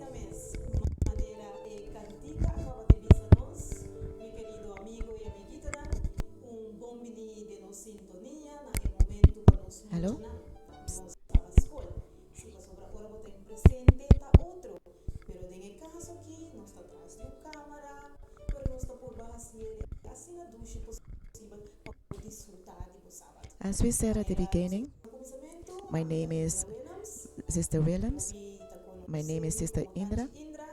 vez, manera cantica, acaba de visitarnos, mi querido amigo y amiguita, un bom de nos sintonía, na el momento para nos Hello? mucho nos estaba escuela. Si vas sobra ahora botar en presente, está otro, pero en el caso aquí, no está atrás de una cámara, pero no está por baja así la ducha posible para disfrutar de sábado. As we said at the Manera nos beginning, comienzo, my a name Manuela is Willems. Sister Willems. Hoy ta My name is conoce Sister como Indra. Tanchi Indra,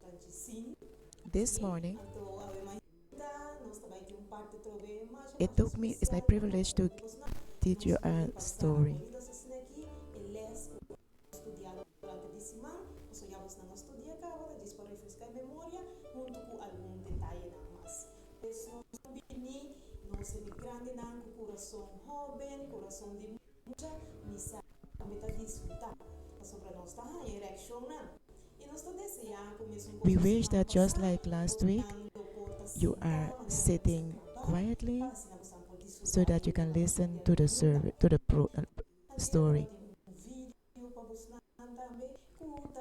Tanchi Sin, This sim, morning, anto ave mahita, nós também tem parte trove it mais took me, it's my especial, privilege to teach nós you pode a passar story. corridas assim aqui, eles estudiaram durante a semana, nós olhamos na nossa estudia acaba, diz para refrescar a memória, junto com algum detalhe nada mais. Pois nós também, nós é grande não, com coração jovem, coração de muita missão, também está disfrutar, sobre nós está em ereção, não? We wish that just like last week, you are sitting quietly so that you can listen to the story.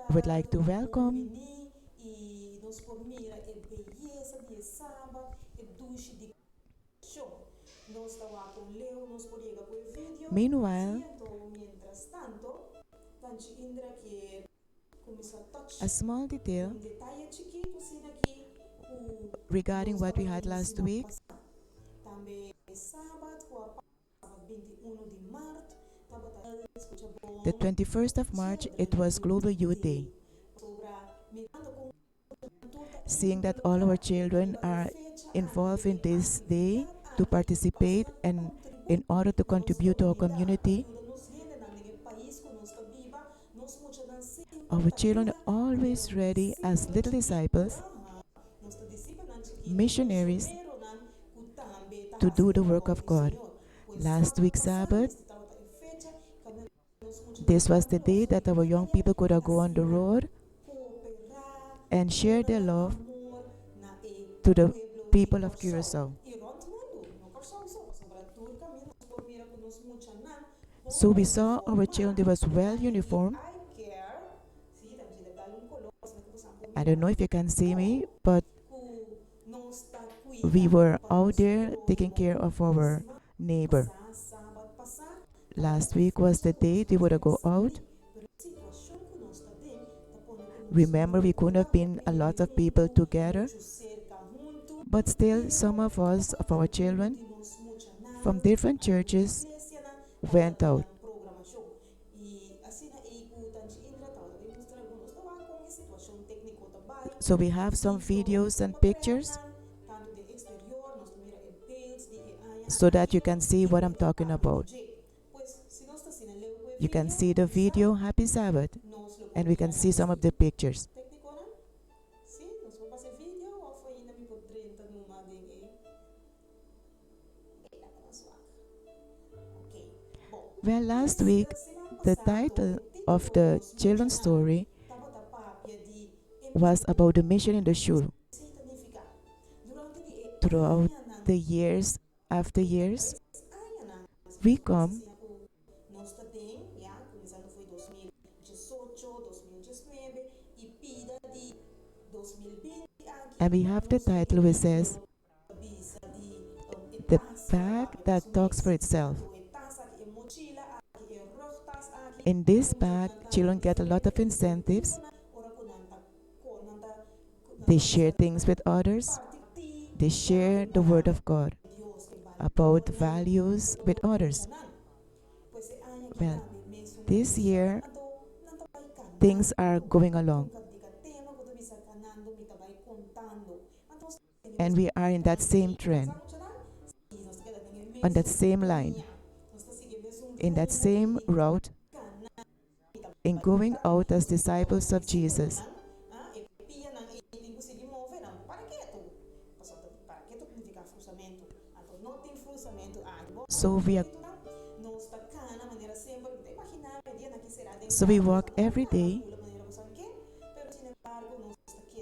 I would like to welcome. Meanwhile, a small detail regarding what we had last week. The 21st of March, it was Global Youth Day. Seeing that all our children are involved in this day to participate and in order to contribute to our community, our children are always ready as little disciples, missionaries, to do the work of God. Last week's Sabbath, this was the day that our young people could go on the road and share their love to the people of Curacao. So we saw our children, they was well uniformed. I don't know if you can see me, but we were out there taking care of our neighbor. Last week was the day they would go out. Remember, we couldn't have been a lot of people together, but still some of us, of our children, from different churches, went out. So we have some videos and pictures so that you can see what I'm talking about. You can see the video, Happy Sabbath, and we can see some of the pictures. Well, last week, the title of the children's story was about the mission in the shul. Throughout the years after years, we come and we have the title which says The Bag That Talks for Itself. In this bag, children get a lot of incentives. They share things with others. They share the Word of God about values with others. Well, this year, things are going along. And we are in that same trend, on that same line, in that same route, in going out as disciples of Jesus. So we walk every day.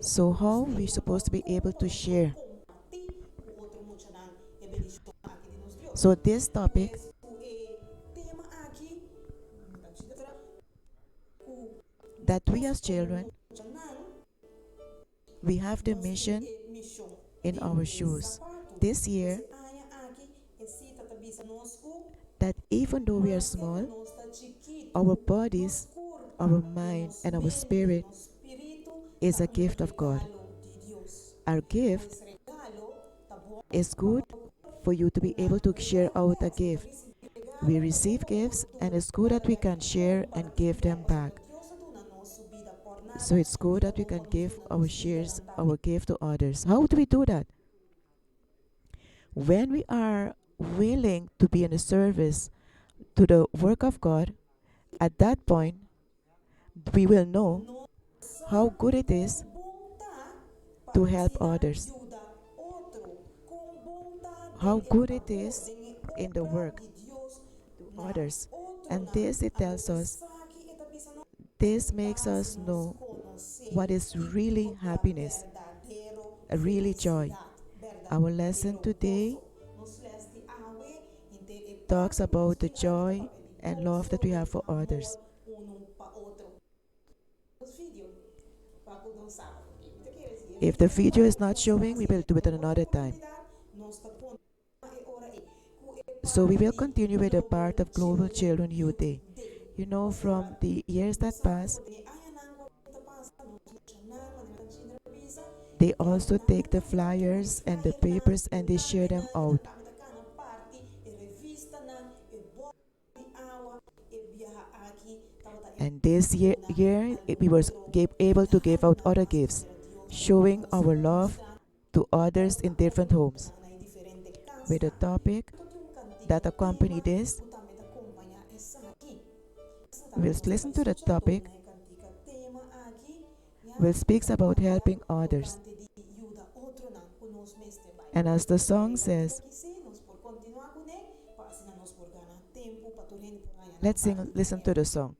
So how we supposed to be able to share? So this topic that we as children we have the Nos mission mission in de our shoes sapato. this year, Você anya aqui e cita tabisa nosco that even though we are mais que small, nos está chiquito, our nos bodies, corpo, our e mind, nos and our mente, spirit nos espírito is tá a gift of God. regalo de Deus. Our gift Pois regalo tá bom is good for you to be able to share out a gift. We receive gifts, and it's good that we can share and give them back. So it's good that we can give our shares, our gift to others. How do we do that? When we are willing to be in the service to the work of God, at that point, we will know how good it is to help others, how good it is in the work to others. And this, it tells us, this makes us know what is really happiness, really joy. Our lesson today talks about the joy and love that we have for others. If the video is not showing, we will do it at another time. So we will continue with the part of Global Children Youth Day. You know, from the years that pass, they also take the flyers and the papers and they share them out. And this year we were able to give out other gifts, showing our love to others in different homes. With a topic that accompany this, we'll listen to the topic, which speaks about helping others. And as the song says, let's listen to the song.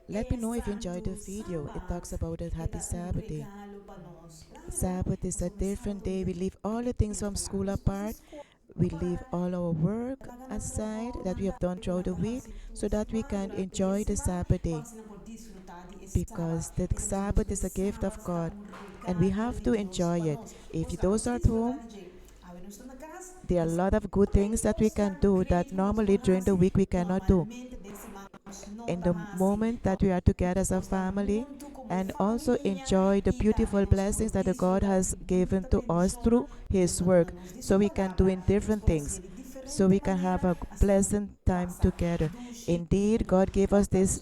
Let me know if you enjoyed the video. It talks about a happy Sabbath day. Sabbath is a different day. We leave all the things from school apart. We leave all our work aside that we have done throughout the week so that we can enjoy the Sabbath day. Because the Sabbath is a gift of God and we have to enjoy it. If those are at home, there are a lot of good things that we can do that normally during the week we cannot do. In the moment that we are together as a family and also enjoy the beautiful blessings that the God has given to us through His work, so we can do in different things, so we can have a pleasant time together. Indeed, God gave us this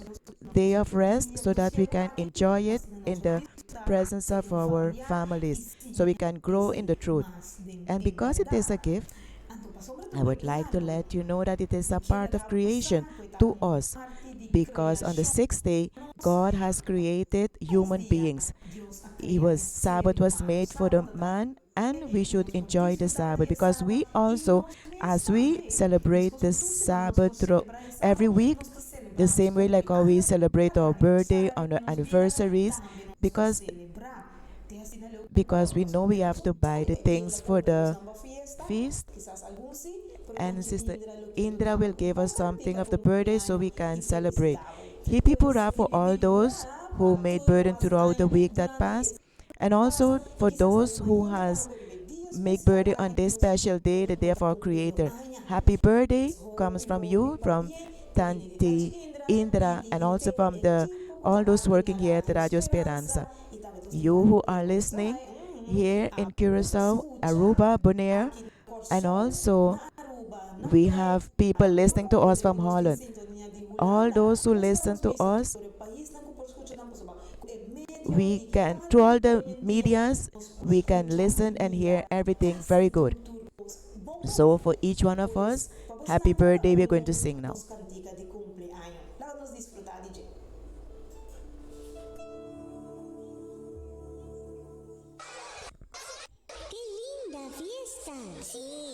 day of rest so that we can enjoy it in the presence of our families, so we can grow in the truth. And because it is a gift, I would like to let you know that it is a part of creation to us, because on the sixth day God has created human beings. Sabbath was made for the man, and we should enjoy the Sabbath, because we also, as we celebrate the Sabbath through every week, the same way like how we celebrate our birthday on our anniversaries, because we know we have to buy the things for the feast. And Sister Indra will give us something of the birthday so we can celebrate. Hip hip hurrah for all those who made burden throughout the week that passed, and also for those who has make birthday on this special day, the day of our Creator. Happy birthday comes from you, from Tanti Indra, and also from the all those working here at Radio Esperanza. You who are listening here in Curacao, Aruba, Bonaire, and also we have people listening to us from Holland. All those who listen to us, we can, through all the medias, we can listen and hear everything very good. So for each one of us, happy birthday, we're going to sing now. ¡Qué linda fiesta! Sí,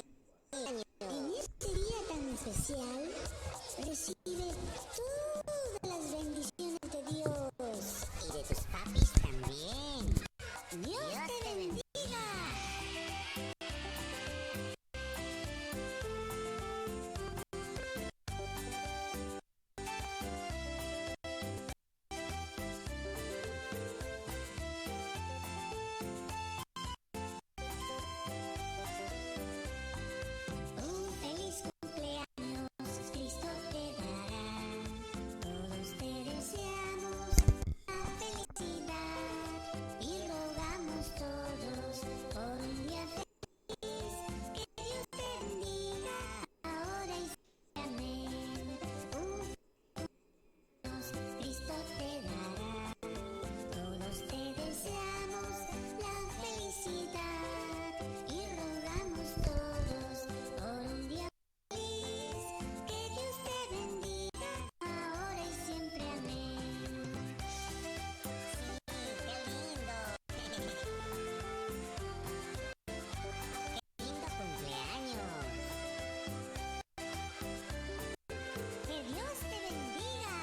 en este día tan especial, recibe todas las bendiciones de Dios. Y de tus papis también. Dios te bendiga. Un feliz cumpleaños, Cristo te dará. Todos te deseamos la felicidad y rogamos todos por un día feliz. Que Dios te bendiga ahora y siempre. Amén. Un Cristo te dará. Todos te deseamos la felicidad y rogamos todos por un día feliz. Que Dios te bendiga ahora y siempre. Amén. Sí, qué lindo. Qué lindo cumpleaños. Que Dios te bendiga.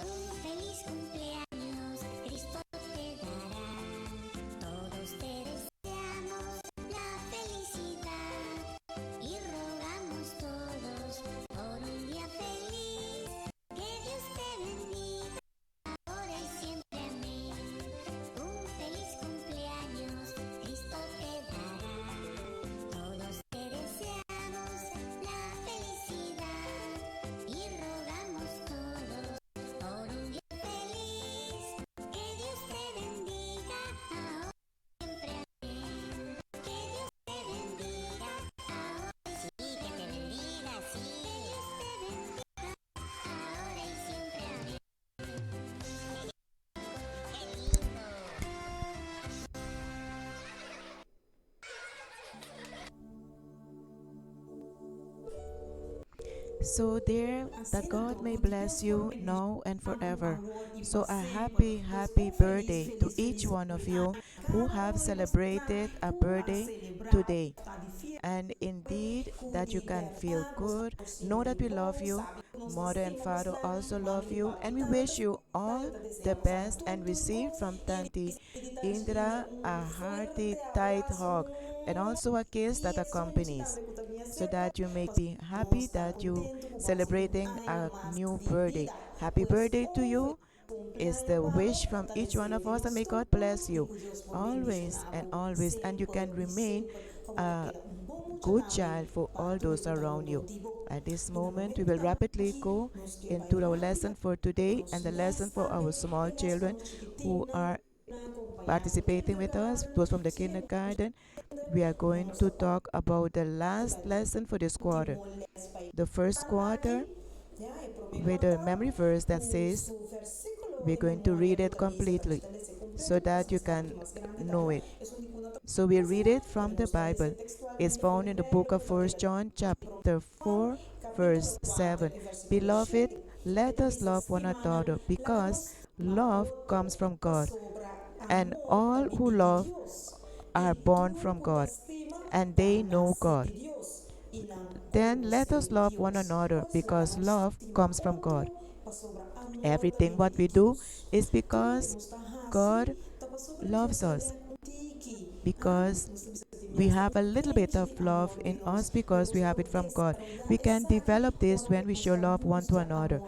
Un feliz cumpleaños, Cristo te dará. Todos te deseamos la felicidad y rogamos todos por un día feliz. Que Dios te bendiga ahora y siempre. Amén. Un feliz cumpleaños, Cristo te dará. Todos te deseamos la felicidad y rogamos todos por un día feliz. Que Dios te bendiga ahora y siempre. Amén. Que Dios te bendiga ahora. Sí, que te bendiga, sí. Que Dios te bendiga ahora y siempre. Amén. Qué lindo. So, dear, that God may bless you now and forever. So, a happy, happy birthday to each one of you who have celebrated a birthday today. And indeed, that you can feel good. Know that we love you. Mother and father also love you. And we wish you all the best and receive from Tanti Indra a hearty, tight hug and also a kiss that accompanies so that you may be happy that you celebrating a new birthday. Happy birthday to you is the wish from each one of us, and may God bless you always and always, and you can remain a good child for all those around you. At this moment, we will rapidly go into our lesson for today and the lesson for our small children who are participating with us, those from the kindergarten. We are going to talk about the last lesson for this quarter. The first quarter with a memory verse that says, we're going to read it completely so that you can know it. So we read it from the Bible. It's found in the book of 1 John chapter 4 verse 7. Beloved, let us love one another because love comes from God. And all who love are born from God, and they know God. Then let us love one another because love comes from God. Everything what we do is because God loves us, because we have a little bit of love in us because we have it from God. We can develop this when we show love one to another.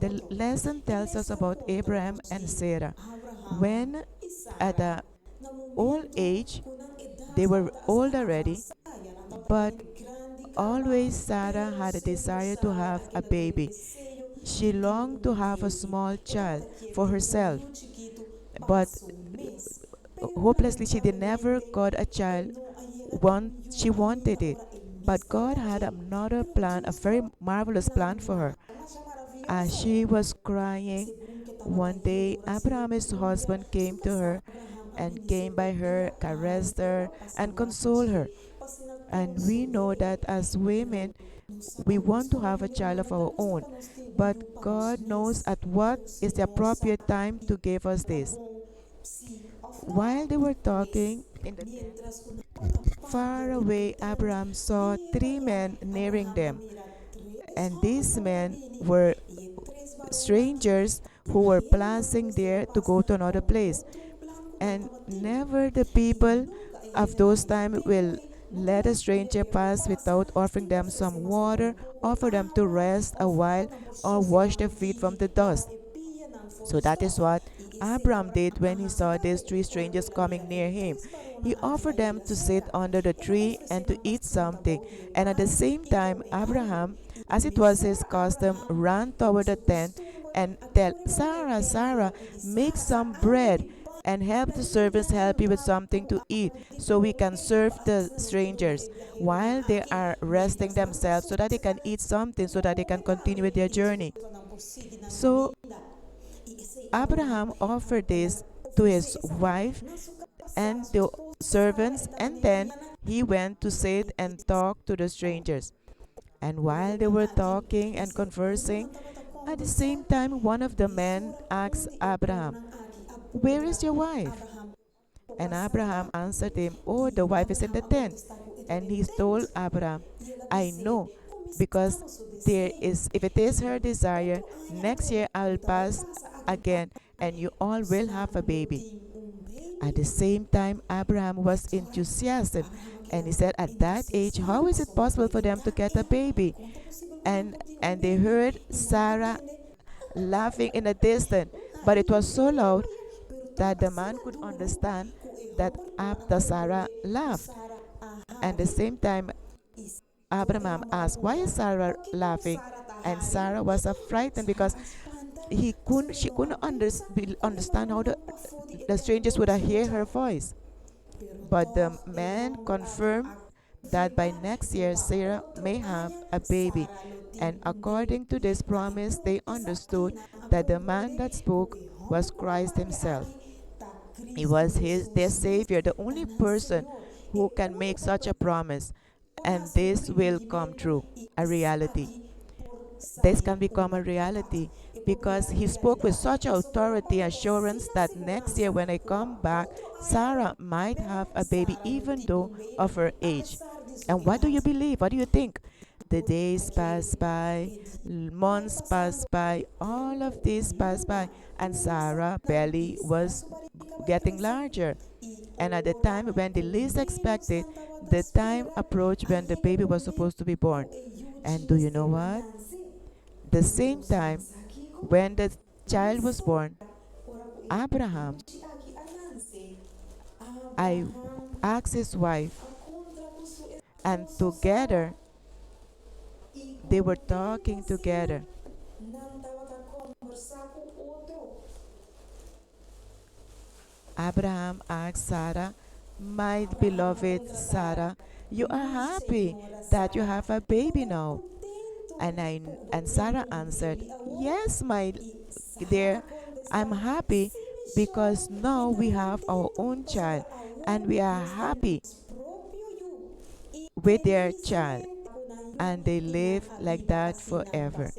The lesson tells us about Abraham and Sarah. When at the old age, they were old already, but always Sarah had a desire to have a baby. She longed to have a small child for herself, but hopelessly she did never got a child. She wanted it, but God had another plan, a very marvelous plan for her. As she was crying, one day Abraham's husband came to her and came by her, caressed her, and consoled her. And we know that as women, we want to have a child of our own, but God knows at what is the appropriate time to give us this. While they were talking in the tent, far away Abraham saw three men nearing them, and these men were strangers who were passing there to go to another place. And never the people of those times will let a stranger pass without offering them some water, offer them to rest a while, or wash their feet from the dust. So that is what Abraham did when he saw these three strangers coming near him. He offered them to sit under the tree and to eat something. And at the same time, Abraham, as it was his custom, ran toward the tent and tell Sarah, Sarah, make some bread and help the servants help you with something to eat so we can serve the strangers while they are resting themselves so that they can eat something so that they can continue with their journey. So Abraham offered this to his wife and the servants, and then he went to sit and talk to the strangers. And while they were talking and conversing, at the same time, one of the men asked Abraham, where is your wife? And Abraham answered him, oh, the wife is in the tent. And he told Abraham, I know, because there is, if it is her desire, next year I will pass again and you all will have a baby. At the same time, Abraham was enthusiastic and he said, at that age, how is it possible for them to get a baby? And they heard Sarah laughing in the distance, but it was so loud that the man could understand that after Sarah laughed. And at the same time, Abraham asked, why is Sarah laughing? And Sarah was frightened because she couldn't understand how the strangers would hear her voice. But the man confirmed that by next year Sarah may have a baby. And according to this promise, they understood that the man that spoke was Christ himself. He was their savior, the only person who can make such a promise. And this will come true, a reality. This can become a reality because he spoke with such authority assurance that next year when I come back, Sarah might have a baby even though of her age. And what do you believe? What do you think? The days pass by, months pass by, all of this passed by, and Sarah belly was getting larger. And at the time when the least expected, the time approached when the baby was supposed to be born. And do you know what? The same time when the child was born, Abraham, I asked his wife, and together they were talking together. Abraham asked Sarah, my beloved Sarah, you are happy that you have a baby now. And Sarah answered, yes, my dear, I'm happy because now we have our own child and we are happy with their child. And they live like that forever.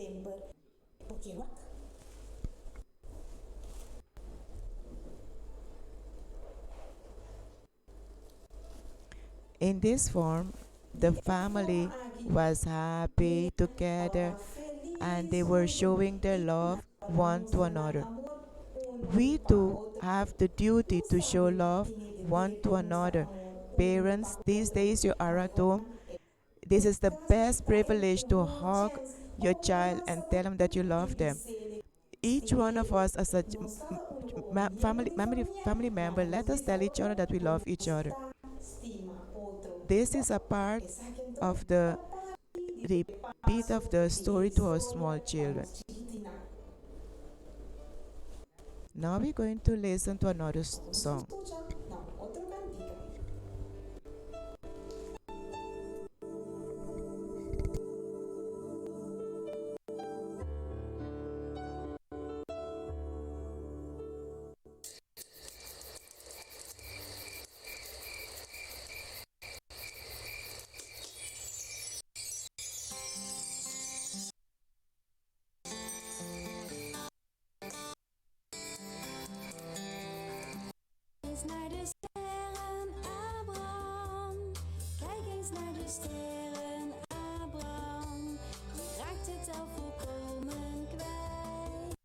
In this form, the family was happy together and they were showing their love one to another. We too have the duty to show love one to another. Parents, these days you are at home. This is the best privilege to hug your child and tell them that you love them. Each one of us as a family member, let us tell each other that we love each other. This is a part of the repeat of the story to our small children. Now we're going to listen to another song. Eens naar de sterren, Abraham. Kijk eens naar de sterren, Abraham. Je raakt het al volkomen kwijt.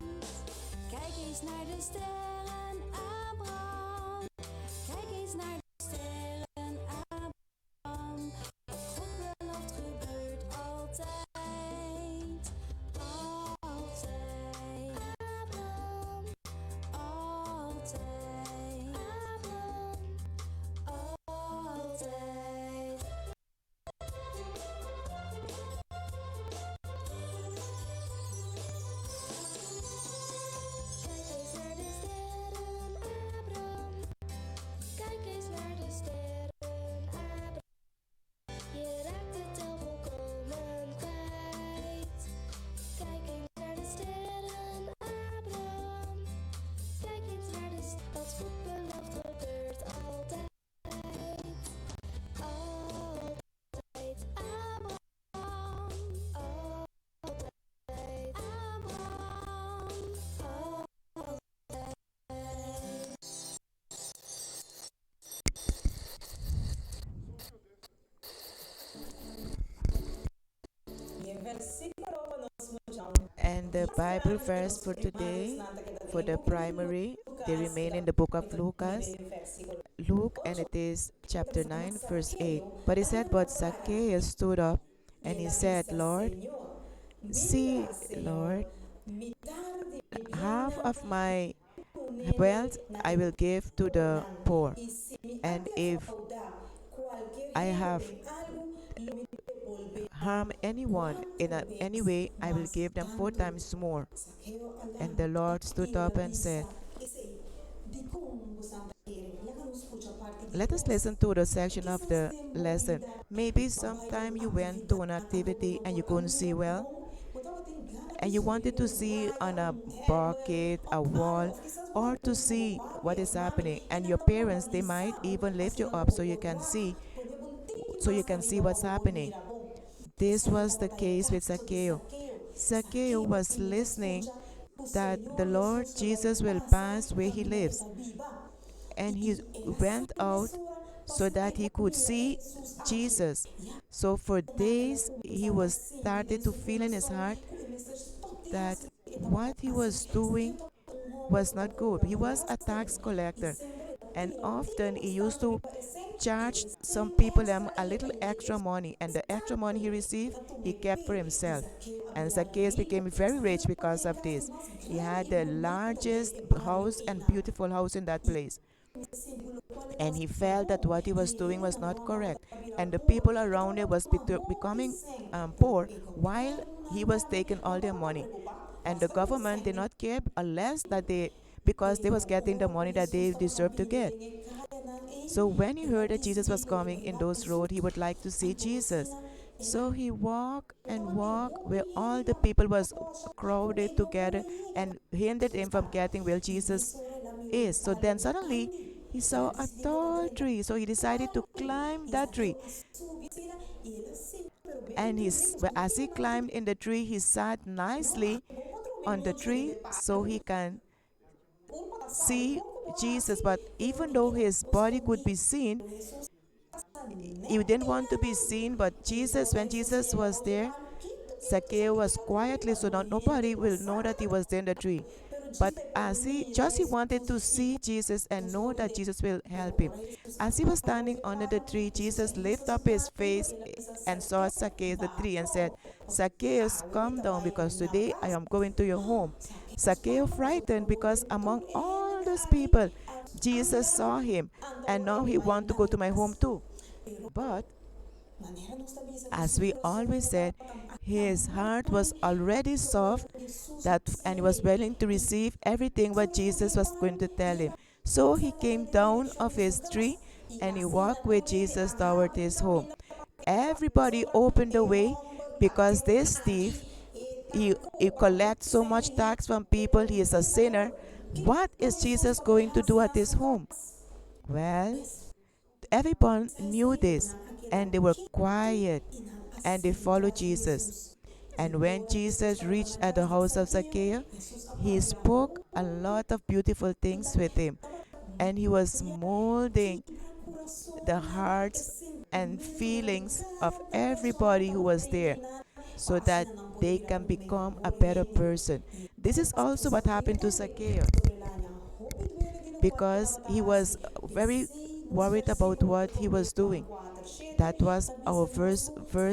Kijk eens naar de sterren, Abraham. Kijk eens naar de sterren, Abraham. Wat God belooft gebeurt altijd. Altijd. Abraham. Altijd. Altijd. Kijk eens naar de sterren, Abraham. Je raakt het al volkomen kwijt. Kijk eens naar de sterren, Abraham. Kijk eens naar de sterren. Wat God belooft gebeurt altijd. Altijd, Abraham. Altijd, Abraham. Altijd. And the Bible verse for today, for the primary, they remain in the book of Luke, and it is chapter 9, verse 8. But it said, but Zacchaeus stood up and he said, Lord, see, Lord, half of my wealth I will give to the poor. And if I have harmed anyone in any way, I will give them 4 times more. And the Lord stood up and said, let us listen to the section of the lesson. Maybe sometime you went to an activity and you couldn't see well, and you wanted to see on a bucket, a wall, or to see what is happening. And your parents, they might even lift you up so you can see what's happening. This was the case with Zacchaeus. Zacchaeus was listening that the Lord Jesus will pass where he lives. And he went out so that he could see Jesus. So for days he was started to feel in his heart that what he was doing was not good. He was a tax collector, and often he used to charge some people a little extra money, and the extra money he received he kept for himself. And Zacchaeus became very rich because of this. He had the largest house and beautiful house in that place, and he felt that what he was doing was not correct, and the people around him was becoming poor while he was taking all their money, and the government did not care unless that they, because they was getting the money that they deserved to get. So when he heard that Jesus was coming in those roads, he would like to see Jesus. So he walked and walked where all the people was crowded together and hindered him from getting where Jesus is. So then suddenly he saw a tall tree. So he decided to climb that tree. And as he climbed in the tree, he sat nicely on the tree so he can see Jesus. But even though his body could be seen, he didn't want to be seen. But Jesus, when Jesus was there, Zacchaeus was quietly so that nobody will know that he was there in the tree. But as he wanted to see Jesus and know that Jesus will help him. As he was standing under the tree, Jesus lifted up his face and saw Zacchaeus the tree and said, Zacchaeus, come down because today I am going to your home. Zacchaeus frightened because among all those people, Jesus saw him and now he want to go to my home too. But as we always said, his heart was already soft that and he was willing to receive everything what Jesus was going to tell him. So he came down of his tree and he walked with Jesus toward his home. Everybody opened the way because this thief, he collects so much tax from people, he is a sinner. What is Jesus going to do at his home? Well, everyone knew this and they were quiet and they followed Jesus. And when Jesus reached at the house of Zacchaeus, he spoke a lot of beautiful things with him. And he was molding the hearts and feelings of everybody who was there so that they can become a better person. This is also what happened to Zacchaeus because he was very worried about what he was doing. That was our verse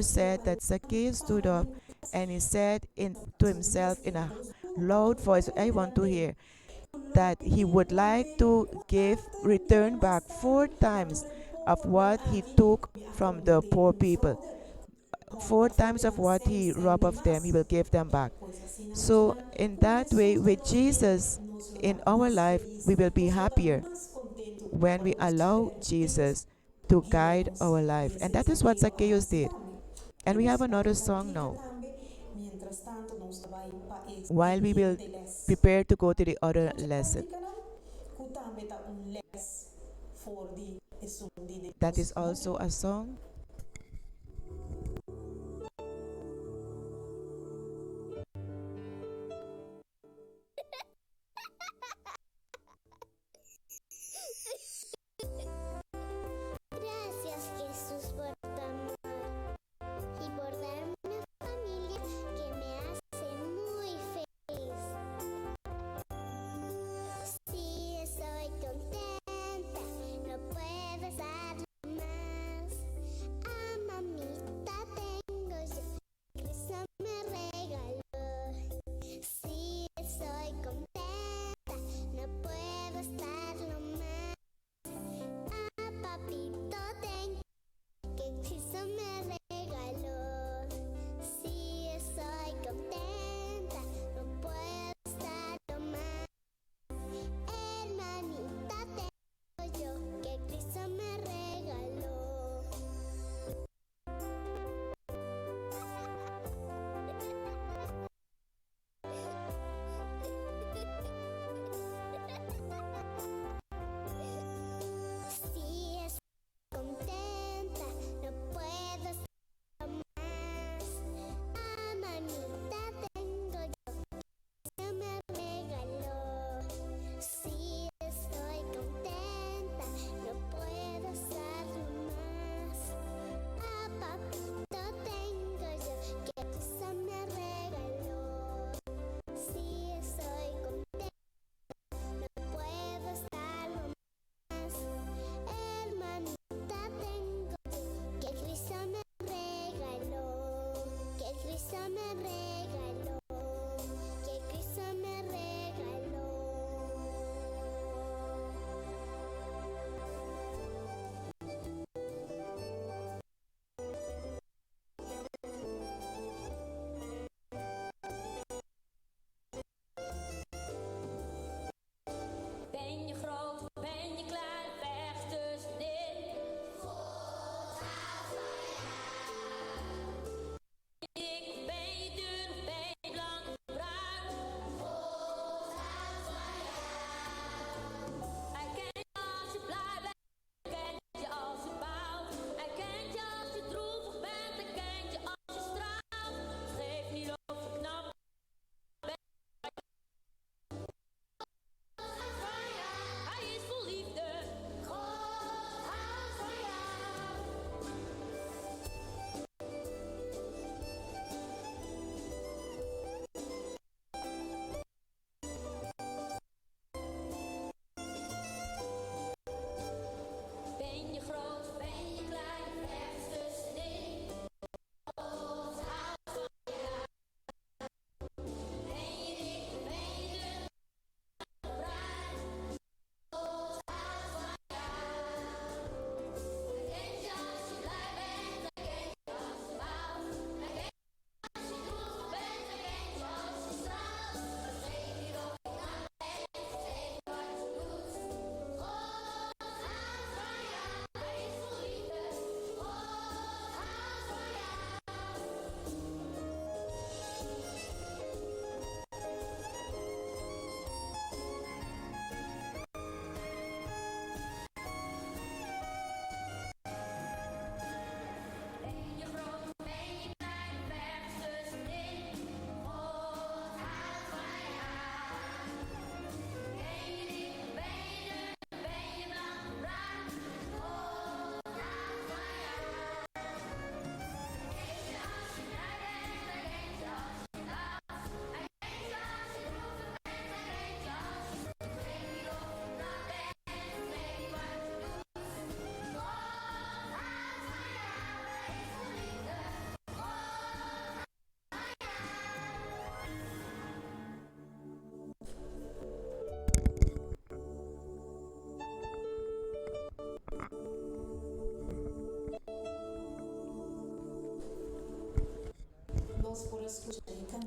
said that Zacchaeus stood up and he said to himself in a loud voice, I want to hear, that he would like to give return back 4 times of what he took from the poor people. 4 times of what he robbed of them, he will give them back. So in that way, with Jesus in our life, we will be happier when we allow Jesus to guide our life. And that is what Zacchaeus did. And we have another song now. While we will prepare to go to the other lesson. That is also a song. Gracias Jesús por tu amor y por darme una familia que me hace muy feliz. Sí, estoy contenta, no puedo estarlo más.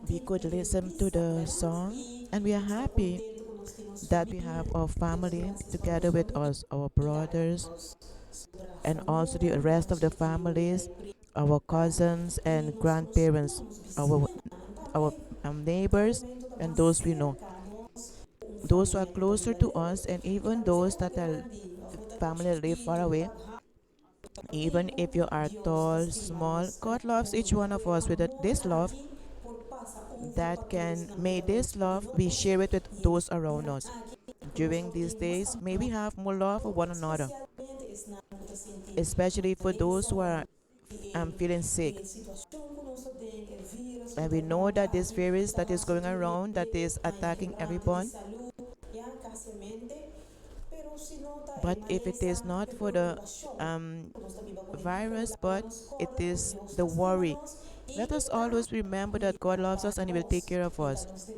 we could listen to the song, and we are happy that we have our family together with us, our brothers, and also the rest of the families, our cousins and grandparents, our our neighbors, and those we know, those who are closer to us, and even those that are family live far away. Even if you are tall, small, God loves each one of us with this love that can, may this love we share it with those around us. During these days, may we have more love for one another, especially for those who are feeling sick. And we know that this virus that is going around, that is attacking everyone. But if it is not for the virus, but it is the worry, let us always remember that God loves us and He will take care of us.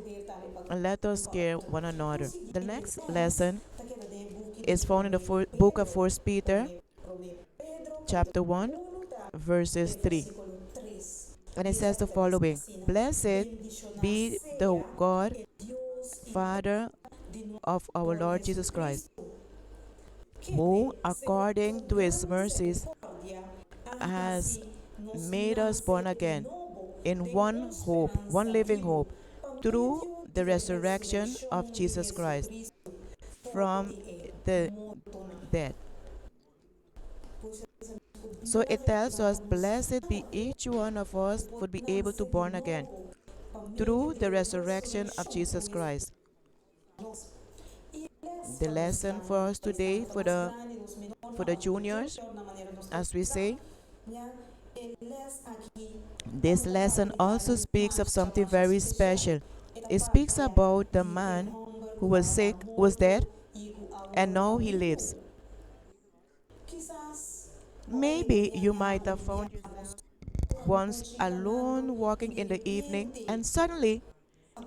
And let us care one another. The next lesson is found in the book of 1 Peter, chapter 1, verses 3. And it says the following: Blessed be the God, Father of our Lord Jesus Christ, who, according to His mercies, has made us born again in one hope, one living hope, through the resurrection of Jesus Christ from the dead. So it tells us, blessed be each one of us would be able to born again through the resurrection of Jesus Christ. The lesson for us today, for the juniors, as we say, this lesson also speaks of something very special. It speaks about the man who was sick, was dead, and now he lives. Maybe you might have found yourself once alone walking in the evening, and suddenly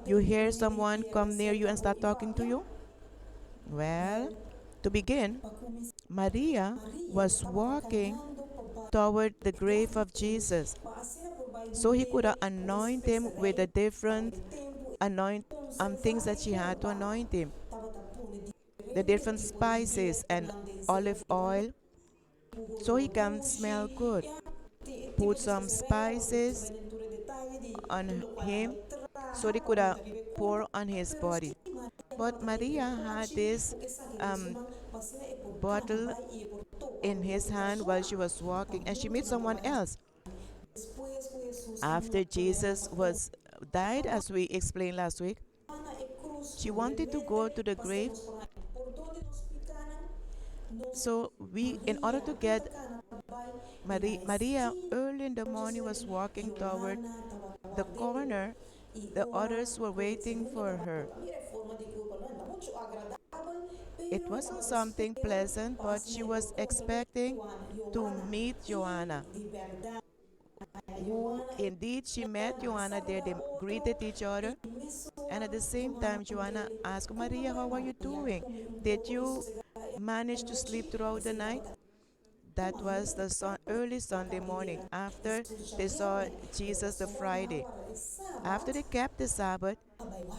you hear someone come near you and start talking to you. Well, to begin, Maria was walking toward the grave of Jesus, so he could anoint him with the different anoint things that she had to anoint him, the different spices and olive oil, so he can smell good. Put some spices on him so they could pour on his body. But Maria had this um, bottle in his hand while she was walking, and she met someone else. After Jesus was died, as we explained last week, she wanted to go to the grave. So in order to get Maria early in the morning was walking toward the corner. The others were waiting for her. It wasn't something pleasant, but she was expecting to meet Joanna, who indeed she met Joanna there. They greeted each other, and at the same time, Joanna asked Maria, "How are you doing? Did you manage to sleep throughout the night?" That was the early Sunday morning after they saw Jesus the Friday. After they kept the Sabbath,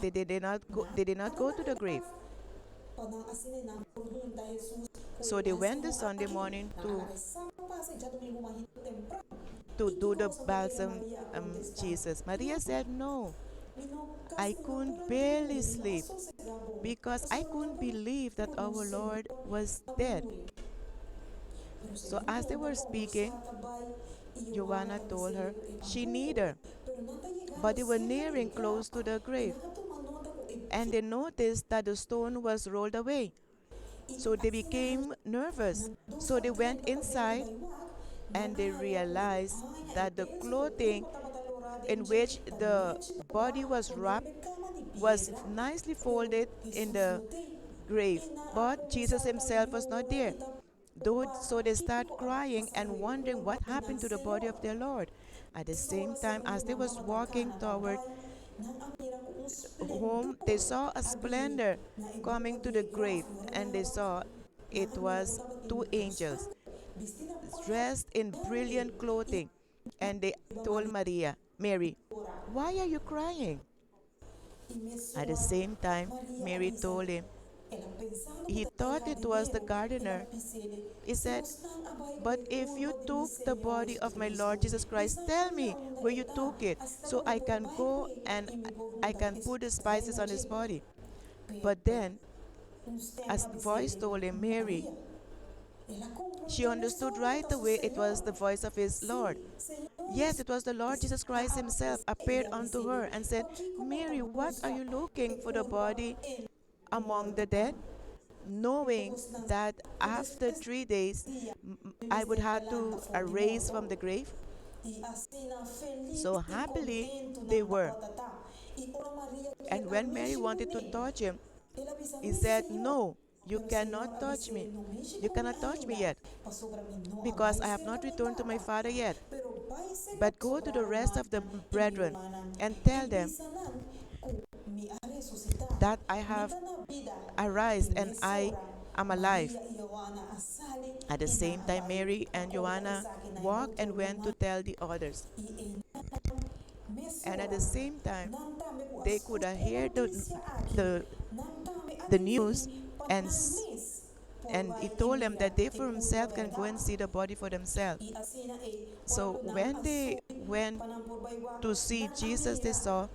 they did not go. They did not go to the grave. So they went the Sunday morning to do the balsam Jesus. Maria said, "No, I couldn't barely sleep because I couldn't believe that our Lord was dead." So as they were speaking, Joanna told her she neither. But they were nearing close to the grave, and they noticed that the stone was rolled away. So they became nervous. So they went inside, and they realized that the clothing in which the body was wrapped was nicely folded in the grave, but Jesus himself was not there. So they start crying and wondering what happened to the body of their Lord. At the same time, as they was walking toward home, they saw a splendor coming to the grave, and they saw it was two angels dressed in brilliant clothing, and they told Mary, why are you crying? Y me At the soa same time, Maria Mary Elisa, told him, ela pensando he que thought ela it was the dinheiro, ela gardener. pisele, He se said, nos não abai but if you recurso de mi took the Senhor body Jesus of my Cristo, Lord Jesus e Christ, san tell sabia me onde where you está, took it hasta so que I me can vai go que and e me I pergunta, can put the spices on his estranha body. pero But then uns tem a a voice pisele, told him, Mary. Maria, ela She compreendeu understood só que right está away it was sucedendo. the voice of his Lord. Sim, Senhor Yes, it was the Lord Jesus Christ himself appeared ela unto her pisele, and said, aqui como está Mary, what are busca you looking for the recurva body em among the morto. dead? Knowing Todos nós, that que after depois 3 days dia me I would senta have lá to fora de arise morto. from the grave. E assim, feliz So e happily contento they na were. batata. E ora Maria que And está when Mary mexe wanted to comigo. touch him, Ela disse, he meu said, Senhor. no, you Pero o cannot Senhor touch disse, me. não mexe You com mim cannot touch me ainda. yet Passou para mim, não because vai I have ser not returned to my alimentada. father yet. Pero vai ser But go to the sobrar rest humana of the e me brethren humana. and E tell them disse, não, me a ressuscitar. that I Me have tá na vida. E arisen me and I sora. am alive. Maria e Joana a sale At the e na same time, abai. Mary A and obra Joanna essa que na walked outro and went to lugar. tell the others. E And at the same time, não tá me they could hear notícia aqui, the, não tá me the news and, por and he vai told them mira that they te for curva themselves can go and verdade. see the body for themselves. E assim So quando when não they went para por vai to see não Jesus, they mira saw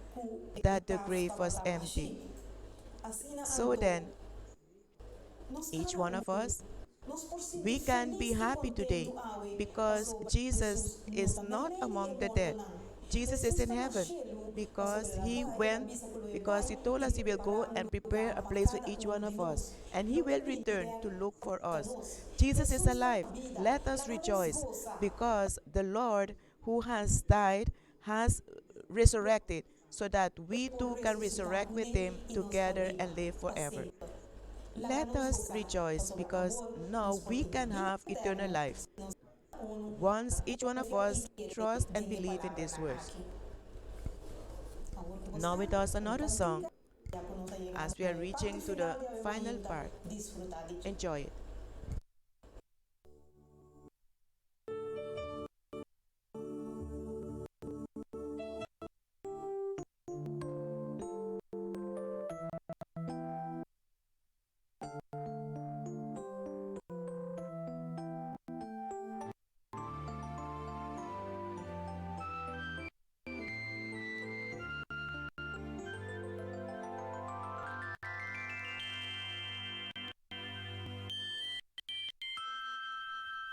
that the grave was empty. assim So then, nós each cada one of us, nós por we sentir can be feliz e happy today contento because passou Jesus Jesus não is também not nem é among the morto dead. não. Jesus is Jesus in está na heaven cielo, passou because pela he vai, ela went, bisa pelo because vai he told e us he will go preparar and prepare lugar a para place for cada each one de of us, nós. and he Não will tem return to look for us. nós. Jesus is Jesus está alive. na vida, Let us cada vez rejoice goza. because the Lord who has died has resurrected so that we Por too can ressuscitar resurrect with nele him e nós together podemos and live forever. assim. Lá Let nos us gozar. rejoice Passou por because favor, now nós we podemos can vida have eternal eterna. life Nós uno once each one of apoia e us querer trust and dengue believe in palavra these na words. aqui. Agora que Now você with us com another song cantiga, já que nós chegamos as we are na parte reaching to the final e final ainda part. desfrutar de Enjoy it.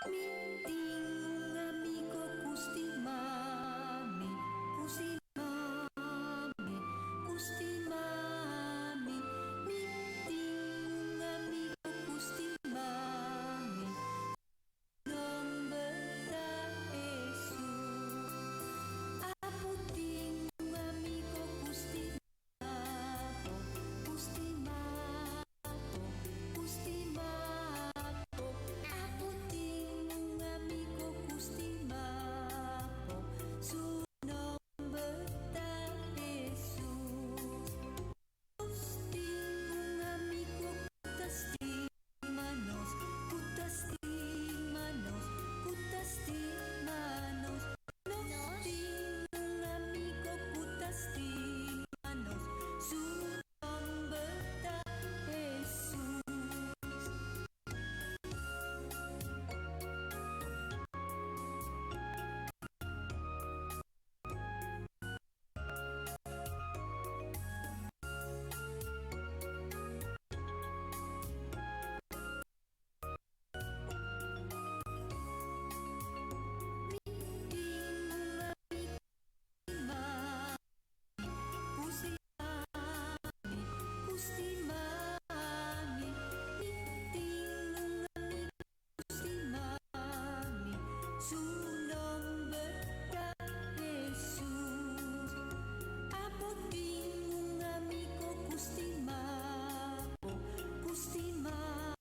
Meeting un amico custimami, custimami, custimami. Meeting un amico custimami, nombre da Jesús. Aputing un amico custimamo, custimamo, custimamo. Aputing un amico custimamo, su nombre da Jesús. Aputing un amico cutastimanos, cutastimanos, cutastimanos. Aputing un amico cutastimanos, su nombre da Jesús. Custimami, meeting un amico custimami, su nombre da Jesús. Aputing un amico custimamo, custimamo,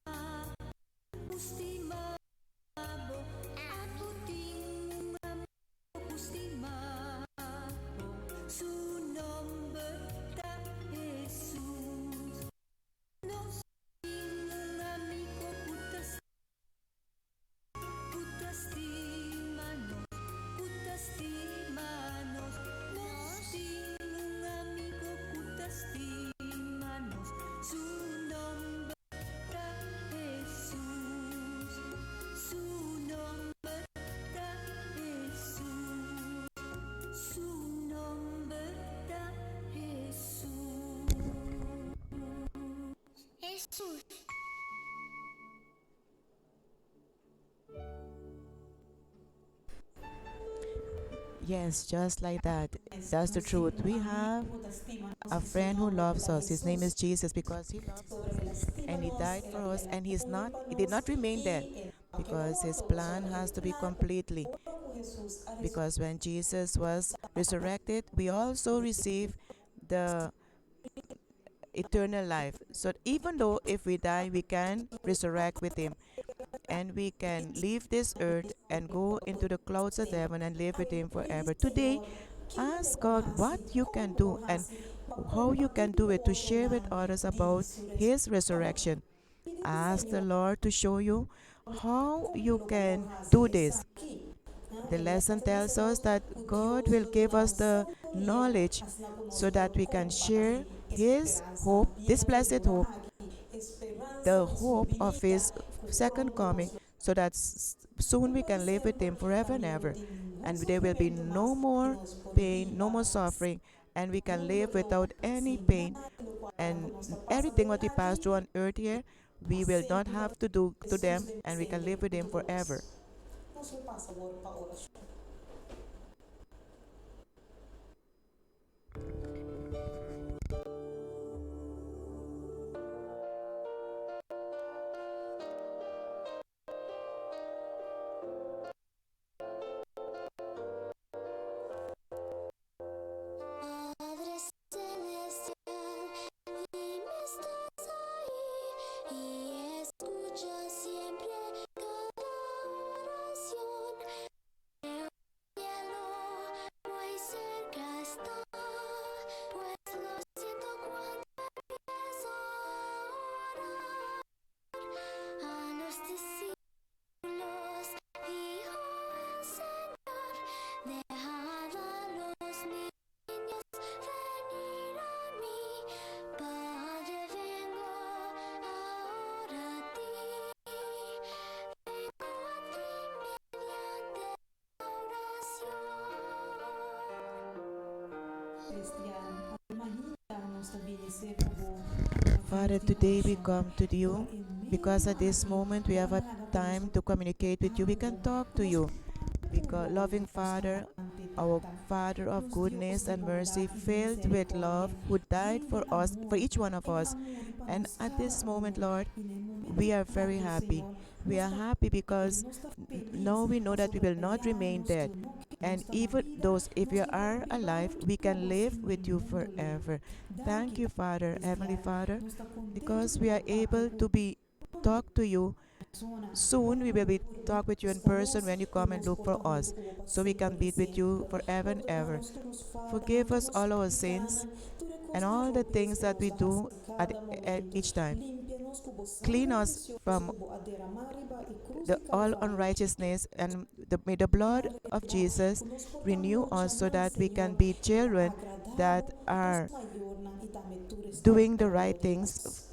custimamo. Aputing un amico custimamo, su nombre da Jesús. Yes, just like that. That's the truth. We have a friend who loves us. His name is Jesus because he loves us and he died for us, and he did not remain dead because his plan has to be completely, because when Jesus was resurrected we also receive the eternal life. So even though if we die we can resurrect with him, and we can leave this earth and go into the clouds of heaven and live with him forever. Today, ask God what you can do and how you can do it to share with others about his resurrection. Ask the Lord to show you how you can do this. The lesson tells us that God will give us the knowledge so that we can share his hope, this blessed hope, the hope of his second coming, so that soon we can live with him forever and ever, and there will be no more pain, no more suffering, and we can live without any pain, and everything what we pass through on earth here we will not have to do to them, and we can live with him forever. Padre celestial, dime estás ahí y escucha siempre cada oración. El cielo muy cerca está, pues lo siento cuando empiezo a orar. A los discípulos dijo el Señor, dejad a los niños venir a mí. Padre, vengo ahora a ti, vengo a ti mediante la Father, today we come to you because at this moment we have a time to communicate with you. We can talk to you because loving Father, our Father of goodness and mercy, filled with love, who died for us, for each one of us. And at this moment, Lord, we are very happy. We are happy because now we know that we will not remain dead. And even those, if we are alive, we can live with you forever. Thank you, Father, Heavenly Father, because we are able to be talk to you. Soon we will be talk with you in person when you come and look for us, so we can be with you forever and ever. Forgive us all our sins and all the things that we do at each time. Clean us from the all unrighteousness, and may the blood of Jesus renew us so that we can be children that are doing the right things.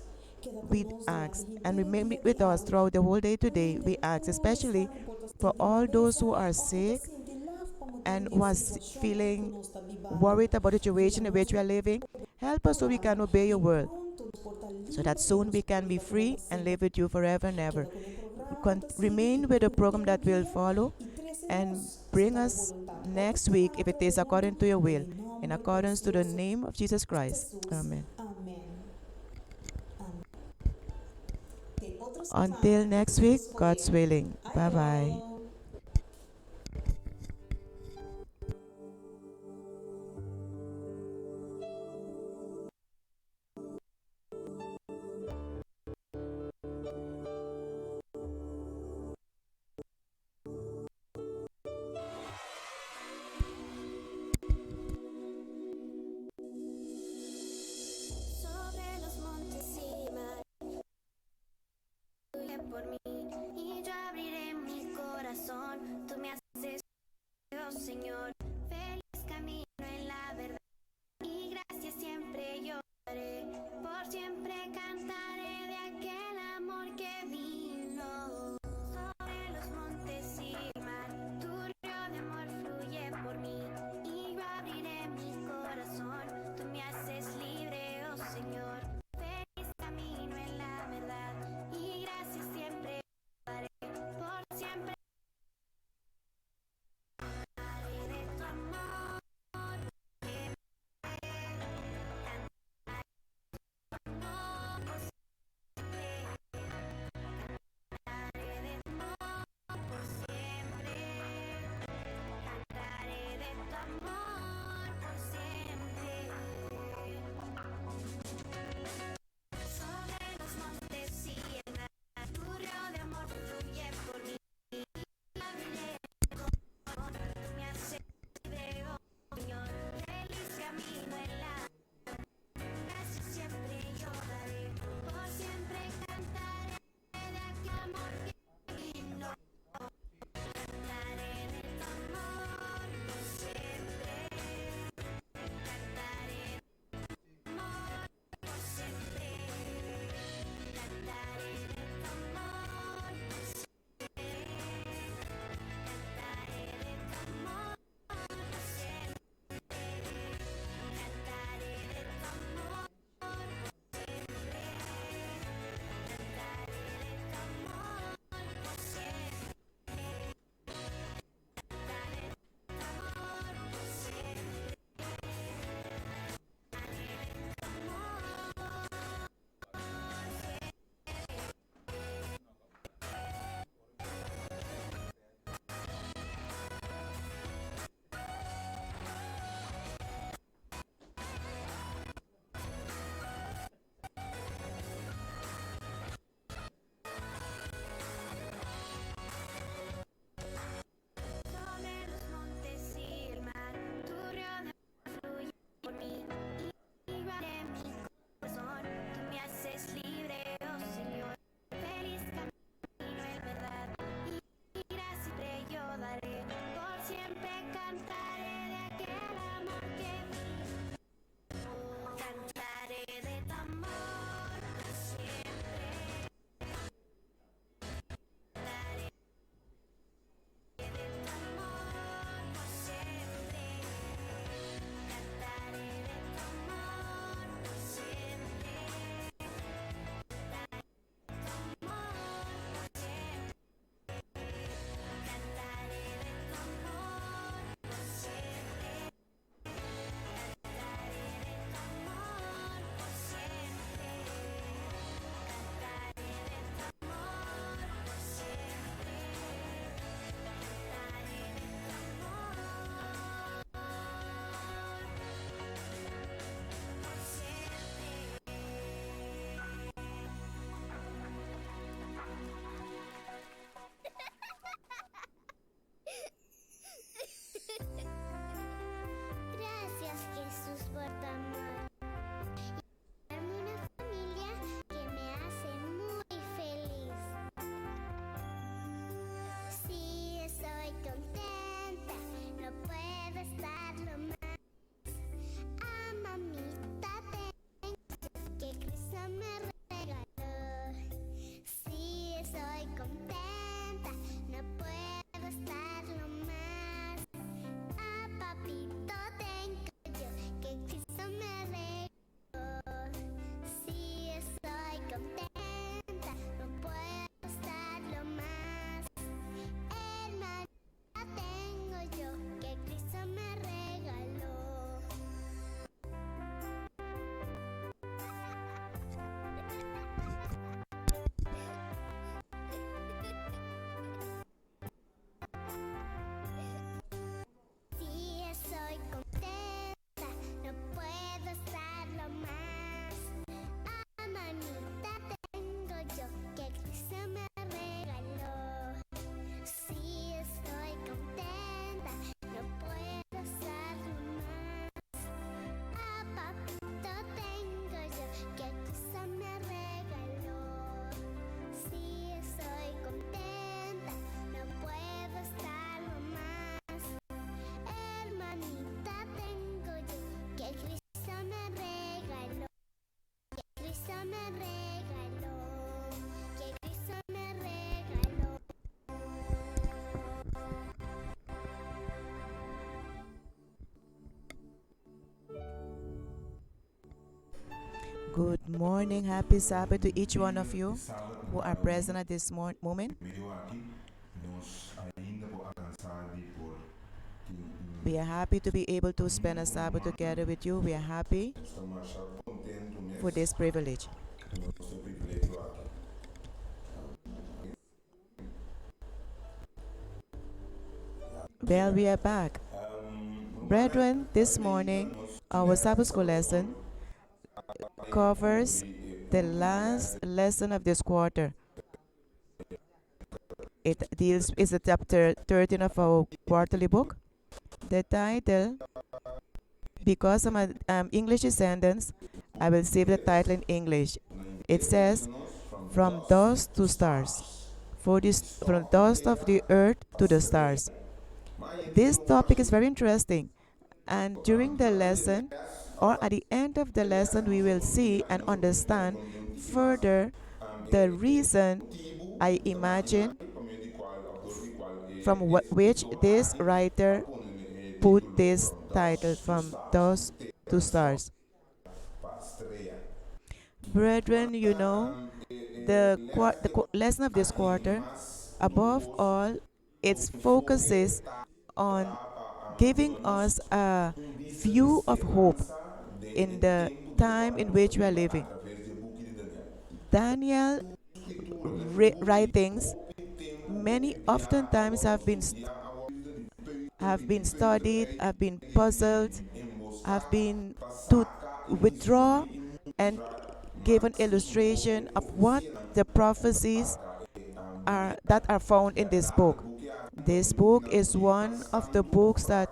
We ask and remain with us throughout the whole day today. We ask especially for all those who are sick and was feeling worried about the situation in which we are living. Help us so we can obey your word, so that soon we can be free and live with you forever and ever. Remain with the program that will follow and bring us next week if it is according to your will, in accordance to the name of Jesus Christ. Amen. Until next week, God's willing. Bye bye. sobre los montes y mar, fluye por mí y yo abriré mi corazón. Tú me haces, oh Señor, feliz camino en la verdad y gracias siempre yo daré, por siempre cantaré de aquel amor que vino. Sobre los montes y mar, tu río de amor fluye por mí y yo abriré mi corazón. Tú me haces libre, oh Señor, feliz camino en la verdad y gracias siempre tengo yo que Cristo me regaló. Sí, estoy contenta, no puedo estarlo más. Manita tengo yo que Cristo me regaló. Sí, estoy contenta, no puedo estarlo más. Papito tengo yo que Cristo me regaló. Sí, estoy contenta, no puedo estarlo más. Hermanita tengo yo que Cristo me regaló. Cristo me regaló, que Cristo me regaló. Good morning. Happy Sabbath to each one of you who are present at this moment. We are happy to be able to spend a Sabbath together with you. We are happy for this privilege. Well, we are back. Brethren, this morning, our Sabbath school lesson covers the last lesson of this quarter. It deals is the chapter 13 of our quarterly book. The title, because of my English descendants, I will save the title in English. It says, "From dust to stars." From dust of the earth to the stars. This topic is very interesting, and during the lesson, or at the end of the lesson, we will see and understand further the reason I imagine from which this writer put this title, From Dust to Stars. Brethren, you know, the lesson of this quarter, above all, its focuses on giving us a view of hope in the time in which we are living. Daniel writings many oftentimes have been studied, have been puzzled, have been to withdraw and give an illustration of what the prophecies are that are found in this book. This book is one of the books that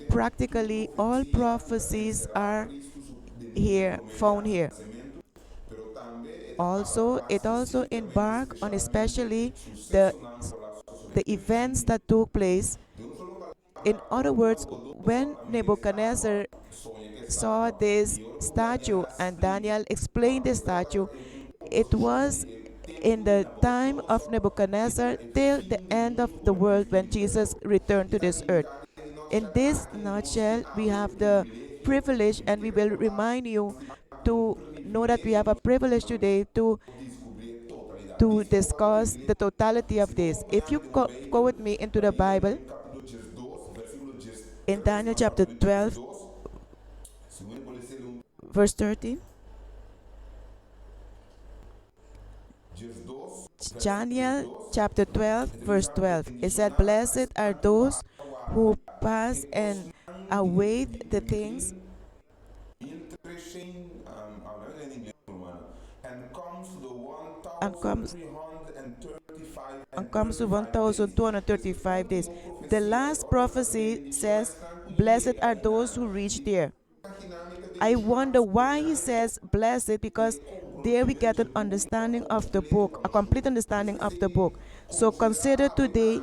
practically all prophecies are here found here. Also, it also embark on especially the the events that took place. In other words, when Nebuchadnezzar saw this statue and Daniel explained the statue, it was in the time of Nebuchadnezzar till the end of the world when Jesus returned to this earth. In this nutshell, we have the privilege, and we will remind you to know that we have a privilege today to discuss the totality of this. If you go with me into the Bible, in Daniel chapter 12, verse 13. Daniel chapter 12, verse 12. It said, "Blessed are those who pass and await the things and comes to 1235 days." The last prophecy says, "Blessed are those who reach there." I wonder why he says blessed, because there we get an understanding of the book, a complete understanding of the book. So consider today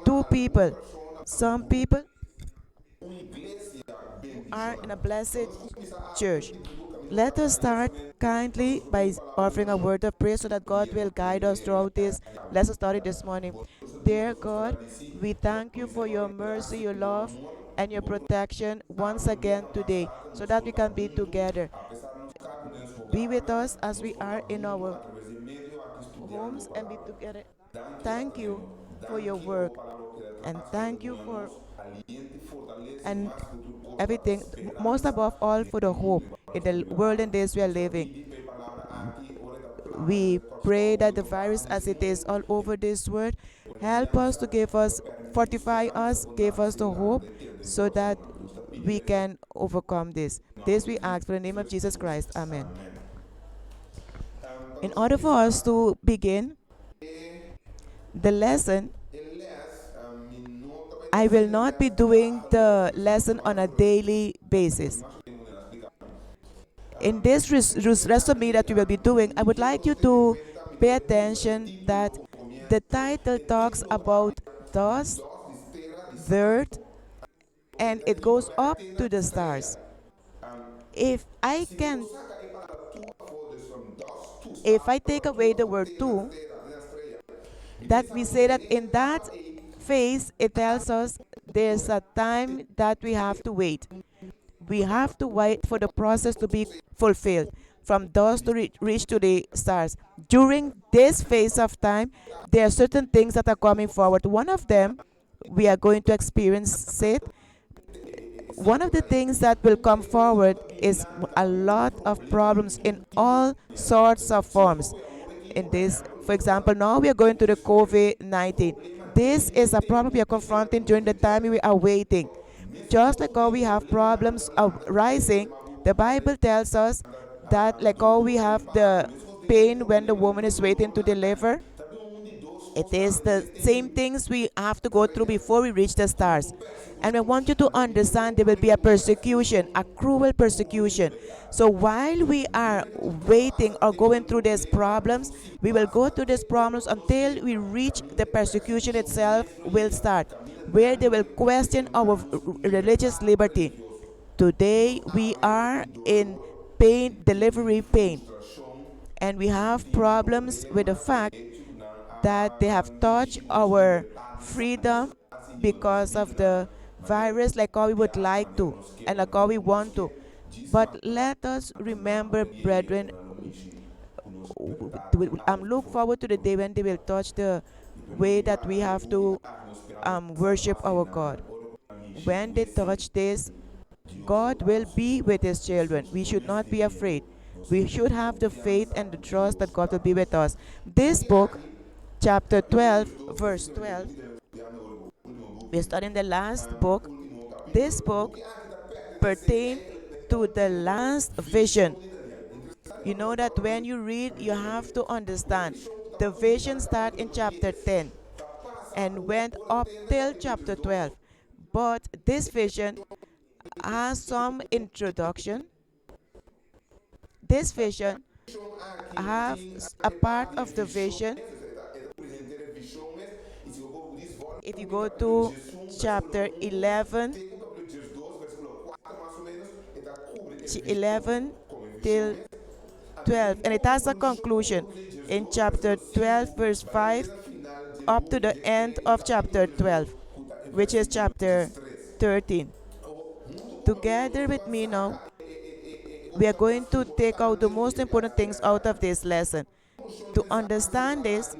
two people. Some people are in a blessed church. Let us start kindly by offering a word of prayer so that God will guide us throughout this lesson study this morning. Dear God, we thank you for your mercy, your love, and your protection once again today so that we can be together. Be with us as we are in our homes and be together. Thank you for your work, and thank you for and everything, most above all for the hope in the world and days we are living. We pray that the virus as it is all over this world help us to give us, fortify us, give us the hope so that we can overcome this. This we ask for the name of Jesus Christ. Amen. In order for us to begin the lesson, I will not be doing the lesson on a daily basis. In this resume that we will be doing, I would like you to pay attention that the title talks about dust, dirt, and it goes up to the stars. If I can, if I take away the word to, that we say that in that phase, it tells us there's a time that we have to wait. We have to wait for the process to be fulfilled, from dust to reach to the stars. During this phase of time, there are certain things that are coming forward. One of them, we are going to experience it. One of the things that will come forward is a lot of problems in all sorts of forms. In this, for example, now we are going to the COVID-19. This is a problem we are confronting during the time we are waiting. Just like how we have problems of rising, the Bible tells us that like how we have the pain when the woman is waiting to deliver, it is the same things we have to go through before we reach the stars. And I want you to understand there will be a persecution, a cruel persecution. So while we are waiting or going through these problems, we will go through these problems until we reach the persecution itself will start, where they will question our religious liberty. Today we are in pain, delivery pain, and we have problems with the fact that they have touched our freedom because of the virus, like how we would like to and like how we want to. But let us remember, brethren, look forward to the day when they will touch the way that we have to worship our God. When they touch this, God will be with his children. We should not be afraid. We should have the faith and the trust that God will be with us. This book, chapter 12, verse 12, we're studying the last book. This book pertains to the last vision. You know that when you read, you have to understand. The vision starts in chapter 10 and went up till chapter 12. But this vision has some introduction. This vision has a part of the vision. If you go to chapter 11, 11 till 12, and it has a conclusion in chapter 12, verse 5, up to the end of chapter 12, which is chapter 13. Together with me now, we are going to take out the most important things out of this lesson. To understand this,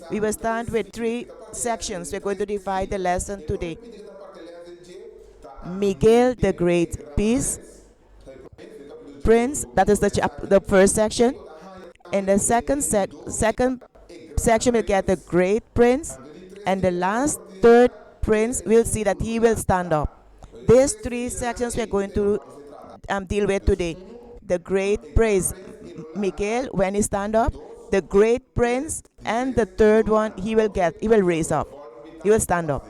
we will start with three sections. We're going to divide the lesson today. Miguel the Great Peace Prince, that is the first section. And the second section will get the Great Prince. And the last, third Prince, will see that he will stand up. These three sections we are going to deal with today. The Great Prince, Miguel, when he stand up, the Great Prince, and the third one he will raise up. He will stand up.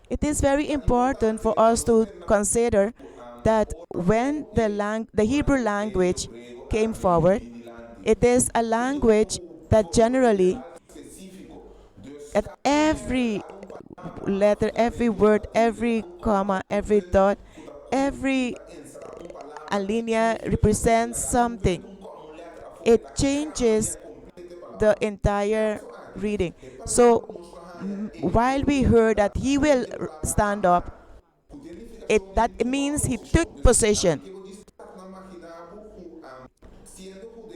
It is very important for us to consider that when the Hebrew language came forward, it is a language that generally, at every letter, every word, every comma, every dot, every alinea represents something. It changes the entire reading. So while we heard that he will stand up, it means he took possession.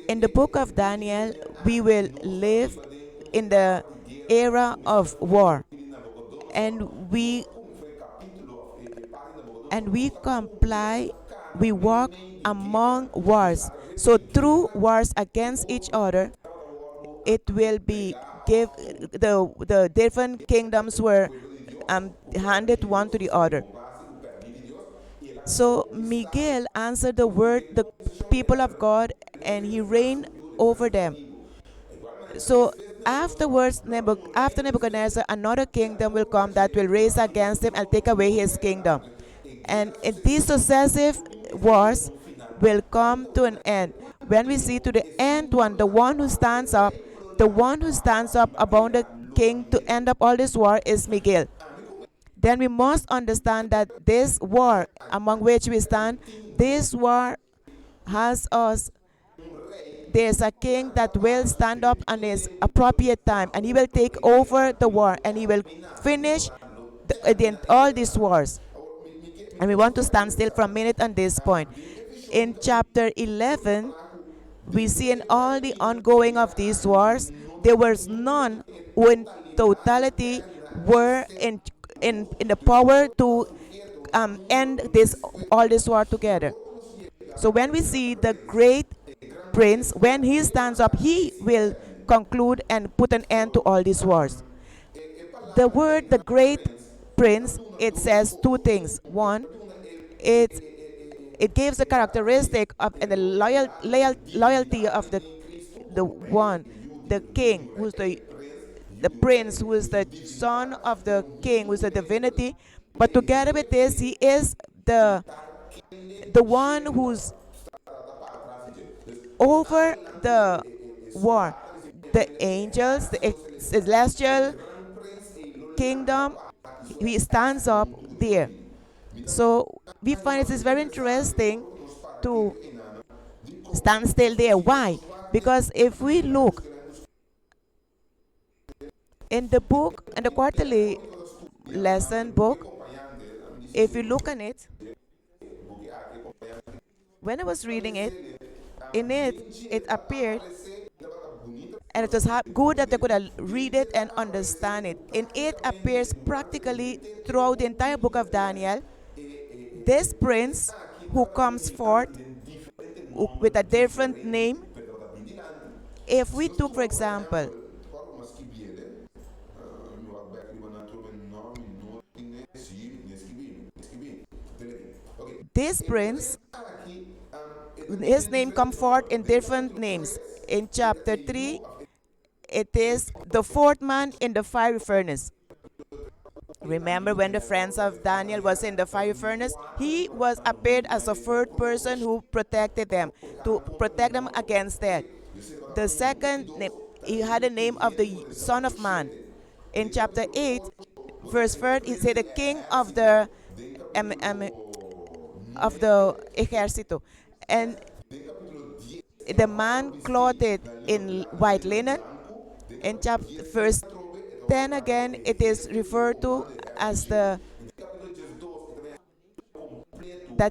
In the book of Daniel, we will live in the era of war, and we comply, we walk among wars. So through wars against each other, it will be give the different kingdoms were handed one to the other. So Miguel answered the word, the people of God, and he reigned over them. So afterwards, after Nebuchadnezzar, another kingdom will come that will raise against him and take away his kingdom. And these successive wars will come to an end. When we see to the end one, the one who stands up about the king to end up all this war is Miguel. Then we must understand that this war among which we stand, this war has us. There's a king that will stand up on his appropriate time, and he will take over the war, and he will finish all these wars. And we want to stand still for a minute on this point. In chapter 11, we see in all the ongoing of these wars, there was none who in totality were in the power to end all this war together. So when we see the great prince, when he stands up, he will conclude and put an end to all these wars. The word the great prince, it says two things. One, it it gives the characteristic of and the loyalty of the one, the king, who's the prince, who is the son of the king, who is the divinity. But together with this, he is the one who's over the war. The angels, the celestial kingdom, he stands up there. So we find it is very interesting to stand still there. Why? Because if we look in the book, in the quarterly lesson book, if you look on it, when I was reading it, in it, it appeared, and it was good that they could read it and understand it. In it appears practically throughout the entire book of Daniel, this prince who comes forth with a different name. If we took, for example, this prince, his name come forth in different names. In chapter 3, it is the fourth man in the fiery furnace. Remember when the friends of Daniel was in the fiery furnace? He was appeared as a third person who protected them, to protect them against that. The second name, he had the name of the Son of Man. In chapter 8, verse 3, he said the king of the ejército. And the man clothed in white linen. In chapter verse 10 again, it is referred to as that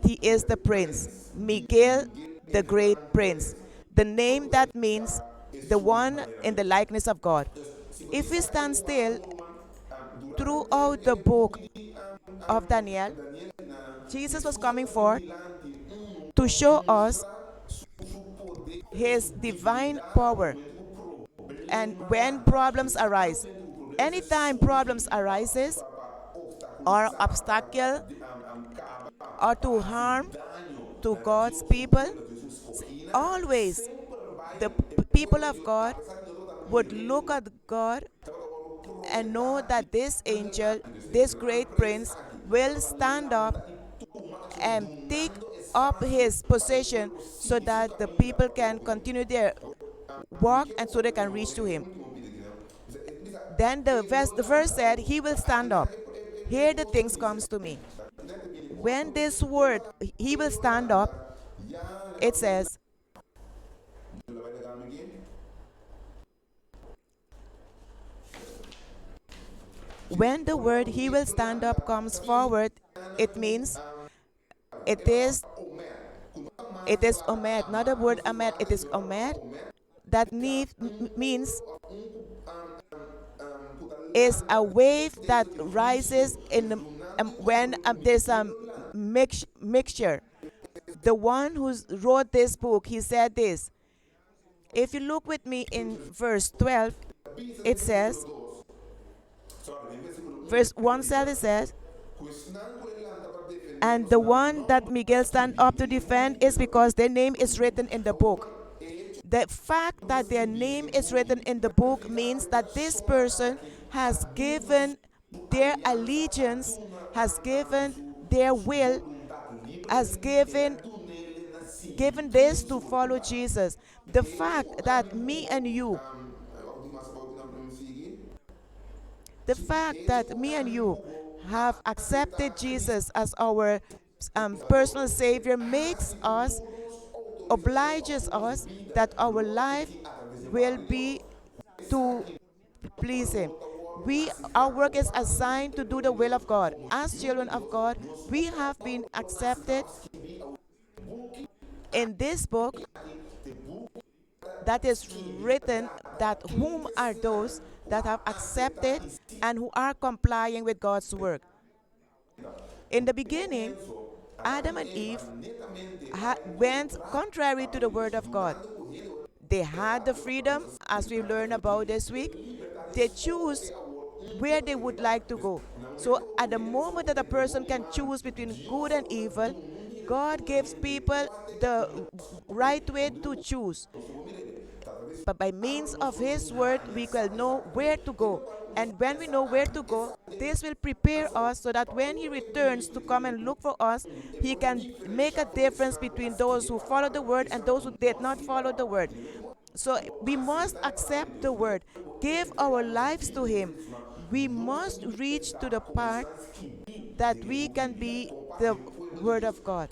he is the prince, Miguel, the great prince. The name that means the one in the likeness of God. If we stand still throughout the book of Daniel, Jesus was coming forth to show us his divine power. And when problems arise, anytime problems arises, or obstacle, or to harm to God's people, always the people of God would look at God and know that this angel, this great prince, will stand up and take up his position so that the people can continue their walk and so they can reach to him. Then the verse said, he will stand up. Here the things comes to me. When this word, he will stand up, it says, when the word he will stand up comes forward, it means it is omed, not the word amed, it is omed. That means is a wave that rises when there's a mixture. The one who wrote this book, he said this. If you look with me in verse 12, it says, verse 1 says, it says, and the one that Miguel stand up to defend is because their name is written in the book. The fact that their name is written in the book means that this person has given their allegiance, has given their will, has given this to follow Jesus. The fact that me and you, the fact that me and you have accepted Jesus as our personal Savior makes us, obliges us that our life will be to please Him. Our work is assigned to do the will of God. As children of God, we have been accepted in this book that is written, that whom are those that have accepted and who are complying with God's work. In the beginning, Adam and Eve went contrary to the word of God. They had the freedom, as we learned about this week. They choose where they would like to go. So at the moment that a person can choose between good and evil, God gives people the right way to choose. But by means of His word, we will know where to go. And when we know where to go, this will prepare us so that when He returns to come and look for us, He can make a difference between those who follow the word and those who did not follow the word. So we must accept the word, give our lives to Him. We must reach to the part that we can be the word of God.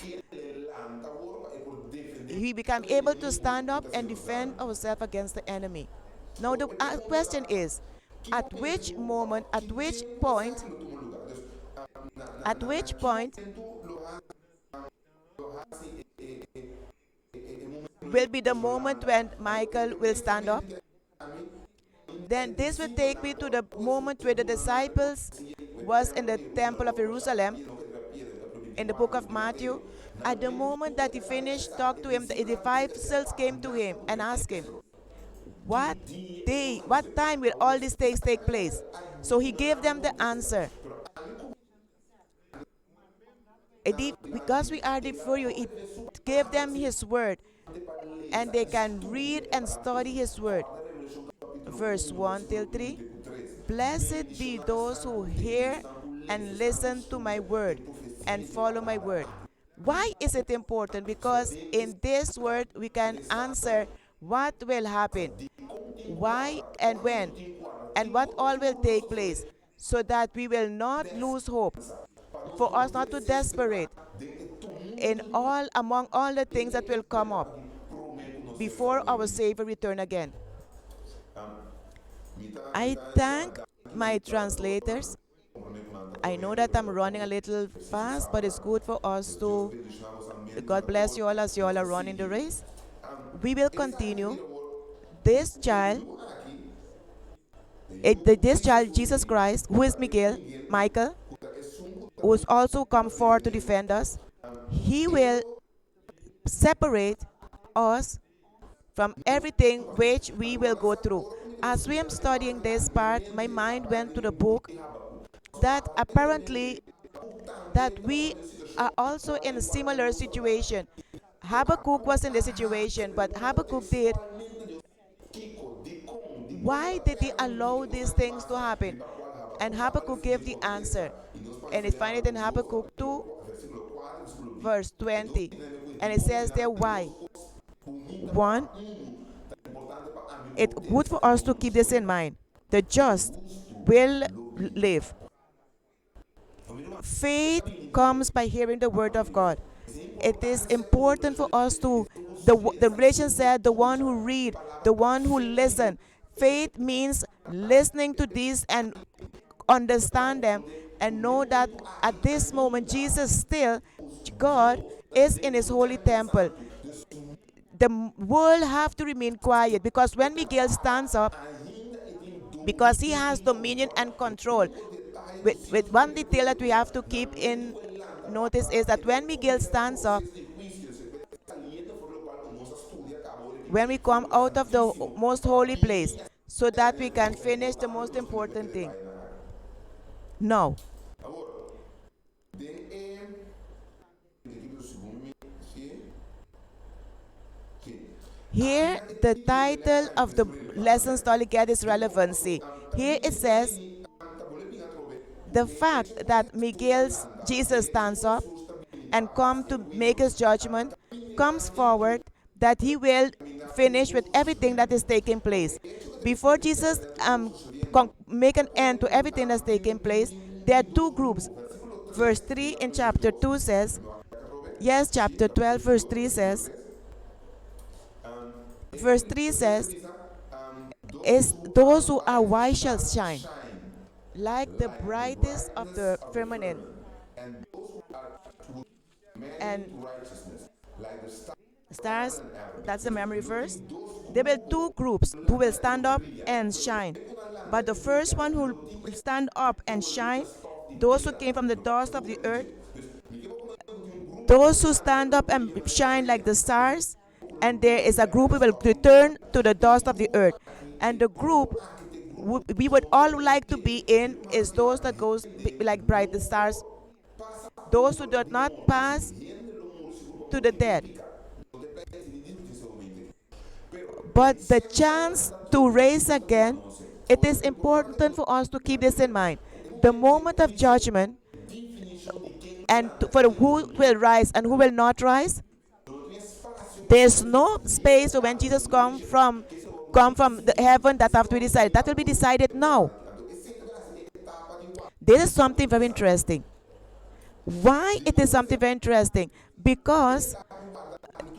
We become able to stand up and defend ourselves against the enemy. Now the question is, at which moment, at which point will be the moment when Michael will stand up? Then this will take me to the moment where the disciples was in the temple of Jerusalem in the book of Matthew. At the moment that he finished talk to him, the disciples came to him and asked him, what time will all these things take place? So he gave them the answer. Because we are before you, he gave them his word, and they can read and study his word. Verse 1 till 3. Blessed be those who hear and listen to my word and follow my word. Why is it important? Because in this word we can answer what will happen, why and when, and what all will take place, so that we will not lose hope, for us not to desperate in among all the things that will come up before our Savior return again. I thank my translators. I know that I'm running a little fast, but it's good for us to. God bless you all as you all are running the race. We will continue. This child, this child, Jesus Christ, who is Michael, who has also come forth to defend us, he will separate us from everything which we will go through. As we am studying this part, my mind went to the book that apparently that we are also in a similar situation. Habakkuk was in the situation, but Habakkuk did. Why did he allow these things to happen? And Habakkuk gave the answer. And it find it in Habakkuk 2, verse 20. And it says there why. One, it's good for us to keep this in mind. The just will live. Faith comes by hearing the word of God. It is important for us to, the relation said, the one who read, the one who listen. Faith means listening to these and understand them and know that at this moment Jesus still, God is in his holy temple. The world have to remain quiet, because when Miguel stands up, because he has dominion and control. With one detail that we have to keep in notice is that when Miguel stands up, when we come out of the most holy place, so that we can finish the most important thing. Now, here the title of the lesson study get is relevancy. Here it says the fact that Miguel's Jesus stands up and come to make his judgment comes forward that he will finish with everything that is taking place. Before Jesus make an end to everything that's taking place, there are two groups. Verse 3 in chapter 2 says, yes, chapter 12, verse 3 says, verse 3 says, is those who are wise shall shine like the brightest of the firmament, and stars. That's the memory verse. There will two groups who will stand up and shine. But the first one who will stand up and shine, those who came from the dust of the earth, those who stand up and shine like the stars, and there is a group who will return to the dust of the earth. And the group we would all like to be in is those that goes like bright the stars, those who do not pass to the dead, but the chance to raise again. It is important for us to keep this in mind. The moment of judgment, and for who will rise and who will not rise, there's no space for when Jesus come from the heaven that have to be decided. That will be decided now. This is something very interesting. Why it is something very interesting? Because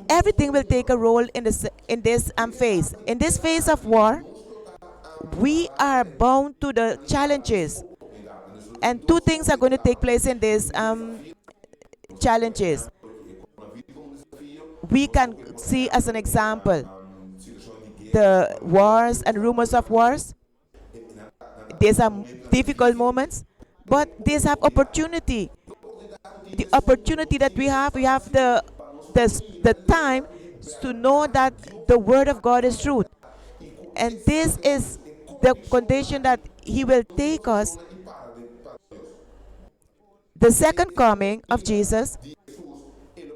everything will take a role in this phase. In this phase of war, we are bound to the challenges, and two things are going to take place in these challenges. We can see as an example the wars and rumors of wars. These are difficult moments, but these have opportunity. The opportunity that we have the time to know that the word of God is truth. And this is the condition that he will take us. The second coming of Jesus,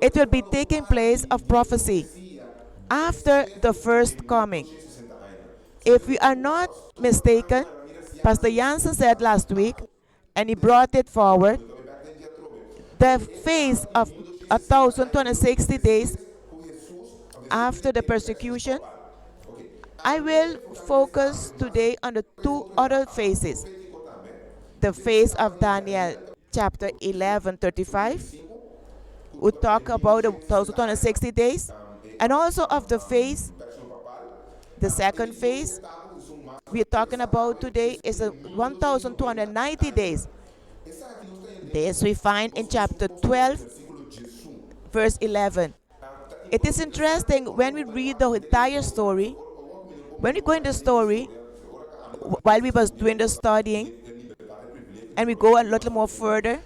it will be taking place of prophecy after the first coming. If we are not mistaken, Pastor Jansen said last week, and he brought it forward, the phase of 1,260 days after the persecution. I will focus today on the two other phases. The phase of Daniel chapter 11:35. We talk about the 1,260 days, and also of the phase, the second phase we're talking about today is 1,290 days. This we find in chapter 12, verse 11. It is interesting when we read the entire story. When we go in the story, while we was doing the studying, and we go a little more further,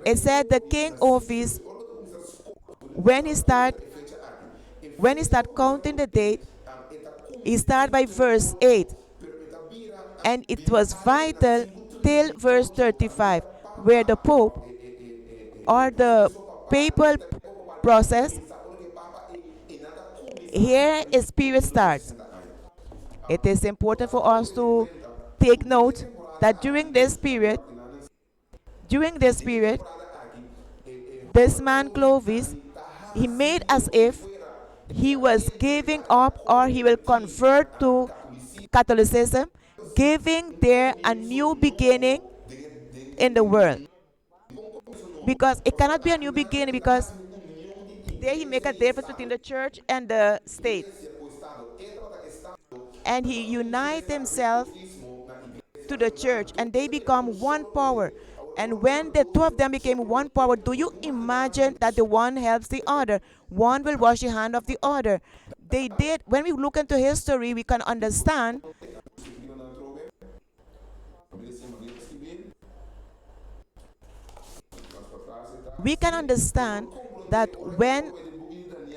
it said the king office, when he start counting the date, he start by verse 8, and it was vital till verse 35, where the Pope or the papal process, here his period starts. It is important for us to take note that during this period, this man Clovis, he made as if he was giving up or he will convert to Catholicism, giving there a new beginning in the world. Because it cannot be a new beginning, because there he make a difference between the church and the state. And he unite himself to the church, and they become one power. And when the two of them became one power, do you imagine that the one helps the other? One will wash the hand of the other. They did. When we look into history, we can understand we can understand that when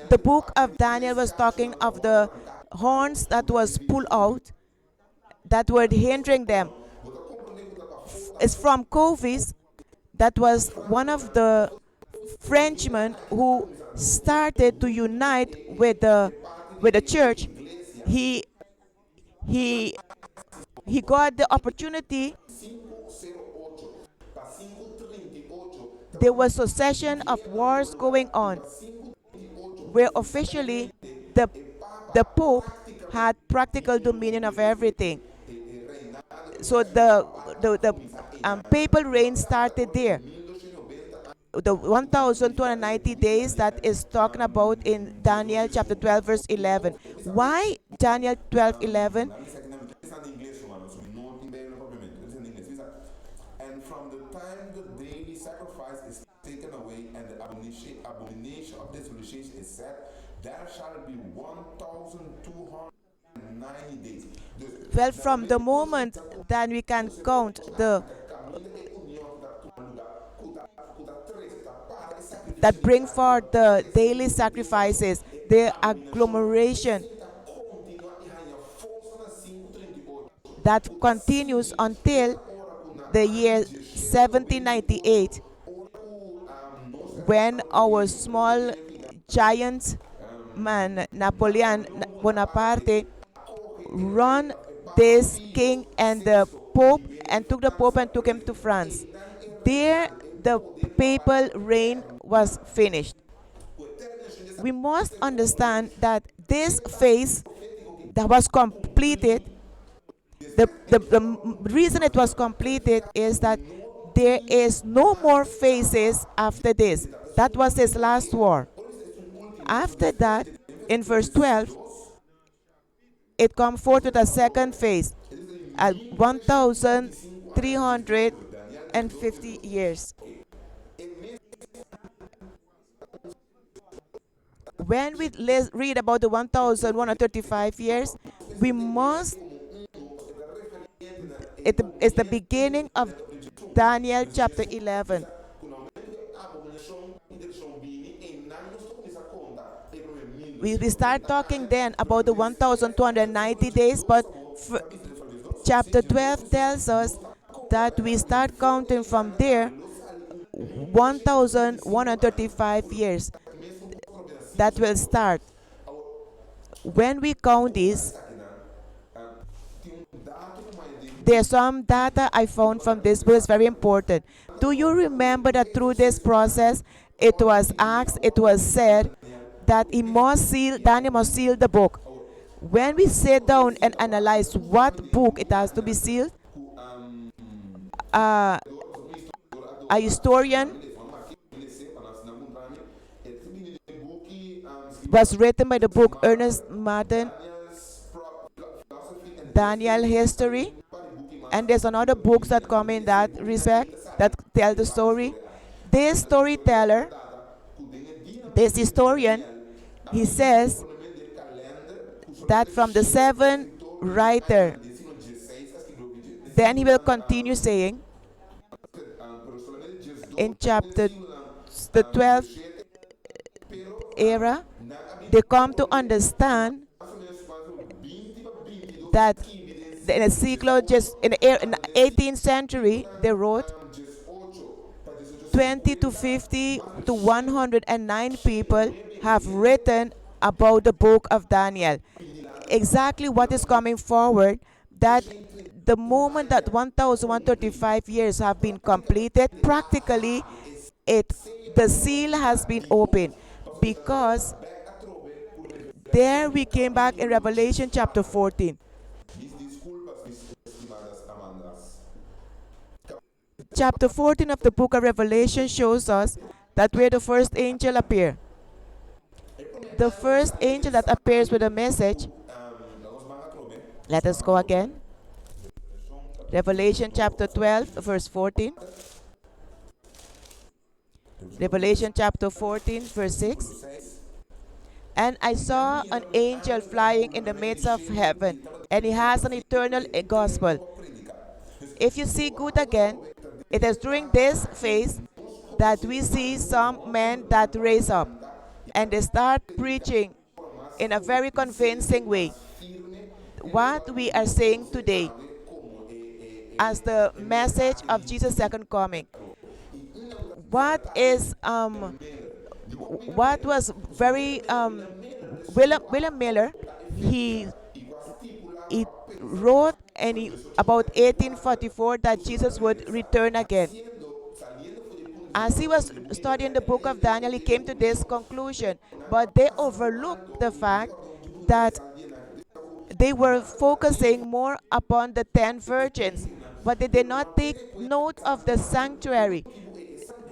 the book of Daniel was talking of the horns that was pulled out, that were hindering them, is from Clovis. That was one of the Frenchmen who started to unite with the church. He he he got the opportunity. There was succession of wars going on, where officially the the Pope had practical dominion of everything. So the papal reign started there. The 1290 days that is talking about in Daniel chapter 12 verse 11. Why Daniel 12:11? And from the time the daily sacrifice is taken away and the abomination of desolation is set, there shall be 1290 days. Well, from the moment that we can count the that bring forth the daily sacrifices, the agglomeration that continues until the year 1798, when our small giant man Napoleon Bonaparte run this king and the Pope and took the Pope and took him to France. There, the papal reign was finished. We must understand that this phase that was completed, the reason it was completed is that there is no more phases after this. That was his last war. After that, in verse 12, it comes forth with a second phase at 1,350 years. When we read about the 1,135 years, we must, it is the beginning of Daniel chapter 11. We start talking then about the 1,290 days, but chapter 12 tells us that we start counting from there 1,135 years. That will start. When we count this, there's some data I found from this book. It's very important. Do you remember that through this process, it was asked, it was said that Daniel must seal the book. When we sit down and analyze what book it has to be sealed, a historian was written by the book Ernest Martin, Daniel History, and there's another books that come in that respect that tell the story. This storyteller, this historian, he says that from the seven writer, then he will continue saying in chapter the 12th era, they come to understand that in a cycle just in the 18th century they wrote 20 to 50 to 109 people have written about the book of Daniel. Exactly what is coming forward, that the moment that 1,135 years have been completed, practically the seal has been opened, because there we came back in Revelation chapter 14. Chapter 14 of the book of Revelation shows us that where the first angel appeared. The first angel that appears with a message. Let us go again. Revelation chapter 12, verse 14. Revelation chapter 14, verse 6. And I saw an angel flying in the midst of heaven, and he has an eternal gospel. If you see good again, it is during this phase that we see some men that raise up and they start preaching in a very convincing way what we are saying today as the message of Jesus' second coming. What is what was very William Miller, he he wrote about 1844 that Jesus would return again. As he was studying the book of Daniel, he came to this conclusion, but they overlooked the fact that they were focusing more upon the 10 virgins, but they did not take note of the sanctuary.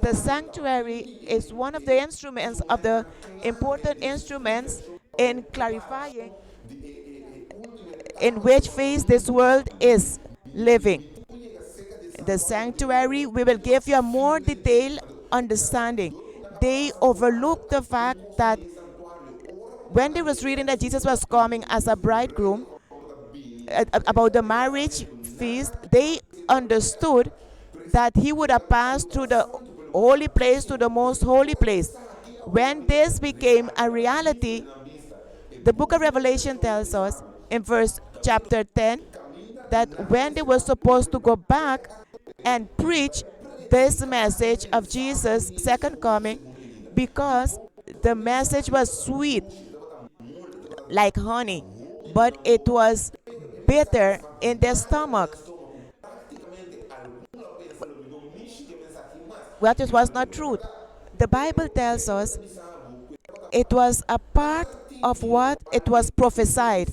The sanctuary is one of the instruments of the important instruments in clarifying in which phase this world is living. The sanctuary, we will give you a more detailed understanding. They overlooked the fact that when they was reading that Jesus was coming as a bridegroom, about the marriage feast, they understood that he would have passed through the holy place to the most holy place. When this became a reality, the book of Revelation tells us in verse chapter 10 that when they were supposed to go back and preach this message of Jesus' second coming, because the message was sweet like honey, but it was bitter in their stomach. What it was not truth. The Bible tells us it was a part of what it was prophesied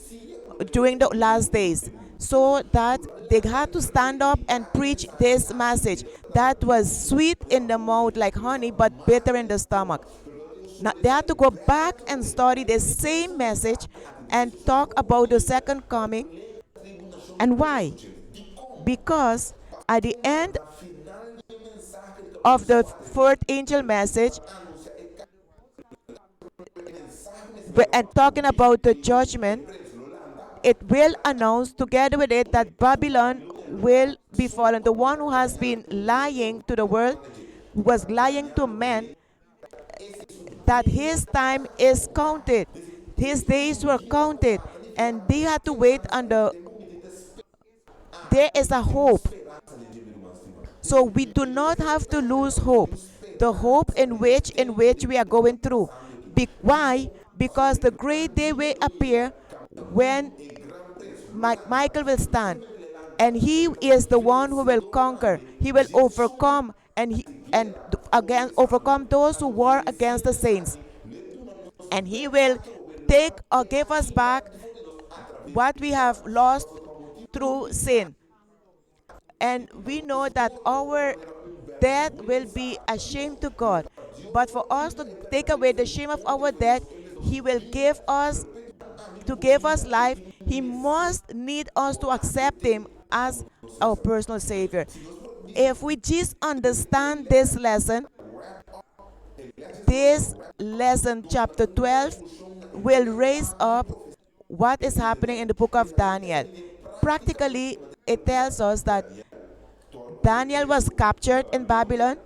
during the last days, so that they had to stand up and preach this message that was sweet in the mouth like honey but bitter in the stomach. Now they had to go back and study the same message and talk about the second coming. And why? Because at the end of the fourth angel message, and talking about the judgment, it will announce together with it that Babylon will be fallen. The one who has been lying to the world, who was lying to men, that his time is counted. His days were counted, and they had to wait on the. There is a hope. So we do not have to lose hope. The hope in which we are going through. Why? Because the great day will appear when Michael will stand, and he is the one who will conquer. He will overcome and again overcome those who war against the saints, and he will take or give us back what we have lost through sin. And we know that our death will be a shame to God. But for us to take away the shame of our death, He will give us to give us life. He must need us to accept Him as our personal Savior. If we just understand this lesson, chapter 12, will raise up what is happening in the book of Daniel. Practically, it tells us that Daniel was captured in Babylon,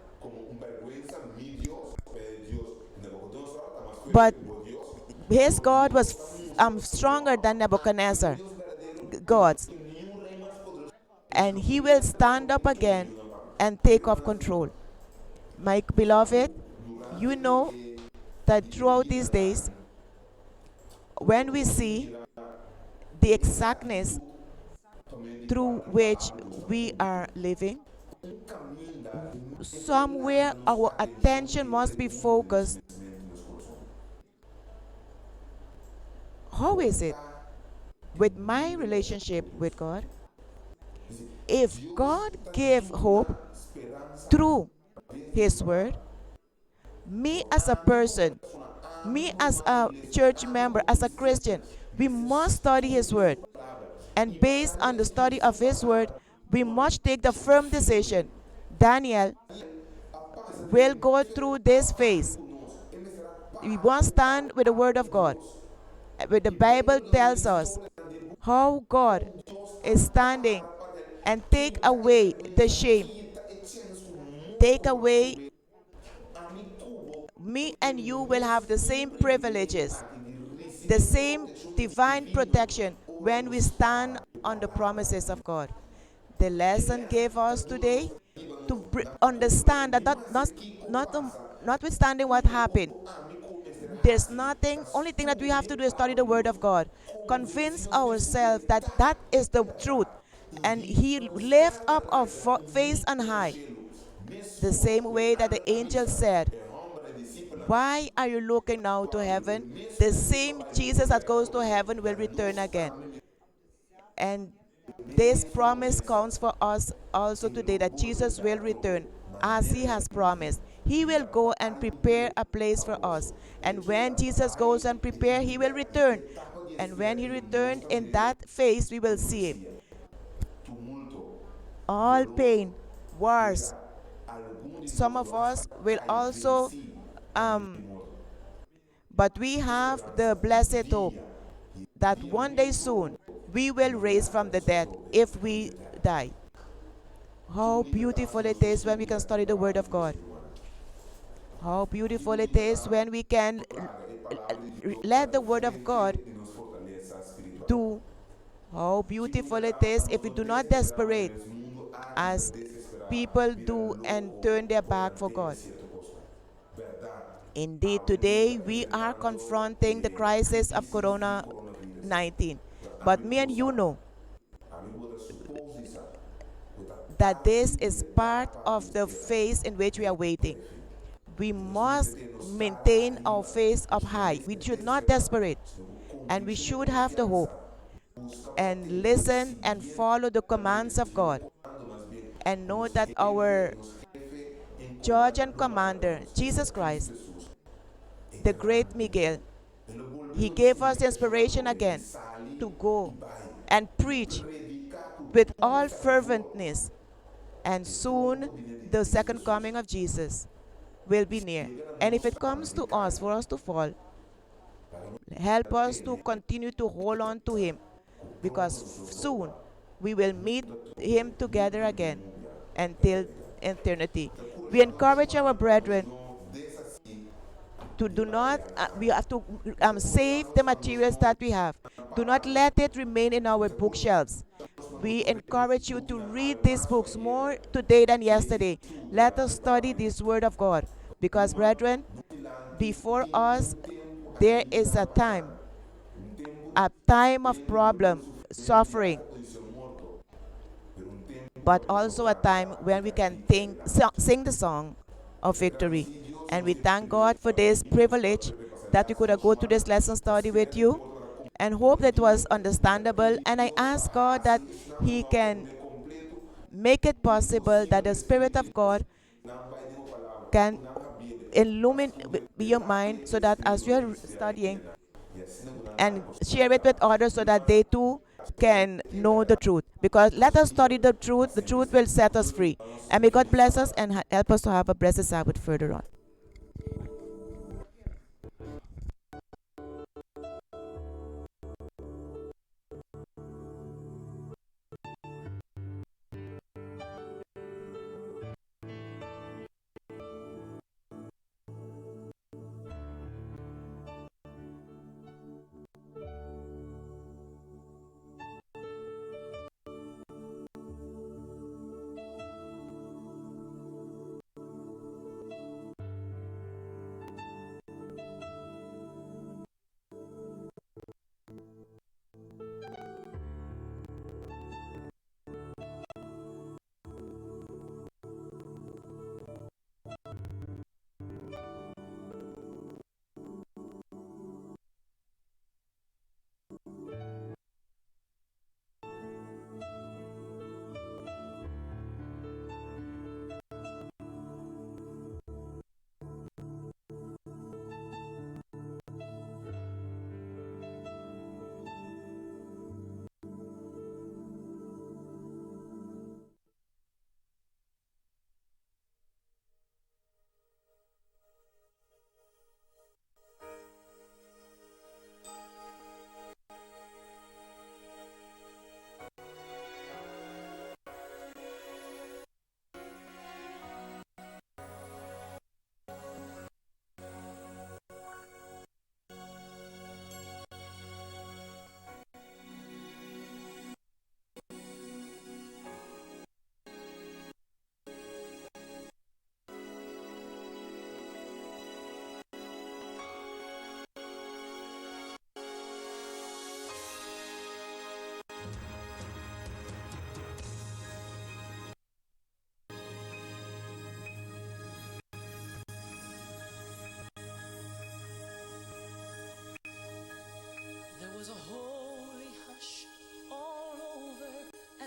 but his God was stronger than Nebuchadnezzar God's, and he will stand up again and take up control. My beloved, you know that throughout these days, when we see the exactness through which we are living, somewhere our attention must be focused. How is it with my relationship with God? If God gave hope through His Word, me as a person, me as a church member, as a Christian, we must study His Word. And based on the study of His Word, we must take the firm decision. Daniel will go through this phase. We must stand with the Word of God. But the Bible tells us how God is standing and take away the shame, take away me and you will have the same privileges, the receivendo same proteção divine divina protection ou when we nos stand fala on the palavra promises de of Deus. God. The E lesson gave nessa us altura today nós to vivamos understand that, mas aqui notwithstanding what happened, there's nothing, only thing that we have to do is study the Word of God. Convince ourselves that that is the truth. And He lift up our face on high. The same way that the angel said, why are you looking now to heaven? The same Jesus that goes to heaven will return again. And this promise counts for us also today that Jesus will return as He has promised. He will go and prepare a place for us. And when Jesus goes and prepare, He will return. And when He returned, in that face we will see Him. All pain, wars. Some of us will also, um, but we have the blessed hope that one day soon we will raise from the dead if we die. How beautiful it is when we can study the Word of God. How beautiful it is when we can let the Word of God do. How beautiful it is if we do not desperate as people do and turn their back for God. Indeed, today we are confronting the crisis of Corona 19. But me and you know that this is part of the phase in which we are waiting. We must maintain our face up high. We should not desperate, and we should have the hope and listen and follow the commands of God and know that our judge and commander, Jesus Christ, the great Miguel, he gave us the inspiration again to go and preach with all ferventness, and soon the second coming of Jesus will be near. And if it comes to us for us to fall, help us to continue to hold on to Him, because soon we will meet Him together again until eternity. We encourage our brethren to do not, we have to save the materials that we have. Do not let it remain in our bookshelves. We encourage you to read these books more today than yesterday. Let us study this Word of God. Because, brethren, before us there is a time of problem, suffering, but also a time when we can sing the song of victory. And we thank God for this privilege that we could have go to this lesson study with you, and hope that it was understandable. And I ask God that He can make it possible that the Spirit of God can illumine your mind, so that as you are studying and share it with others, so that they too can know the truth. Because let us study the truth will set us free. And may God bless us and help us to have a blessed Sabbath further on.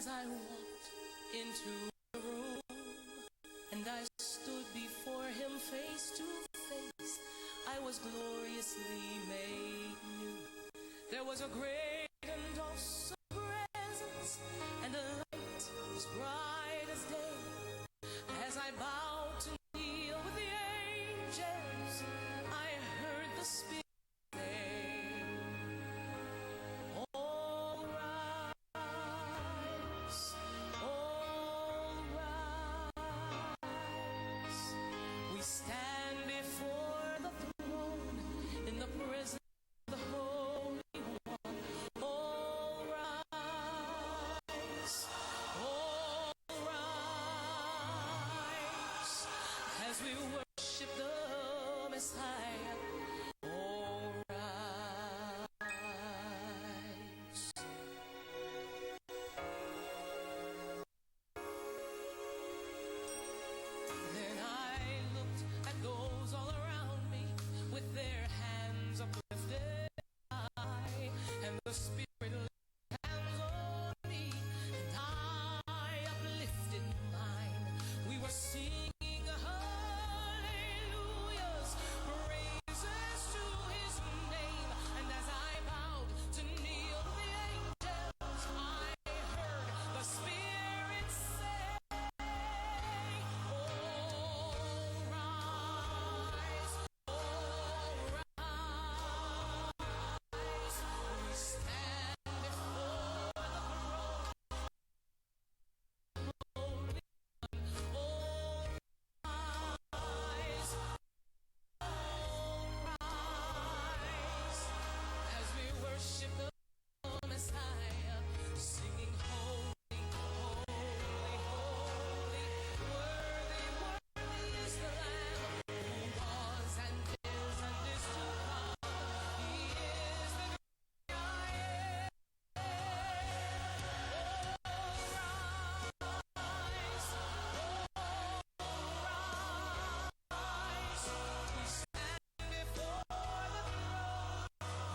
As I walked into the room and I stood before him face to face, I was gloriously made new. There was a great and awesome presence, and the light was bright as day. As I bowed to kneel with the angels, I heard the Spirit say, all rise, all rise. We stand before the throne in the presence of the Holy One. All rise, all rise, as we worship the Messiah. All rise. Then I looked at those all around me with their hands uplifted high, and the Spirit laid hands on me, and I uplifted mine. We were singing hallelujahs, praises to His name, and as I bowed to kneel with the angels, I heard the Spirit say, all rise, all rise. We stand before the throne, holy one. All rise, all rise, as we worship the Messiah, singing holy, holy, holy, worthy, worthy is the Lamb who was and is to come. He is the great I am. All rise, we stand before the throne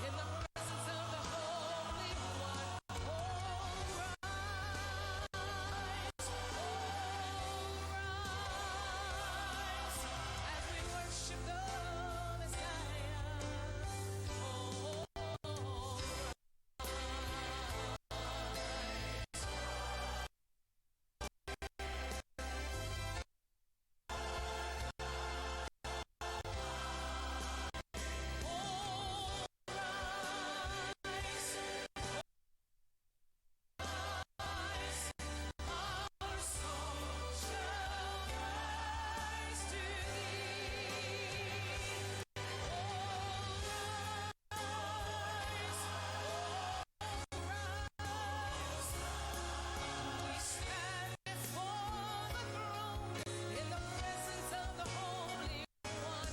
in the presence of the Holy One. All rise, as we worship the Messiah. Our song shall rise to Thee. We stand before the throne in the presence of the Holy One.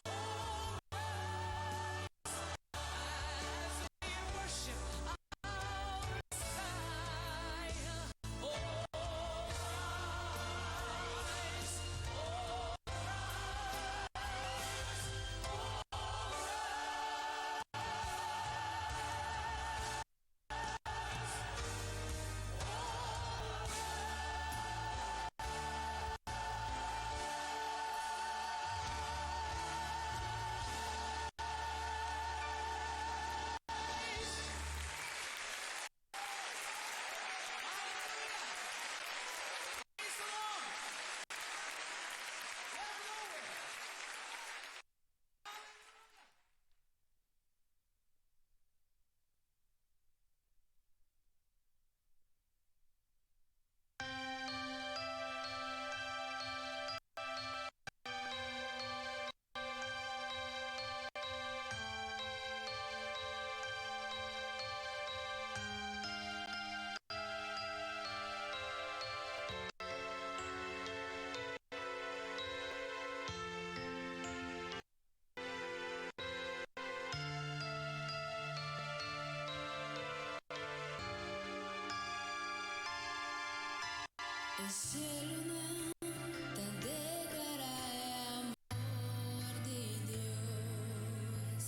All rise, as we worship our Messiah. All rise, praise the Lord. Yeah, glory. El cielo não te declara amor de Deus.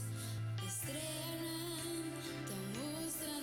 Estrela não te mostra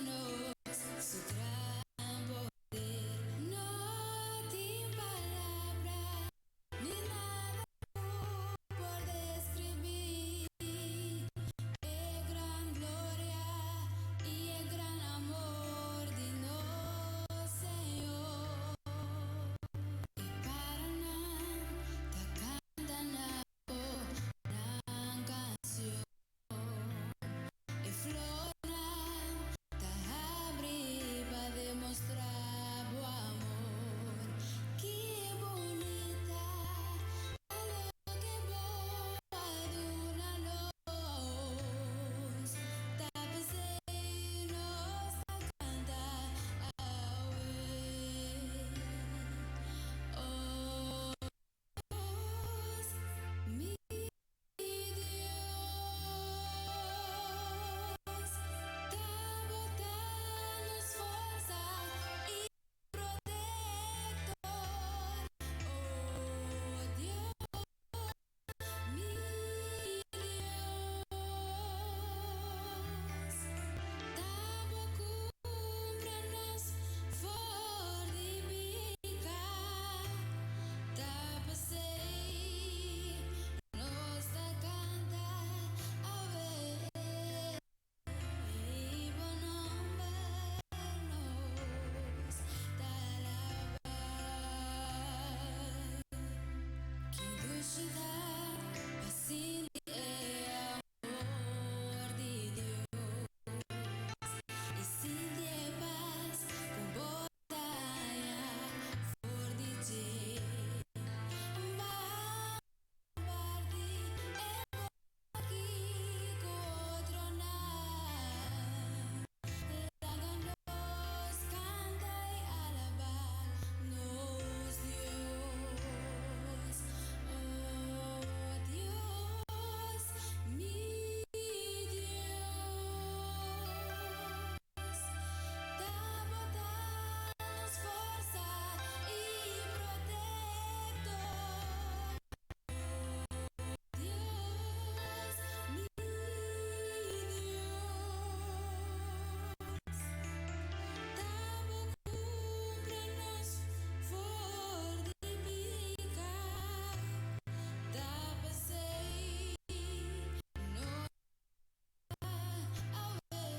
assim é amor de Deus. E sim de paz com batalha for de ti. Bardi aqui cotronar. Láganos canta y alabar nos Dios. Oh Dios, mi Dios. Danos fuerza y protector. Dios, mi Dios. Tamo cúmprenos, fortificar. Tapacei, no away.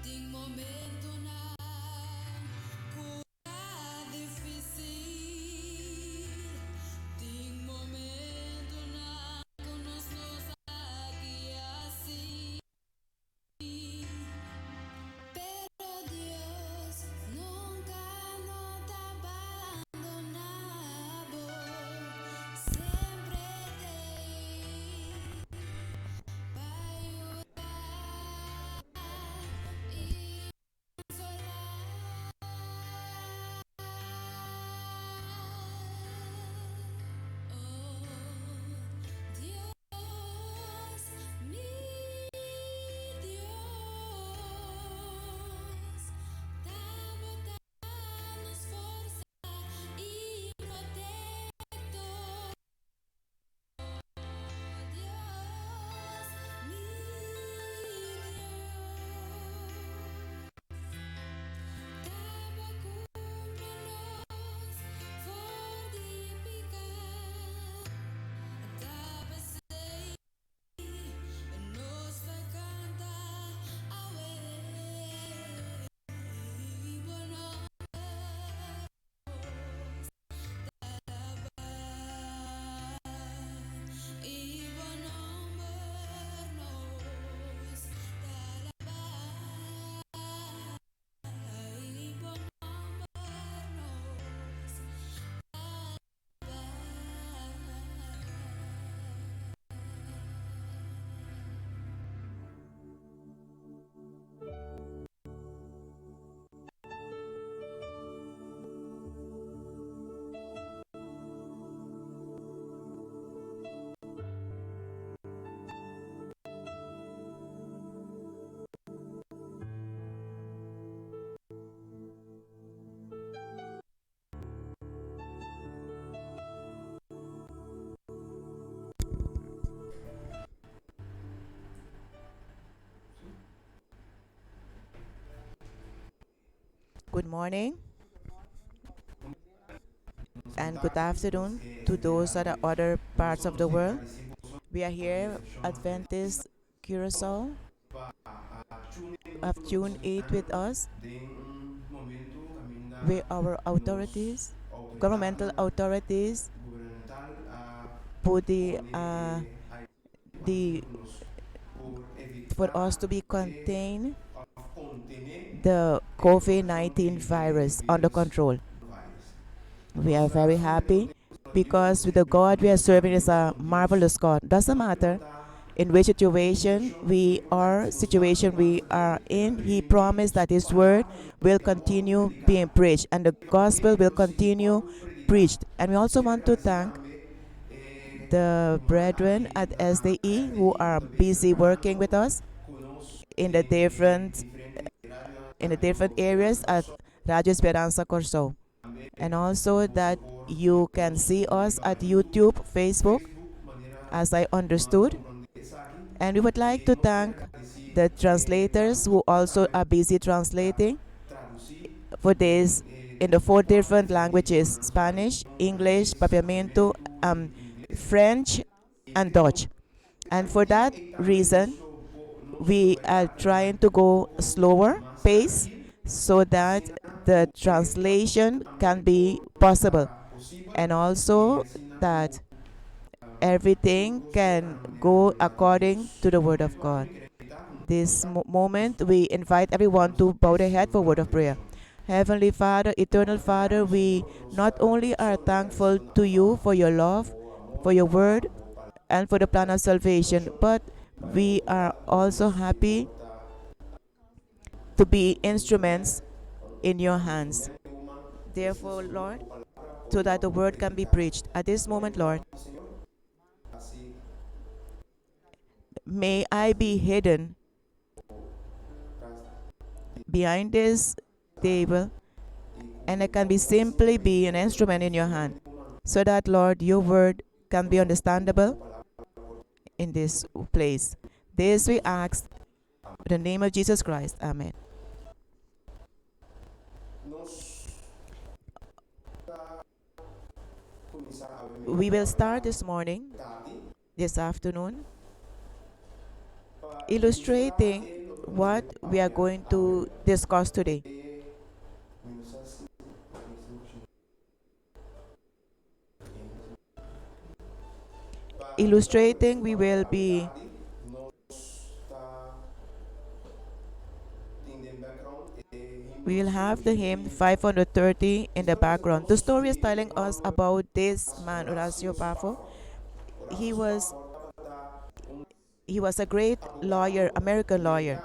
Ting momento na cura difícil. Ting momento na conosco aqui assim. Pero Dios nunca nos abandonado. Sempre tem para ayudar y oh, Dios, mi Dios, danos fuerza y protector. Dios, mi Dios. Tamo cúmprenos, fortificar. Tapacei, nos vai cantar away. Bueno, y bueno, vernos, y bueno, vernos. Good morning and good afternoon to those at the other parts of the world. We are here, Adventist Curacao, have tuned 8 with us, where our authorities, governmental authorities, put the for us to be contained the COVID-19 virus under control. We are very happy because with the God we are serving is a marvelous God. Doesn't matter in which situation we are in, He promised that His word will continue being preached and the gospel will continue preached. And we also want to thank the brethren at SDE who are busy working with us in the different areas at Radio Esperanza Corso. And also that you can see us at YouTube, Facebook, as I understood. And we would like to thank the translators who also are busy translating for this in the 4 different languages: Spanish, English, Papiamento, French, and Dutch. And for that reason, we are trying to go slower pace so that the translation can be possible, and also that everything can go according to the word of God. This moment, we invite everyone to bow their head for word of prayer. Heavenly Father, eternal Father, we not only are thankful to you for your love, for your word, and for the plan of salvation, but we are also happy to be instruments in your hands. Therefore, Lord, so that the word can be preached. At this moment, Lord, may I be hidden behind this table, and I can be simply be an instrument in your hand, so that, Lord, your word can be understandable in this place. This we ask in the name of Jesus Christ. Amen. We will start this morning, this afternoon, illustrating what we are going to discuss today. Illustrating, we will be we will have the hymn 530 in the background. The story is telling us about this man, Horacio Pafo. He was he was a great lawyer, American lawyer.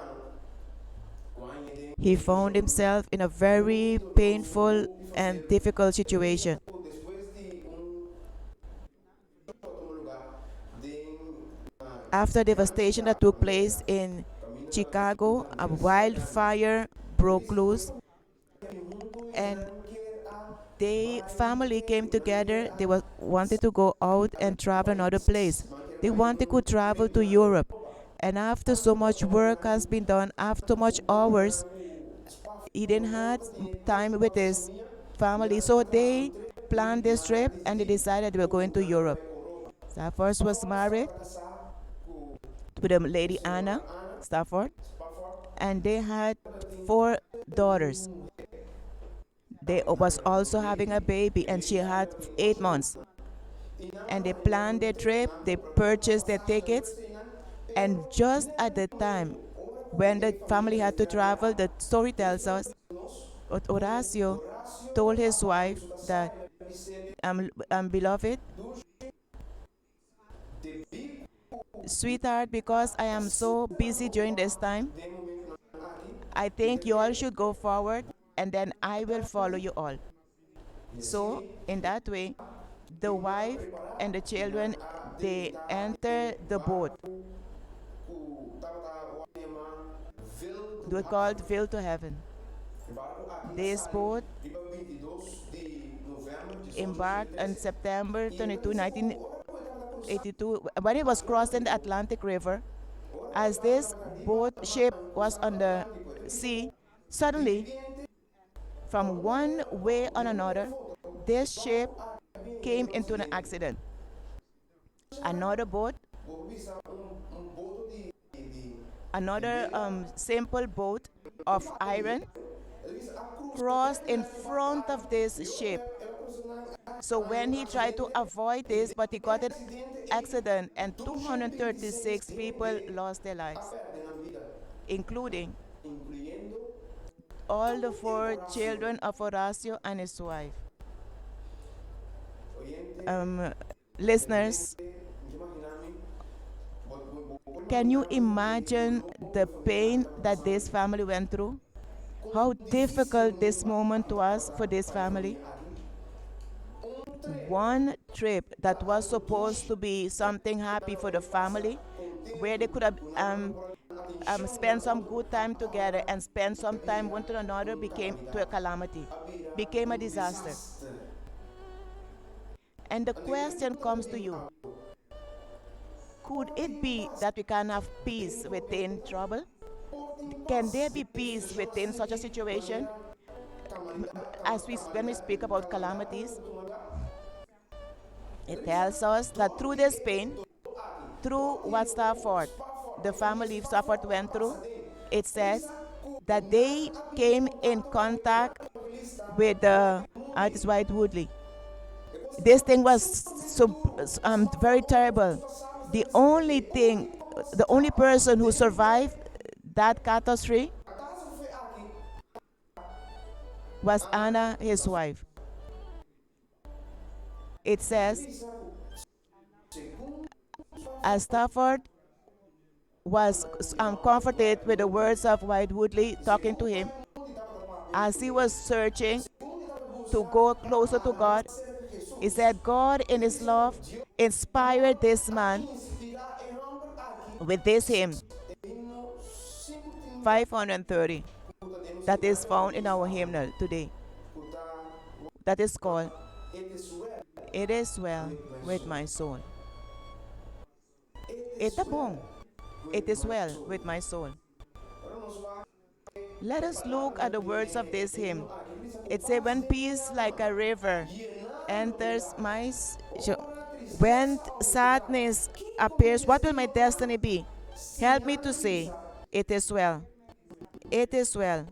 He found himself in a very painful and difficult situation. After devastation that took place in Chicago, a wildfire broke loose, and they family came together. They wanted to go out and travel another place. They wanted to travel to Europe. And after so much work has been done, after much hours, he didn't have time with his family. So they planned this trip and they decided they were going to Europe. Stafford was married to the lady Anna Stafford, and they had 4 daughters. They was also having a baby, and she had 8 months. And they planned their trip, they purchased their tickets, and just at the time when the family had to travel, the story tells us that Horacio told his wife that, beloved, sweetheart, because I am so busy during this time, I think you all should go forward and then I will follow you all. So, in that way, the wife and the children, they enter the boat. They were called Veil to Heaven. This boat embarked on September 22, 1982, when it was crossing the Atlantic River. As this boat ship was on the sea, suddenly, from one way on another, this ship came into an accident. Another boat, another simple boat of iron, crossed in front of this ship. So when he tried to avoid this, but he got an accident, and 236 people lost their lives, including all the 4 children of Horacio and his wife. Um, Listeners, can you imagine the pain that this family went through? How difficult this moment was for this family? One trip that was supposed to be something happy for the family, where they could have spent some good time together and spend some time one to another, became to a calamity, became a disaster. And the question comes to you: could it be that we can have peace within trouble? Can there be peace within such a situation? As when we speak about calamities, it tells us that through this pain, through what Stafford the family Stafford went through, it says that they came in contact with the artist White Woodley. This thing was so very terrible. The only thing, the only person who survived that catastrophe was Anna, his wife. It says, as Stafford was comforted with the words of White Woodley talking to him, as he was searching to go closer to God, he said, God in his love inspired this man with this hymn, 530, that is found in our hymnal today. That is called, It Is Well With My Soul. Ita bong. It is well with my soul. Let us look at the words of this hymn. It says, when peace like a river enters my when sadness appears, what will my destiny be? Help me to say, it is well. It is well.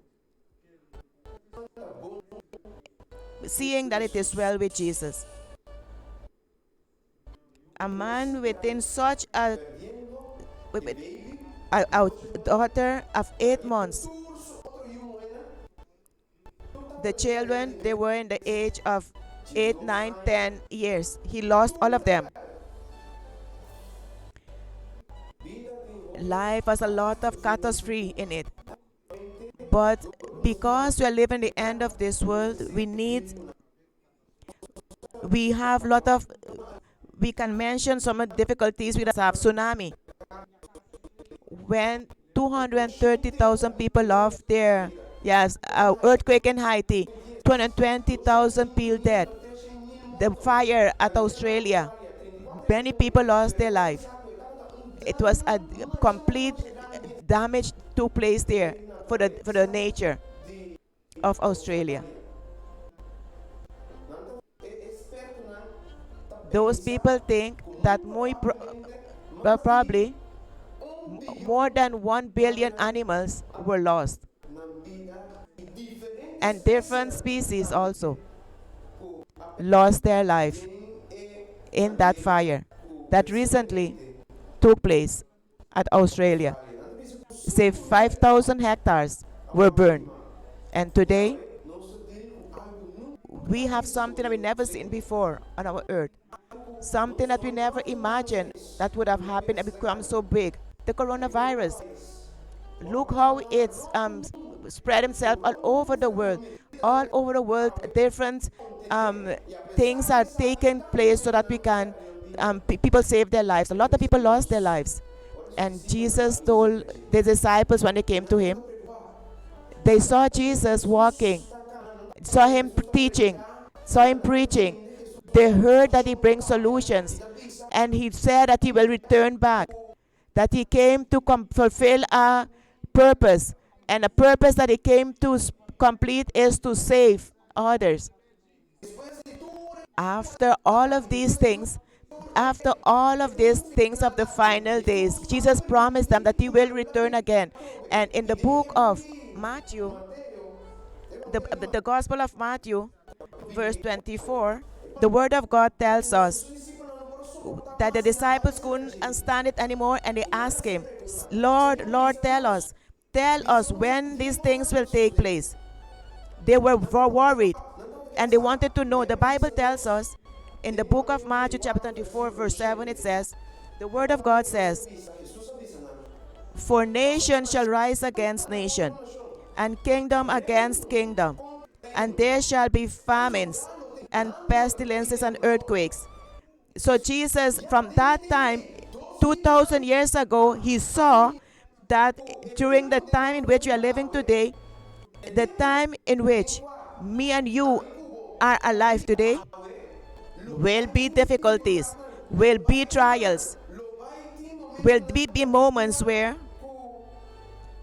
Seeing that it is well with Jesus. A man within such a daughter of 8 months. The children, they were in the age of 8, 9, 10 years. He lost all of them. Life has a lot of catastrophe in it. But because we are living the end of this world, we have a lot of, we can mention some of the difficulties we have. Tsunami. When 230,000 people lost their, yes, earthquake in Haiti, 220,000 people dead. The fire at Australia, many people lost their life. It was a complete damage took place there for the nature of Australia. Those people think that probably more than 1 billion animals were lost, and different species also lost their life in that fire that recently took place at Australia. Say 5,000 hectares were burned, and today we have something that we never seen before on our earth, something that we never imagined that would have happened and become so big. The coronavirus. Look how it's spread himself all over the world. All over the world, different things are taking place so that we can people save their lives. A lot of people lost their lives, and Jesus told the disciples when they came to him, they saw Jesus walking, saw him teaching, saw him preaching. They heard that he brings solutions, and he said that he will return back, that he came to fulfill a purpose, and a purpose that he came to complete is to save others. After all of these things, after all of these things of the final days, Jesus promised them that he will return again. And in the book of Matthew, the Gospel of Matthew, verse 24, the Word of God tells us that the disciples couldn't stand it anymore, and they asked him, Lord, Lord, tell us when these things will take place. They were worried, and they wanted to know. The Bible tells us in the book of Matthew chapter 24 verse 7, it says, the Word of God says, for nation shall rise against nation, and kingdom against kingdom, and there shall be famines and pestilences and earthquakes. So Jesus, from that time, 2,000 years ago, he saw that during the time in which we are living today, the time in which me and you are alive today, will be difficulties, will be trials, will be moments where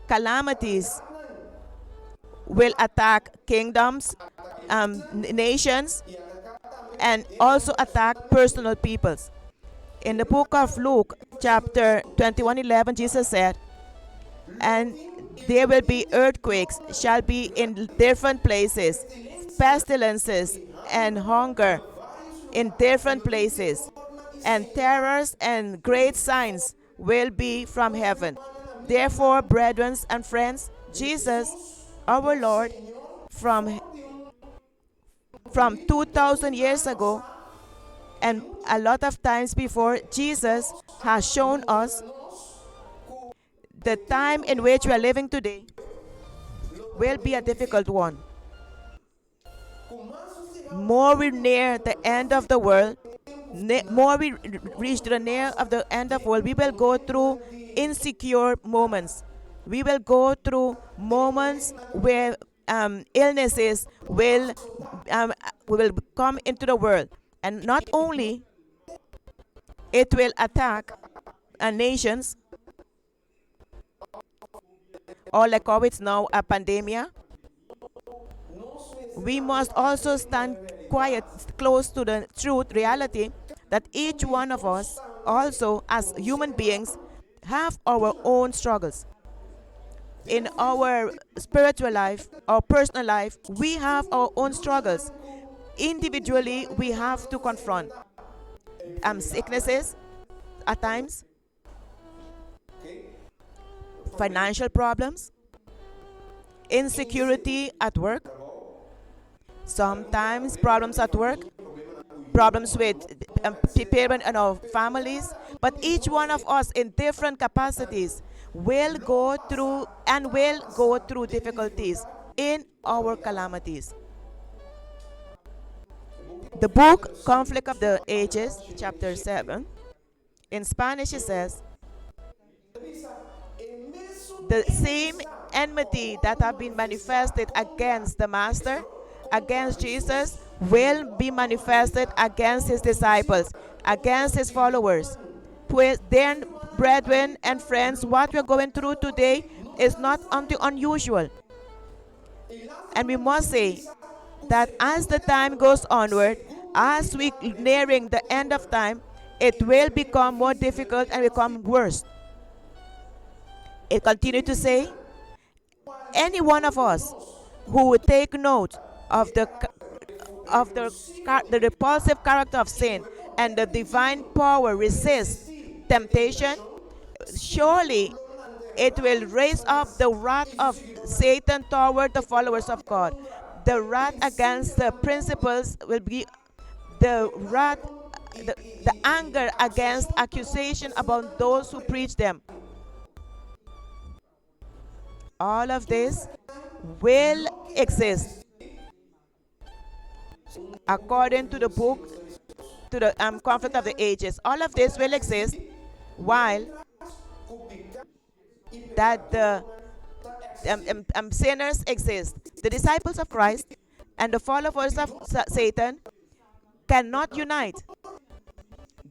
calamities will attack kingdoms, nations, and also attack personal peoples. In the book of Luke, chapter 21:11, Jesus said, and there will be earthquakes, shall be in different places, pestilences and hunger in different places, and terrors and great signs will be from heaven. Therefore, brethren and friends, Jesus, our Lord, from 2,000 years ago, and a lot of times before, Jesus has shown us the time in which we are living today will be a difficult one. More we near the end of the world, more we reach to the near of the end of the world, we will go through insecure moments. We will go through moments where illnesses will come into the world, and not only it will attack nations, or like how it's now a pandemic. We must also stand quiet, close to the truth, reality, that each one of us, also as human beings, have our own struggles. In our spiritual life, our personal life, we have our own struggles. Individually, we have to confront sicknesses at times, financial problems, insecurity at work, sometimes problems at work, problems with parents and our families. But each one of us in different capacities will go through difficulties in our calamities. The book Conflict of the Ages, chapter 7, in Spanish it says, the same enmity that have been manifested against the Master, against Jesus, will be manifested against his disciples, against his followers. Pues then, brethren and friends, what we're going through today is not unusual. And we must say that as the time goes onward, as we nearing the end of time, it will become more difficult and become worse. It continued to say, any one of us who would take note of the repulsive character of sin and the divine power resist temptation, surely it will raise up the wrath of Satan toward the followers of God. The wrath against the principles will be the wrath, the anger against accusation about those who preach them. All of this will exist according to the book, to the conflict of the ages. All of this will exist while that the sinners exist. The disciples of Christ and the followers of Satan cannot unite.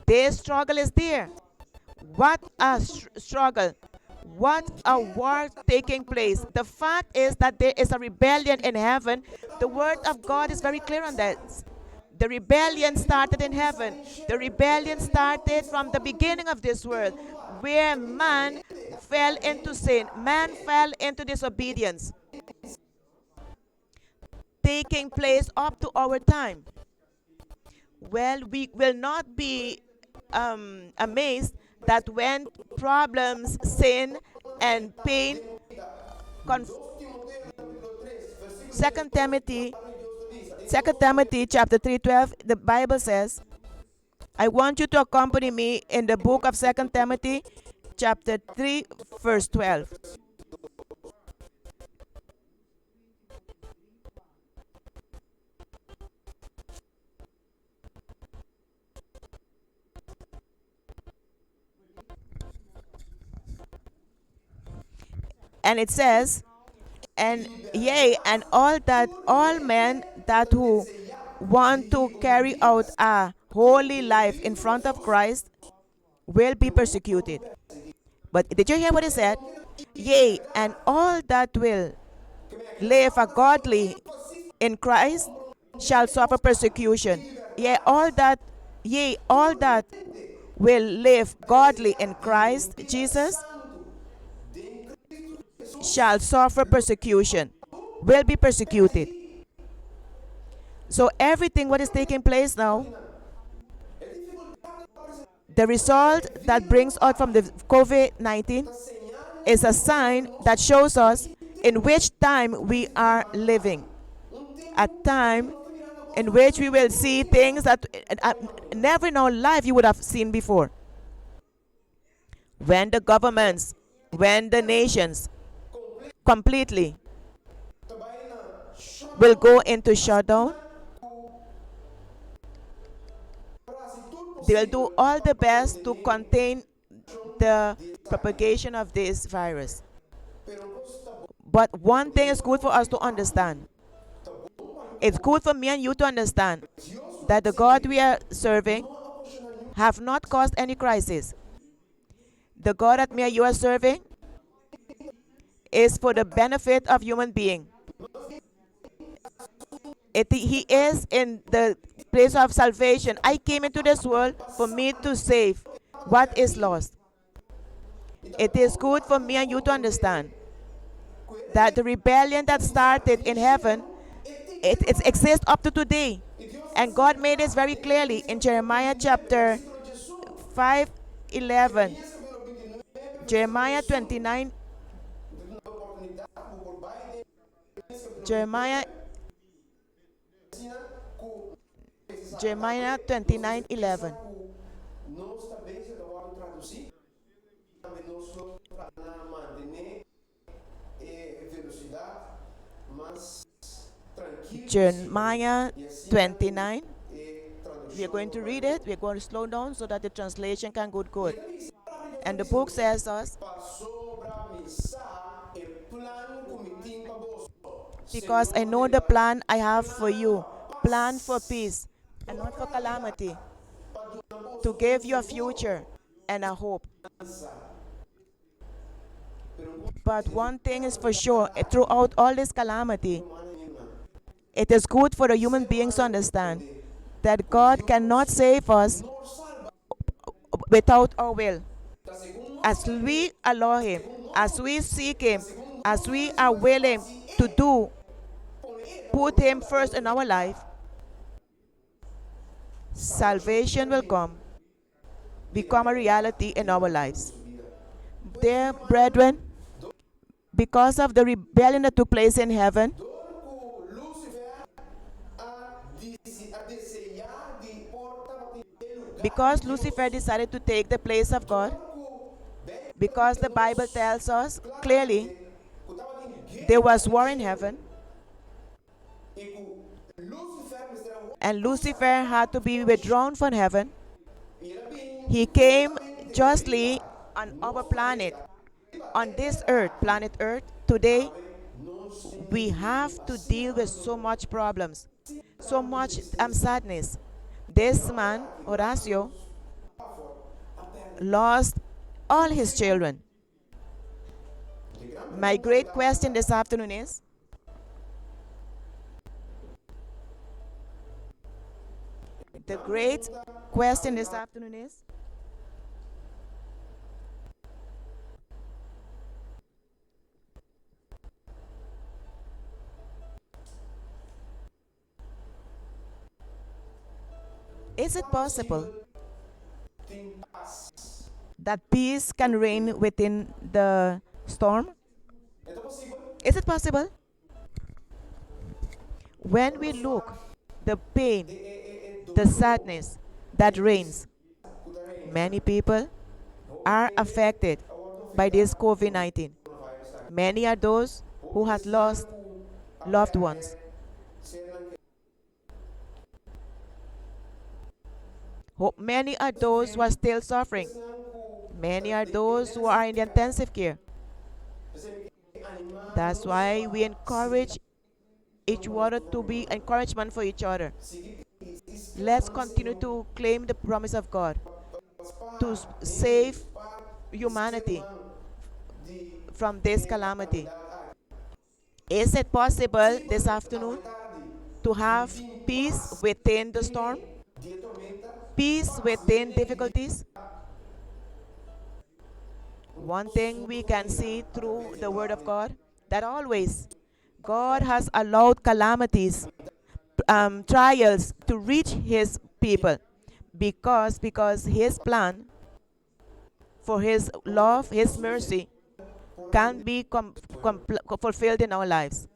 Their struggle is there. What a struggle. What a war taking place. The fact is that there is a rebellion in heaven. The word of God is very clear on that. The rebellion started in heaven. The rebellion started from the beginning of this world, where man fell into sin. Man fell into disobedience. Taking place up to our time. Well, we will not be amazed that when problems, sin, and pain, 2 Timothy, 2 Timothy chapter 3:12, the Bible says, I want you to accompany me in the book of 2 Timothy chapter 3 verse 12. And it says, and yea, and all men that who want to carry out a holy life in front of Christ will be persecuted. But did you hear what it said? Yea, and all that will live a godly in Christ shall suffer persecution. Yea, all that will live godly in Christ Jesus shall suffer persecution, will be persecuted. So everything what is taking place now, the result that brings out from the COVID-19 is a sign that shows us in which time we are living. A time in which we will see things that never in our life you would have seen before. When the governments, when the nations completely will go into shutdown, they will do all the best to contain the propagation of this virus. But one thing is good for us to understand. It's good for me and you to understand that the God we are serving have not caused any crisis. The God that me and you are serving is for the benefit of human being. He is in the place of salvation. I came into this world for me to save what is lost. It is good for me and you to understand that the rebellion that started in heaven, it exists up to today. And God made this very clearly in Jeremiah chapter 5:11. Jeremiah 29. Jeremiah 29:11. Jeremiah 29. We are going to read it. We are going to slow down so that the translation can go good. And the book says us, because I know the plan I have for you, plan for peace and not for calamity, to give you a future and a hope. But one thing is for sure, throughout all this calamity, it is good for the human beings to understand that God cannot save us without our will. As we allow Him, as we seek Him, as we are willing to put Him first in our life, salvation will become a reality in our lives. Dear brethren, because of the rebellion that took place in heaven, because Lucifer decided to take the place of God, because the Bible tells us clearly there was war in heaven, and Lucifer had to be withdrawn from heaven. He came justly on our planet, on this earth, planet Earth. Today, we have to deal with so much problems, so much sadness. This man, Horacio, lost all his children. My great question this afternoon is, the great question this afternoon is it possible that peace can reign within the storm? Is it possible? When we look, the pain, the sadness that reigns, many people are affected by this COVID-19. Many are those who have lost loved ones. Many are those who are still suffering. Many are those who are in the intensive care. That's why we encourage each other to be encouragement for each other. Let's continue to claim the promise of God to save humanity from this calamity. Is it possible this afternoon to have peace within the storm? peace within difficulties? One thing we can see through the Word of God, that always God has allowed calamities, trials to reach His people, because His plan for His love, His mercy, can be fulfilled in our lives.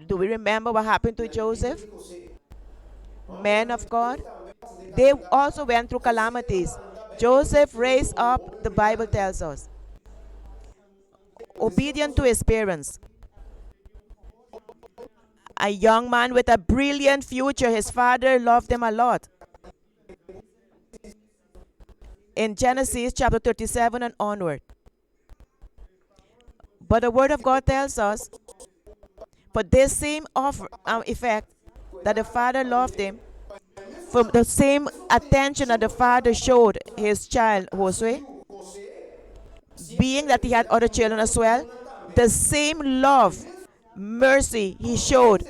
Do we remember what happened to Joseph? Men of God, they also went through calamities. Joseph raised up, the Bible tells us, obedient to his parents. A young man with a brilliant future. His father loved him a lot. In Genesis chapter 37 and onward. But the Word of God tells us, for this same effect, that the father loved him, from the same attention that the father showed his child Josue, being that he had other children as well, the same love, mercy he showed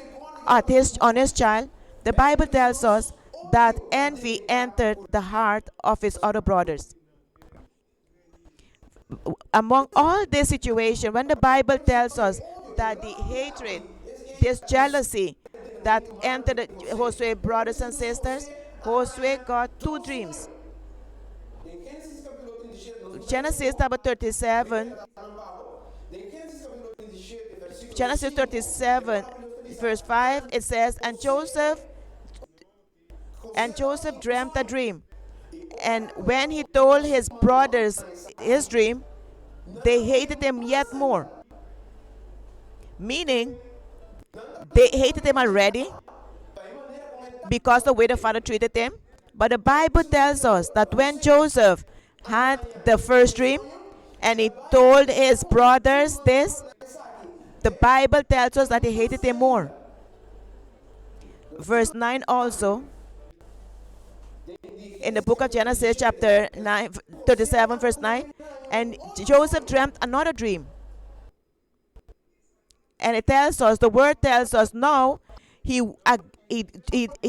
on his child, the Bible tells us that envy entered the heart of his other brothers. Among all this situation, when the Bible tells us that the hatred, this jealousy that entered Josue brothers and sisters, Josue got two dreams. Genesis chapter 37, Genesis 37, verse 5, it says, and Joseph dreamt a dream. And when he told his brothers his dream, they hated him yet more. Meaning, they hated him already because the way the father treated him. But the Bible tells us that when Joseph had the first dream and he told his brothers this, the Bible tells us that he hated him more. Verse 9 also, in the book of Genesis chapter 37 verse 9, and Joseph dreamt another dream. And it tells us, the word tells us, now he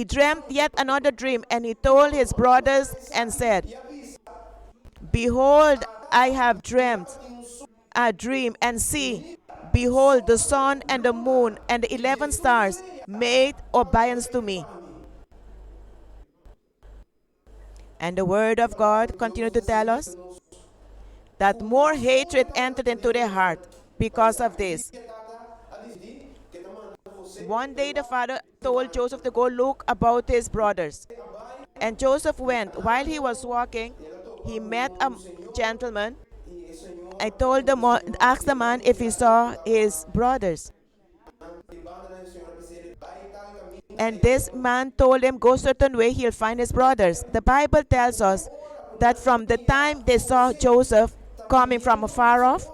dreamt yet another dream, and he told his brothers and said, behold, I have dreamt a dream, and see, behold, the sun and the moon and the 11 stars made obeisance to me. And the Word of God continued to tell us that more hatred entered into their heart because of this. One day the father told Joseph to go look about his brothers. And Joseph went. While he was walking, he met a gentleman. Asked the man if he saw his brothers. And this man told him, go a certain way, he'll find his brothers. The Bible tells us that from the time they saw Joseph coming from afar off,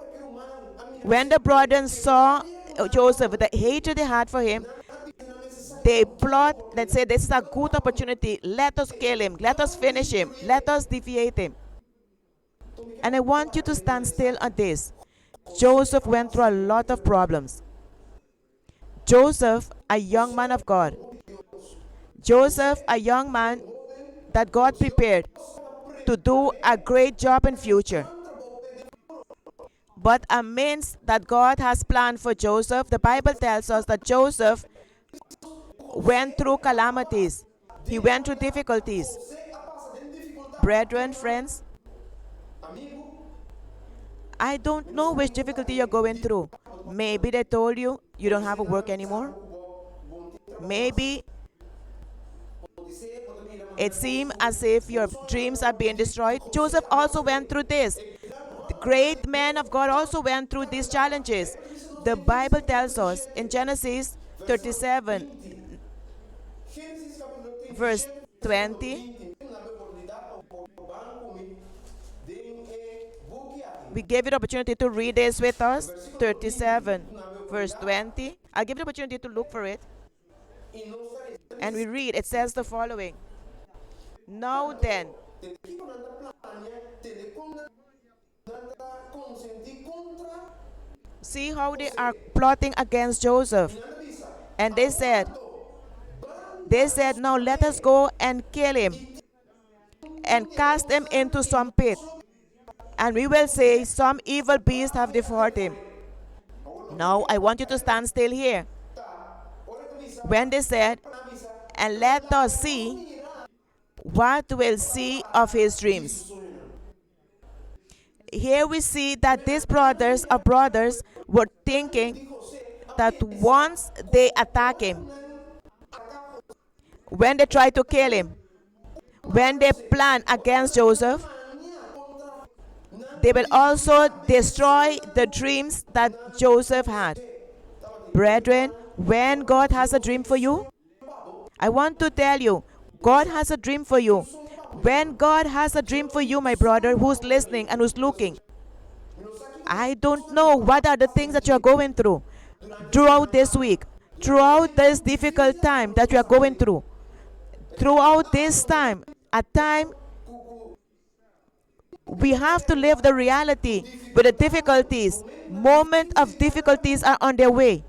when the brothers saw Joseph, the hatred they had for him, they plot and say, this is a good opportunity. Let us kill him. Let us finish him. Let us defeat him. And I want you to stand still on this. Joseph went through a lot of problems. Joseph, a young man of God. Joseph, a young man that God prepared to do a great job in future. But amidst that God has planned for Joseph, the Bible tells us that Joseph went through calamities. He went through difficulties. Brethren, friends, I don't know which difficulty you're going through. Maybe they told you you don't have a work anymore. Maybe it seems as if your dreams are being destroyed. Joseph also went through this. The great men of God also went through these challenges. The Bible tells us in Genesis 37, verse 20. We gave you the opportunity to read this with us. 37, verse 20. I'll give you the opportunity to look for it. And we read, it says the following. Now then, see how they are plotting against Joseph. And they said, They said, now let us go and kill him and cast him into some pit. And we will say, some evil beast have devoured him. Now I want you to stand still here. When they said, and let us see what we'll see of his dreams. Here we see that these brothers were thinking that once they attack him, when they try to kill him, when they plan against Joseph, they will also destroy the dreams that Joseph had. Brethren, when God has a dream for you, I want to tell you, God has a dream for you. When God has a dream for you, my brother, who's listening and who's looking, I don't know what are the things that you are going through throughout this week, throughout this difficult time that you are going through, throughout this time, a time we have to live the reality with the difficulties. Moment of difficulties are on their way.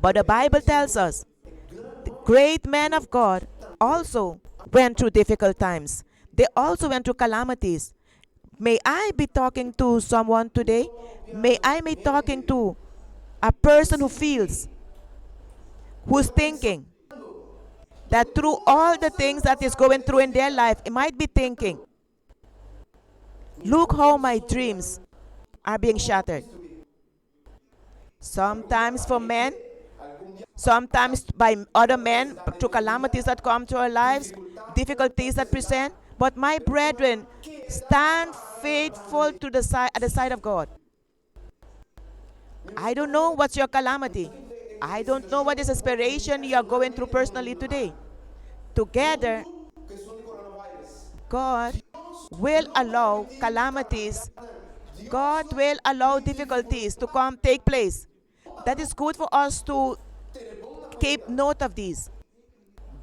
But the Bible tells us the great men of God also went through difficult times. They also went through calamities. May I be talking to someone today? May I be talking to a person who feels, who's thinking that through all the things that is going through in their life, it might be thinking, look how my dreams are being shattered. Sometimes for men, sometimes by other men, through calamities that come to our lives, difficulties that present. But my brethren, stand faithful to the side at the side of God. I don't know what's your calamity. I don't know what is desperation you are going through personally today. Together, God will allow calamities. God will allow difficulties to take place. That is good for us to keep note of these.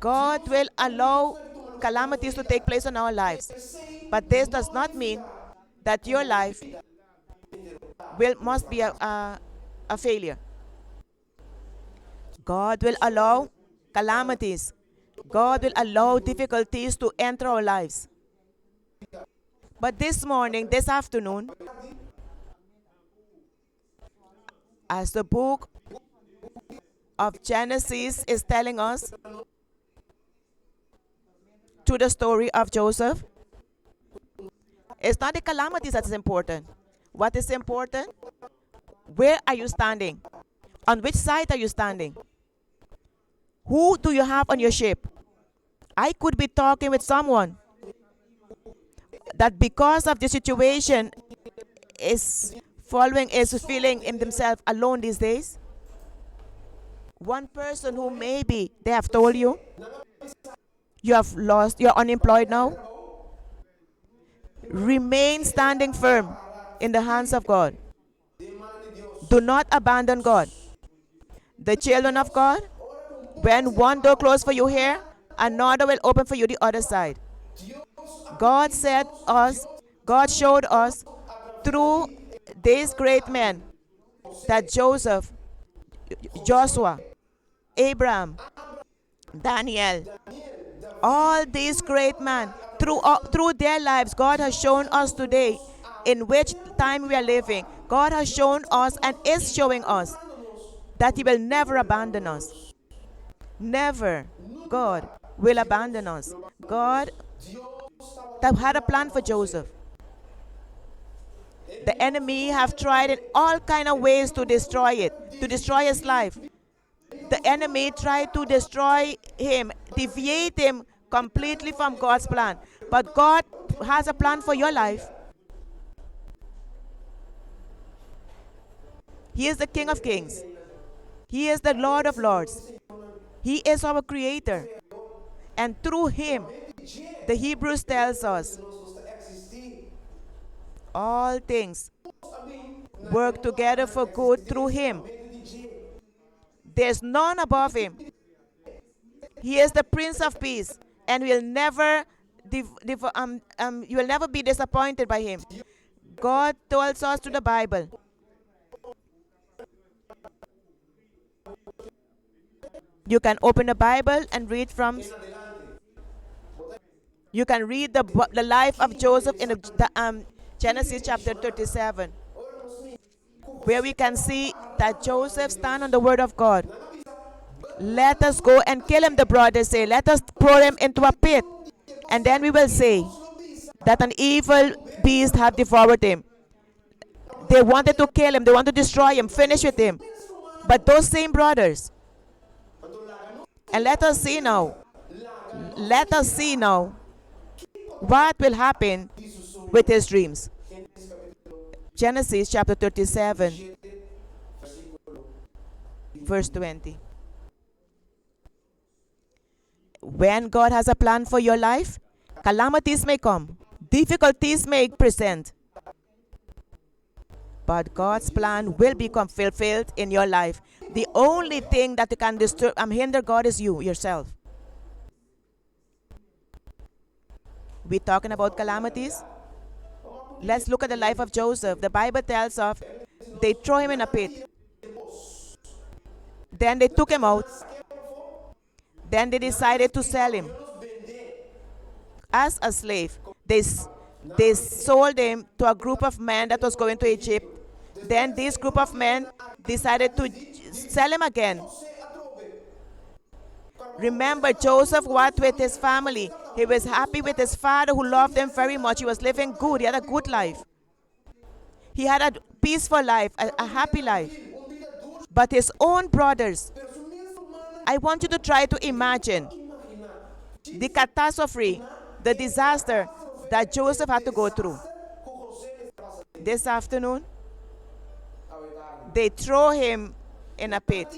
God will allow calamities to take place in our lives. But this does not mean that your life must be a failure. God will allow calamities. God will allow difficulties to enter our lives. But this morning, this afternoon, as the book of Genesis is telling us, to the story of Joseph, it's not the calamities that is important. What is important? Where are you standing? On which side are you standing? Who do you have on your ship? I could be talking with someone that because of the situation is feeling in themselves alone these days. One person who maybe they have told you, you have lost, you're unemployed now. Remain standing firm in the hands of God. Do not abandon God. The children of God, when one door closed for you here, another will open for you the other side. God showed us through these great men that Joseph, Joshua, Abraham, Daniel, all these great men, through their lives, God has shown us today in which time we are living. God has shown us and is showing us that He will never abandon us. Never. God will abandon us. God that had a plan for Joseph. The enemy have tried in all kind of ways to destroy it, to destroy his life. The enemy tried to destroy him, deviate him completely from God's plan. But God has a plan for your life. He is the King of Kings. He is the Lord of Lords. He is our Creator. And through Him, the Hebrews tells us, all things work together for good through Him. There's none above Him. He is the Prince of Peace, and you will never be disappointed by Him. God tells us through the Bible You can open the Bible and read from. You can read the life of Joseph in Genesis chapter 37, where we can see that Joseph stand on the word of God. Let us go and kill him, the brothers say. Let us throw him into a pit. And then we will say that an evil beast had devoured him. They wanted to kill him. They wanted to destroy him, finish with him. But those same brothers, and let us see now. Let us see now what will happen with his dreams. Genesis chapter 37, verse 20. When God has a plan for your life, calamities may come, difficulties may present, but God's plan will become fulfilled in your life. The only thing that can disturb and hinder God is you, yourself. We're talking about calamities. Let's look at the life of Joseph. The Bible tells of they throw him in a pit. Then they took him out. Then they decided to sell him as a slave. They sold him to a group of men that was going to Egypt. Then this group of men decided to sell him again. Remember, Joseph was with his family. He was happy with his father who loved him very much. He was living good. He had a good life. He had a peaceful life, a happy life. But his own brothers, I want you to try to imagine the catastrophe, the disaster that Joseph had to go through. This afternoon, they throw him in a pit.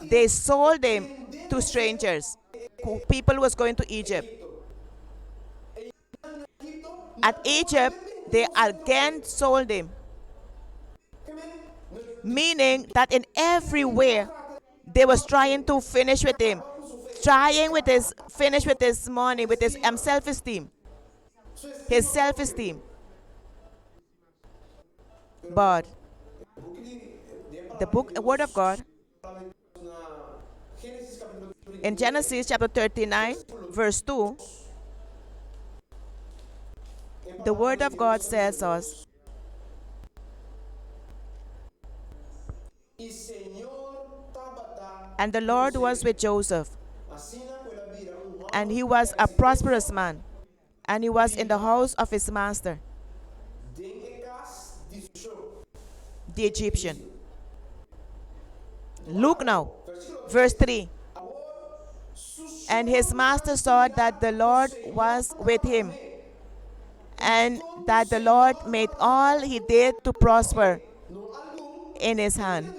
They sold him to strangers, people who was going to Egypt. At Egypt, they again sold him. Meaning that in everywhere, they was trying to finish with him. Finish with his money, with his self-esteem. His self-esteem. But the Word of God, in Genesis chapter 39, verse 2, the Word of God says us, and the Lord was with Joseph, and he was a prosperous man, and he was in the house of his master, the Egyptian. Look now, verse 3. And his master saw that the Lord was with him, and that the Lord made all he did to prosper in his hand.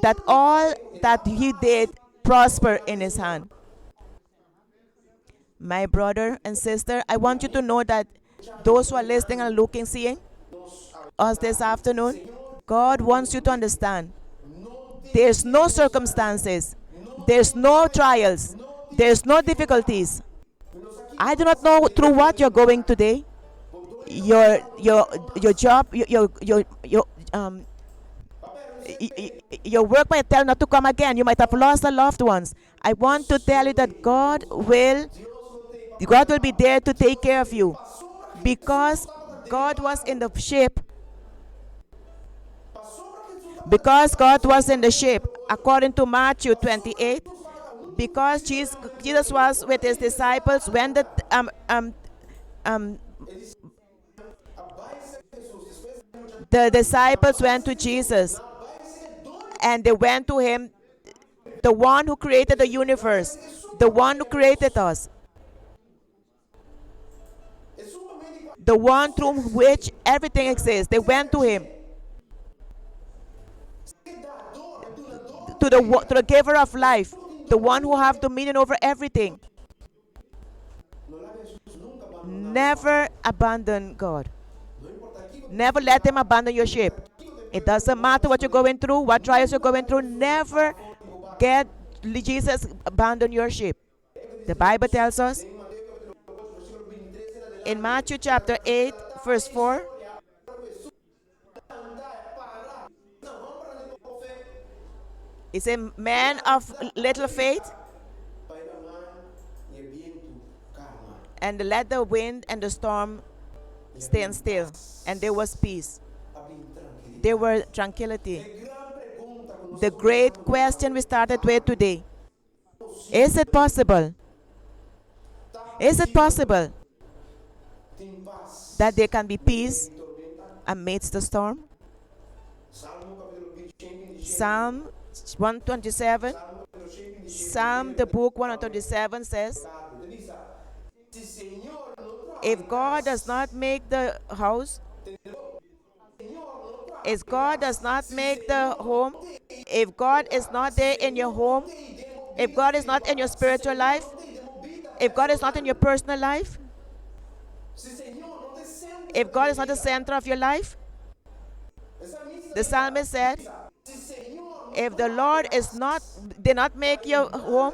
That all that he did prosper in his hand. My brother and sister, I want you to know that those who are listening and looking, seeing us this afternoon, God wants you to understand there's no circumstances, there's no trials, there's no difficulties. I do not know through what you're going today. Your job, your work might tell not to come again. You might have lost a loved ones. I want to tell you that God will be there to take care of you, because God was in the ship. Because God was in the ship, according to Matthew 28, because Jesus was with his disciples when the disciples went to Jesus, and they went to him, the one who created the universe, the one who created us, the one through which everything exists. They went to him, to the giver of life, the one who have dominion over everything. Never abandon God. Never let him abandon your ship. It doesn't matter what you're going through, what trials you're going through. Never get Jesus abandon your ship. The Bible tells us in Matthew chapter 8, verse 4, He said, man of little faith, and let the wind and the storm stand still. And there was peace. There were tranquility. The great question we started with today: is it possible? Is it possible that there can be peace amidst the storm? Psalm 127, Psalm the book 127 says, if God does not make the house, if God does not make the home, if God is not there in your home, if God is not in your spiritual life, if God is not in your personal life, if God is not the center of your life, the psalmist said, if the Lord is not, did not make your home,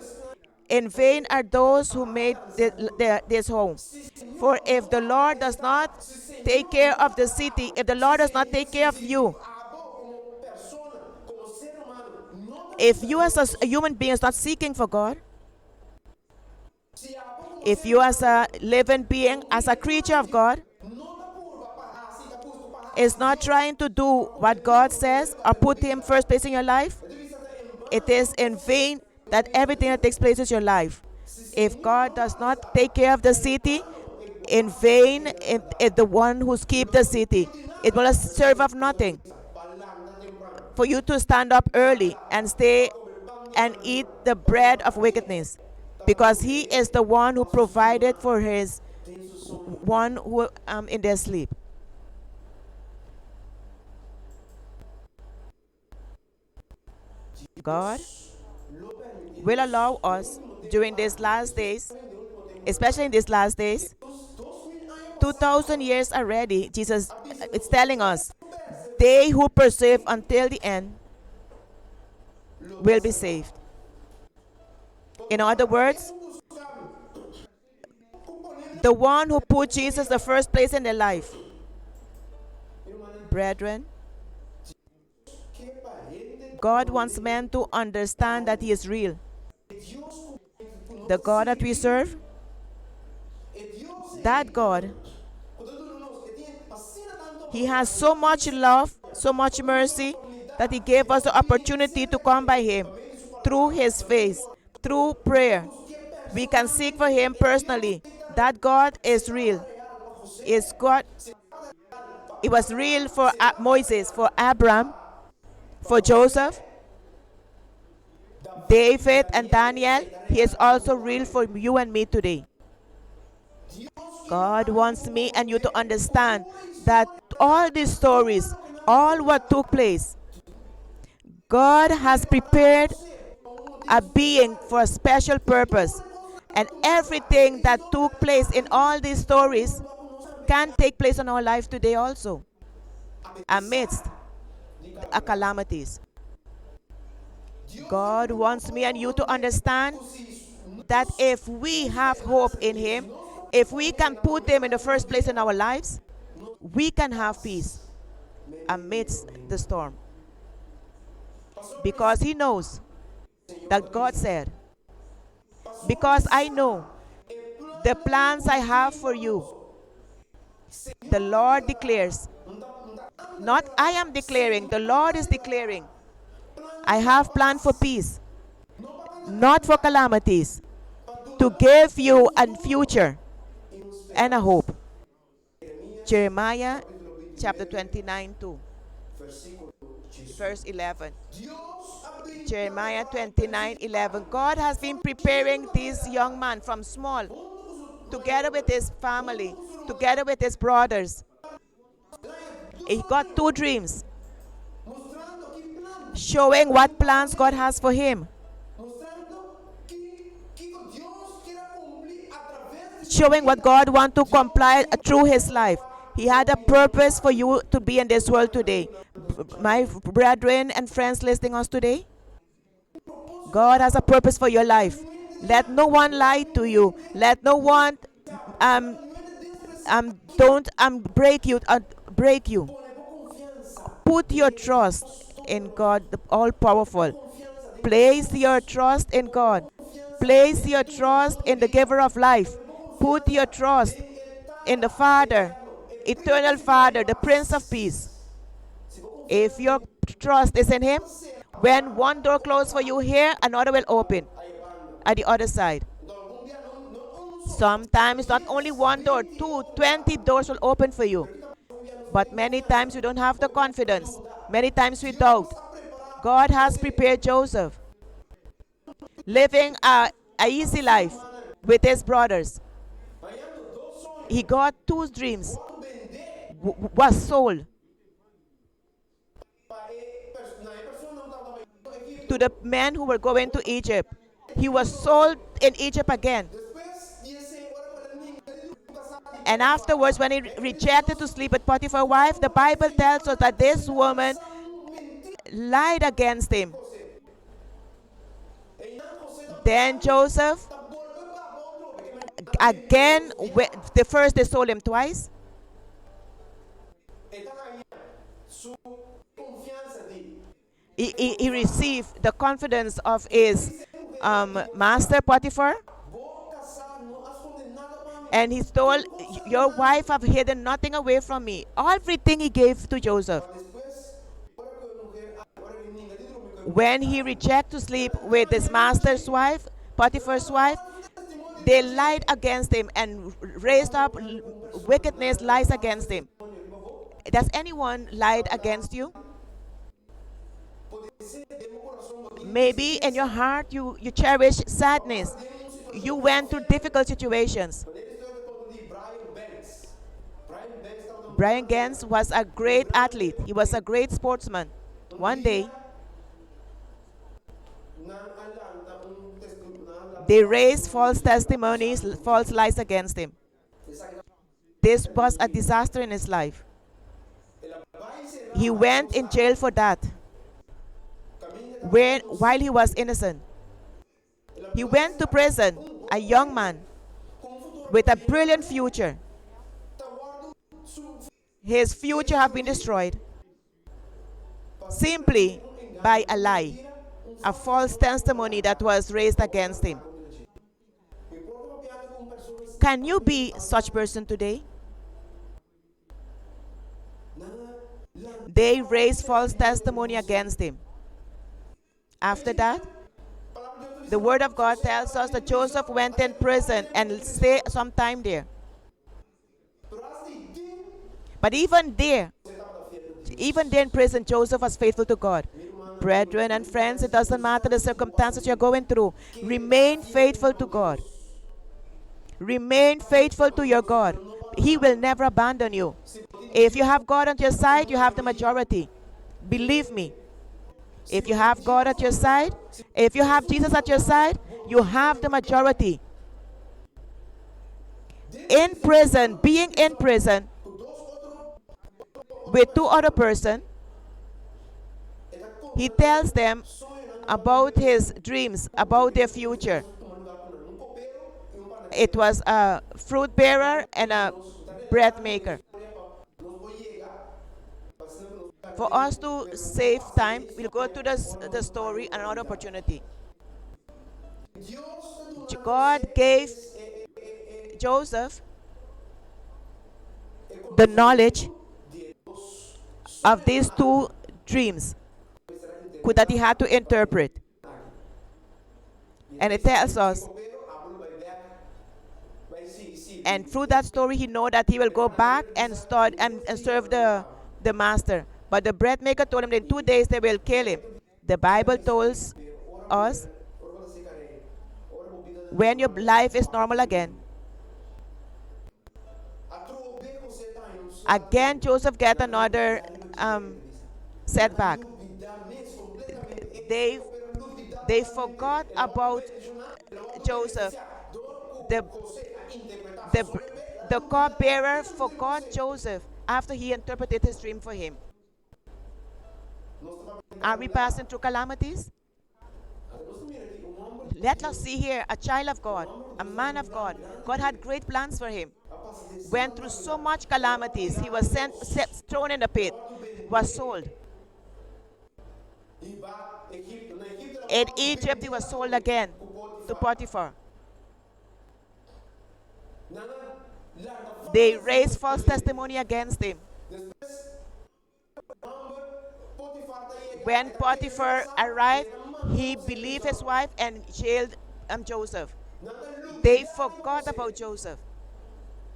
in vain are those who made this home. For if the Lord does not take care of the city, if the Lord does not take care of you, if you as a human being is not seeking for God, if you as a living being, as a creature of God, is not trying to do what God says or put Him first place in your life, it is in vain that everything that takes place in your life. If God does not take care of the city, in vain is the one who keeps the city. It will serve of nothing for you to stand up early and stay and eat the bread of wickedness, because He is the one who provided for His one who in their sleep. God will allow us during these last days, especially in these last days, 2,000 years already, Jesus is telling us, they who persevere until the end will be saved. In other words, the one who put Jesus the first place in their life. Brethren, God wants men to understand that He is real. The God that we serve, that God, He has so much love, so much mercy, that He gave us the opportunity to come by Him through His face, through prayer. We can seek for Him personally. That God is real. Is God. It was real for Moses, for Abraham, for Joseph, David, and Daniel. He is also real for you and me today. God wants me and you to understand that all these stories, all what took place, God has prepared a being for a special purpose. And everything that took place in all these stories can take place in our life today also, amidst calamities. God wants me and you to understand that if we have hope in Him, if we can put Him in the first place in our lives, we can have peace amidst the storm. Because He knows that God said, because I know the plans I have for you, the Lord declares, not I am declaring, the Lord is declaring, I have planned for peace, not for calamities, to give you a future and a hope. Jeremiah chapter 29, 2, verse 11. Jeremiah 29, 11. God has been preparing this young man from small, together with his family, together with his brothers. He got two dreams, showing what plans God has for him, showing what God wants to comply through his life. He had a purpose for you to be in this world today. My brethren and friends listening us today, God has a purpose for your life. Let no one lie to you. Let no one don't break you. Break you. Put your trust in God, the all-powerful. Place your trust in God. Place your trust in the giver of life. Put your trust in the Father, eternal Father, the Prince of Peace. If your trust is in Him, when one door closes for you here, another will open at the other side. Sometimes not only one door, 20 doors will open for you. But many times we don't have the confidence. Many times we doubt. God has prepared Joseph, living a easy life with his brothers. He got two dreams, was sold to the men who were going to Egypt. He was sold in Egypt again. And afterwards, when he rejected to sleep with Potiphar's wife, the Bible tells us that this woman lied against him. Then Joseph, again, the first they sold him twice. He received the confidence of his master Potiphar. And he told, your wife have hidden nothing away from me. Everything he gave to Joseph. When he rejected to sleep with his master's wife, Potiphar's wife, they lied against him and raised up wickedness, lies against him. Does anyone lied against you? Maybe in your heart you cherish sadness. You went through difficult situations. Brian Gens was a great athlete. He was a great sportsman. One day, they raised false testimonies, false lies against him. This was a disaster in his life. He went in jail for that, while he was innocent. He went to prison, a young man with a brilliant future. His future have been destroyed simply by a lie, a false testimony that was raised against him. Can you be such person today? They raised false testimony against him. After that, the word of God tells us that Joseph went in prison and stayed some time there. But even there in prison, Joseph was faithful to God. Brethren and friends, it doesn't matter the circumstances you're going through. Remain faithful to God. Remain faithful to your God. He will never abandon you. If you have God on your side, you have the majority. Believe me. If you have God at your side, if you have Jesus at your side, you have the majority. In prison, being in prison with two other persons, he tells them about his dreams, about their future. It was a fruit bearer and a bread maker. For us to save time, we'll go to the story and another opportunity. God gave Joseph the knowledge of these two dreams that he had to interpret. And it tells us, and through that story he know that he will go back and start and serve the master. But the bread maker told him that in 2 days they will kill him. The Bible tells us, when your life is normal again, again Joseph get another setback. They forgot about Joseph. The cupbearer forgot Joseph after he interpreted his dream for him. Are we passing through calamities? Let us see here a child of God, a man of God. God had great plans for him. Went through so much calamities. He was thrown in the pit, was sold. In Egypt, he was sold again to Potiphar. They raised false testimony against him. When Potiphar arrived, he believed his wife and jailed Joseph. They forgot about Joseph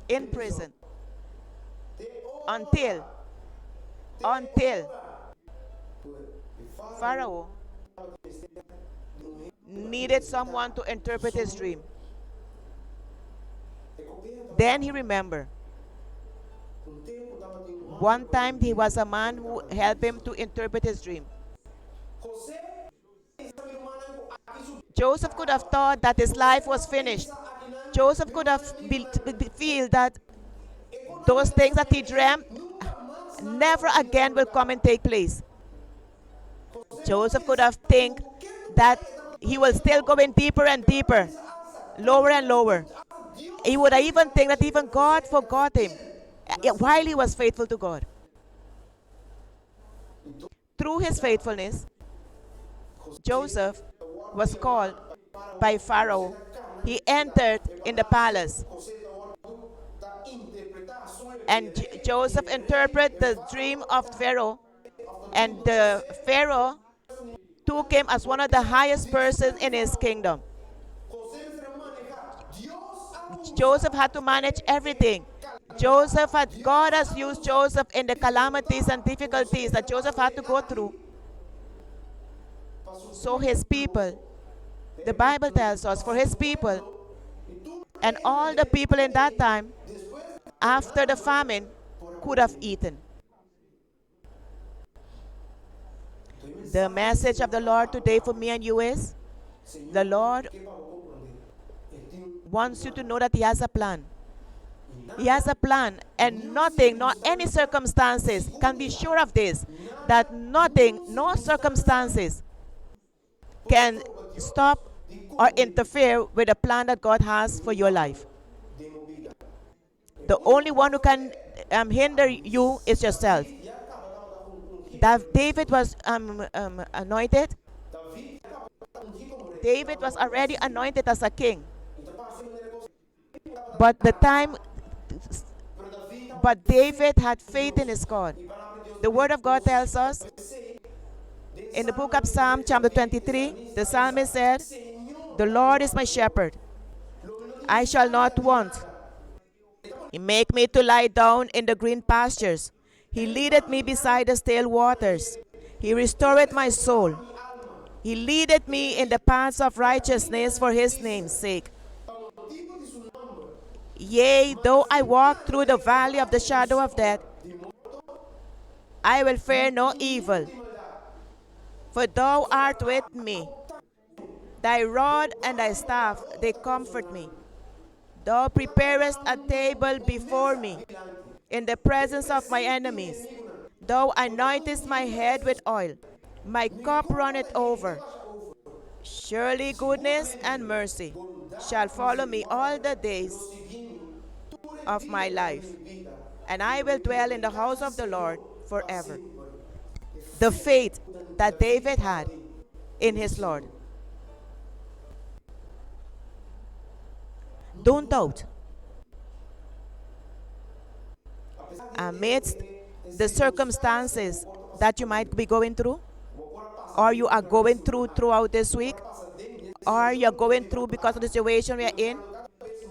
in prison until Pharaoh needed someone to interpret his dream. Then he remembered. One time he was a man who helped him to interpret his dream. Joseph could have thought that his life was finished. Joseph could have feel that those things that he dreamt never again will come and take place. Joseph could have think that he will still go in deeper and deeper, lower and lower. He would even think that even God forgot him while he was faithful to God. Through his faithfulness, Joseph was called by Pharaoh. He entered in the palace. And Joseph interpreted the dream of Pharaoh. And the Pharaoh took him as one of the highest persons in his kingdom. Joseph had to manage everything. God has used Joseph in the calamities and difficulties that Joseph had to go through. So his people, the Bible tells us, for his people and all the people in that time, after the famine, could have eaten. The message of the Lord today for me and you is, the Lord wants you to know that He has a plan. He has a plan, and nothing, not any circumstances, can be sure of this, that nothing, no circumstances can stop or interfere with the plan that God has for your life. The only one who can hinder you is yourself. That David was anointed. David was already anointed as a king. But David had faith in his God. The word of God tells us in the book of Psalm chapter 23, the psalmist said, "The Lord is my shepherd. I shall not want. He make me to lie down in the green pastures. He leadeth me beside the still waters. He restoreth my soul. He leadeth me in the paths of righteousness for his name's sake. Yea, though I walk through the valley of the shadow of death, I will fear no evil. For thou art with me. Thy rod and thy staff, they comfort me. Thou preparest a table before me in the presence of my enemies. Thou anointest my head with oil. My cup runneth over. Surely goodness and mercy shall follow me all the days of my life, and I will dwell in the house of the Lord forever." The faith that David had in his Lord. Don't doubt. Amidst the circumstances that you might be going through, or you are going through throughout this week, or you're going through because of the situation we are in,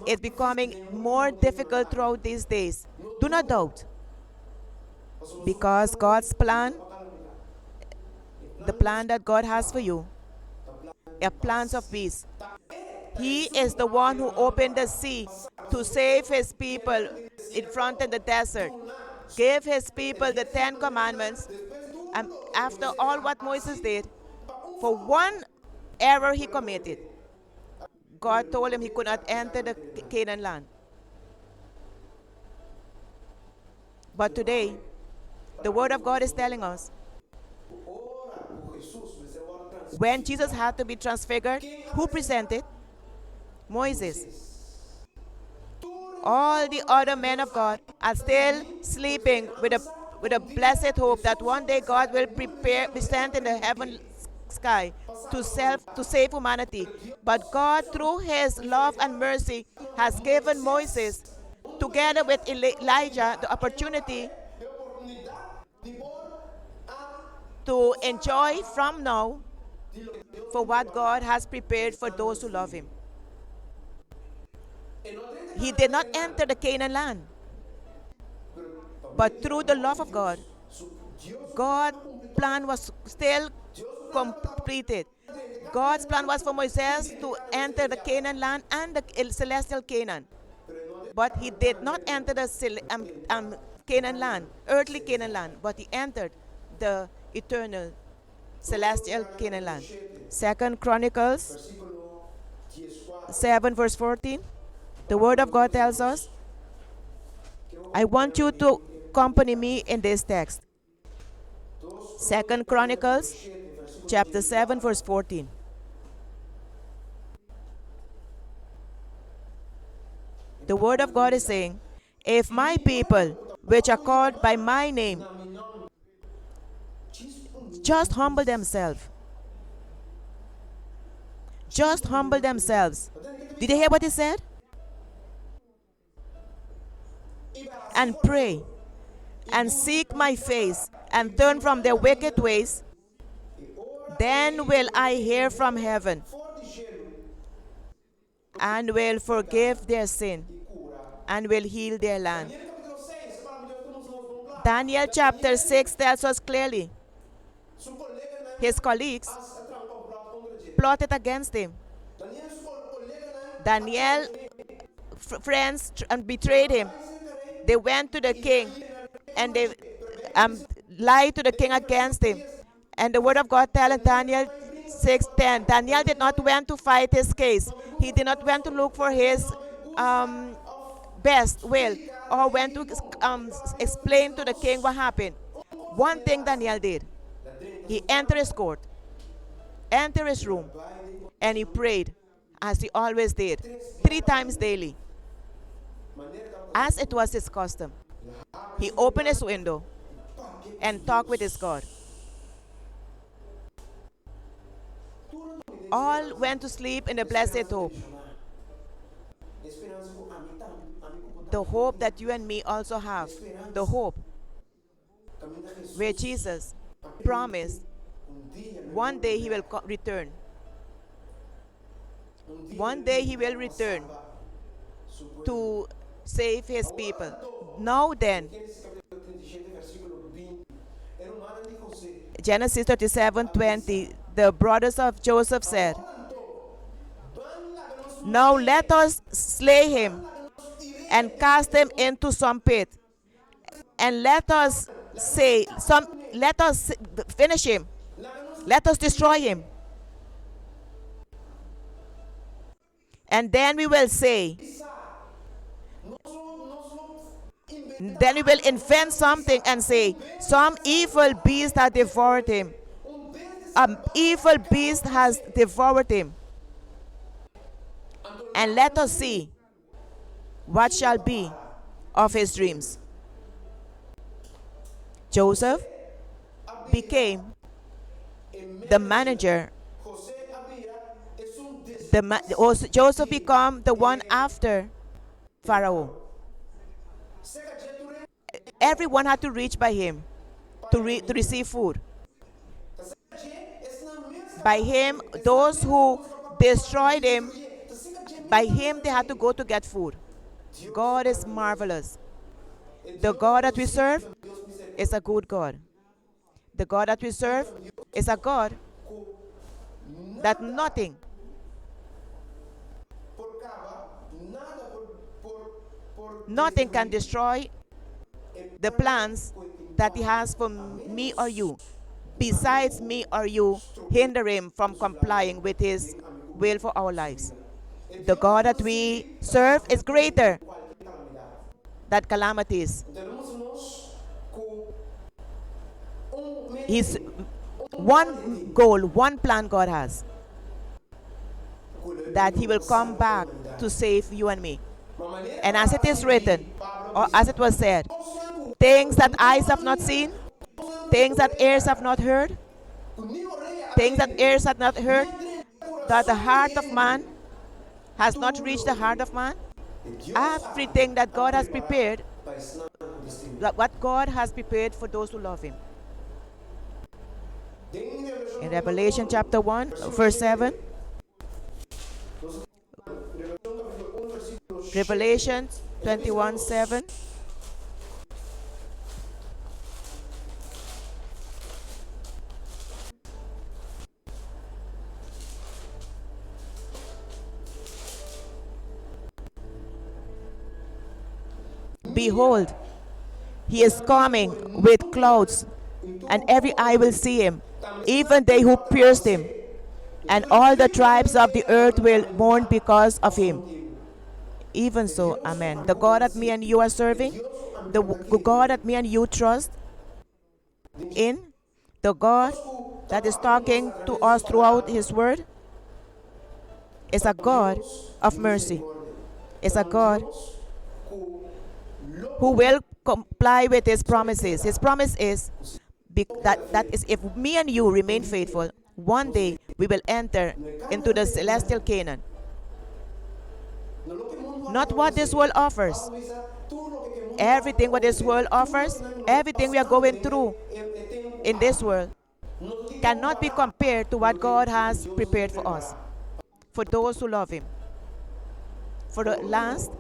it's becoming more difficult throughout these days. Do not doubt. Because God's plan, the plan that God has for you, are plans of peace. He is the one who opened the sea to save his people in front of the desert. Gave his people the 10 commandments. And after all what Moses did, for one error he committed, God told him he could not enter the Canaan land. But today, the word of God is telling us, when Jesus had to be transfigured, who presented? Moses. All the other men of God are still sleeping with a blessed hope that one day God will present in the heaven sky to save humanity. But God, through his love and mercy, has given Moses, together with Elijah, the opportunity to enjoy from now for what God has prepared for those who love him. He did not enter the Canaan land, but through the love of God, God's plan was still completed. God's plan was for Moses to enter the Canaan land and the celestial Canaan. But he did not enter the Canaan land, earthly Canaan land, but he entered the eternal celestial Canaan land. 2 Chronicles 7 verse 14. The word of God tells us, I want you to accompany me in this text. 2 Chronicles chapter 7 verse 14. The word of God is saying, if my people, which are called by my name, just humble themselves. Just humble themselves. Did you hear what he said? And pray and seek my face and turn from their wicked ways, then will I hear from heaven and will forgive their sin and will heal their land. Daniel chapter 6 tells us clearly, his colleagues plotted against him. Daniel's friends betrayed him. They went to the king and they lied to the king against him. And the word of God tells Daniel 6:10, Daniel did not went to fight his case. He did not went to look for his best will or went to explain to the king what happened. One thing Daniel did, he entered his court, entered his room, and he prayed as he always did, 3 times daily, as it was his custom. He opened his window and talked with his God. All went to sleep in a blessed hope. The hope that you and me also have. The hope where Jesus promised one day he will return. One day he will return to save his people. Now then, Genesis 37:20, the brothers of Joseph said, now let us slay him and cast him into some pit, and let us finish him, let us destroy him, and then we will say, then we will invent something and say, some evil beast has devoured him. An evil beast has devoured him. And let us see what shall be of his dreams. Joseph became the manager. Joseph became the one after Pharaoh. Everyone had to reach by him to receive food. By him, those who destroyed him, by him they had to go to get food. God is marvelous. The God that we serve is a good God. The God that we serve is a God that nothing can destroy the plans that he has for me or you, besides me or you, hinder him from complying with his will for our lives. The God that we serve is greater than calamities. He's one goal, one plan God has, that he will come back to save you and me. And as it is written, or as it was said, things that eyes have not seen, things that ears have not heard, things that ears had not heard, that the heart of man has not reached the heart of man. Everything that God has prepared, what God has prepared for those who love Him. In Revelation chapter 1, verse 7, Revelation 21, 7. Behold, He is coming with clouds, and every eye will see Him, even they who pierced Him, and all the tribes of the earth will mourn because of Him. Even so, amen. The God that me and you are serving, the God that me and you trust in, the God that is talking to us throughout His word, is a God of mercy. Is a God who will comply with His promises. His promise is that is, if me and you remain faithful, one day we will enter into the celestial Canaan. Not what this world offers. Everything what this world offers, everything we are going through in this world, cannot be compared to what God has prepared for us, for those who love Him. For the last,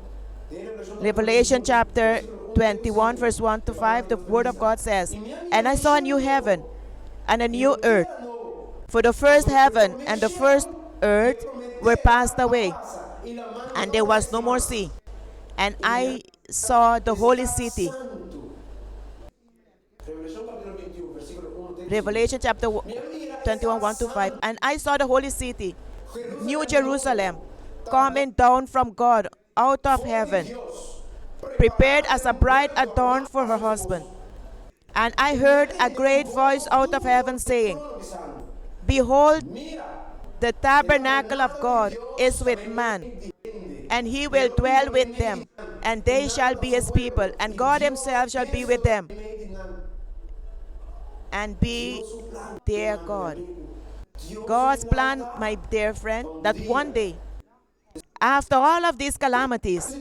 Revelation chapter 21, verse 1 to 5, the Word of God says, "And I saw a new heaven and a new earth, for the first heaven and the first earth were passed away, and there was no more sea. And I saw the holy city." Revelation chapter 21, 1 to 5. "And I saw the holy city, New Jerusalem, coming down from God out of heaven, prepared as a bride adorned for her husband. And I heard a great voice out of heaven saying, Behold, the tabernacle of God is with man, and He will dwell with them, and they shall be His people, and God Himself shall be with them, and be their God." God's plan, my dear friend, that one day, after all of these calamities,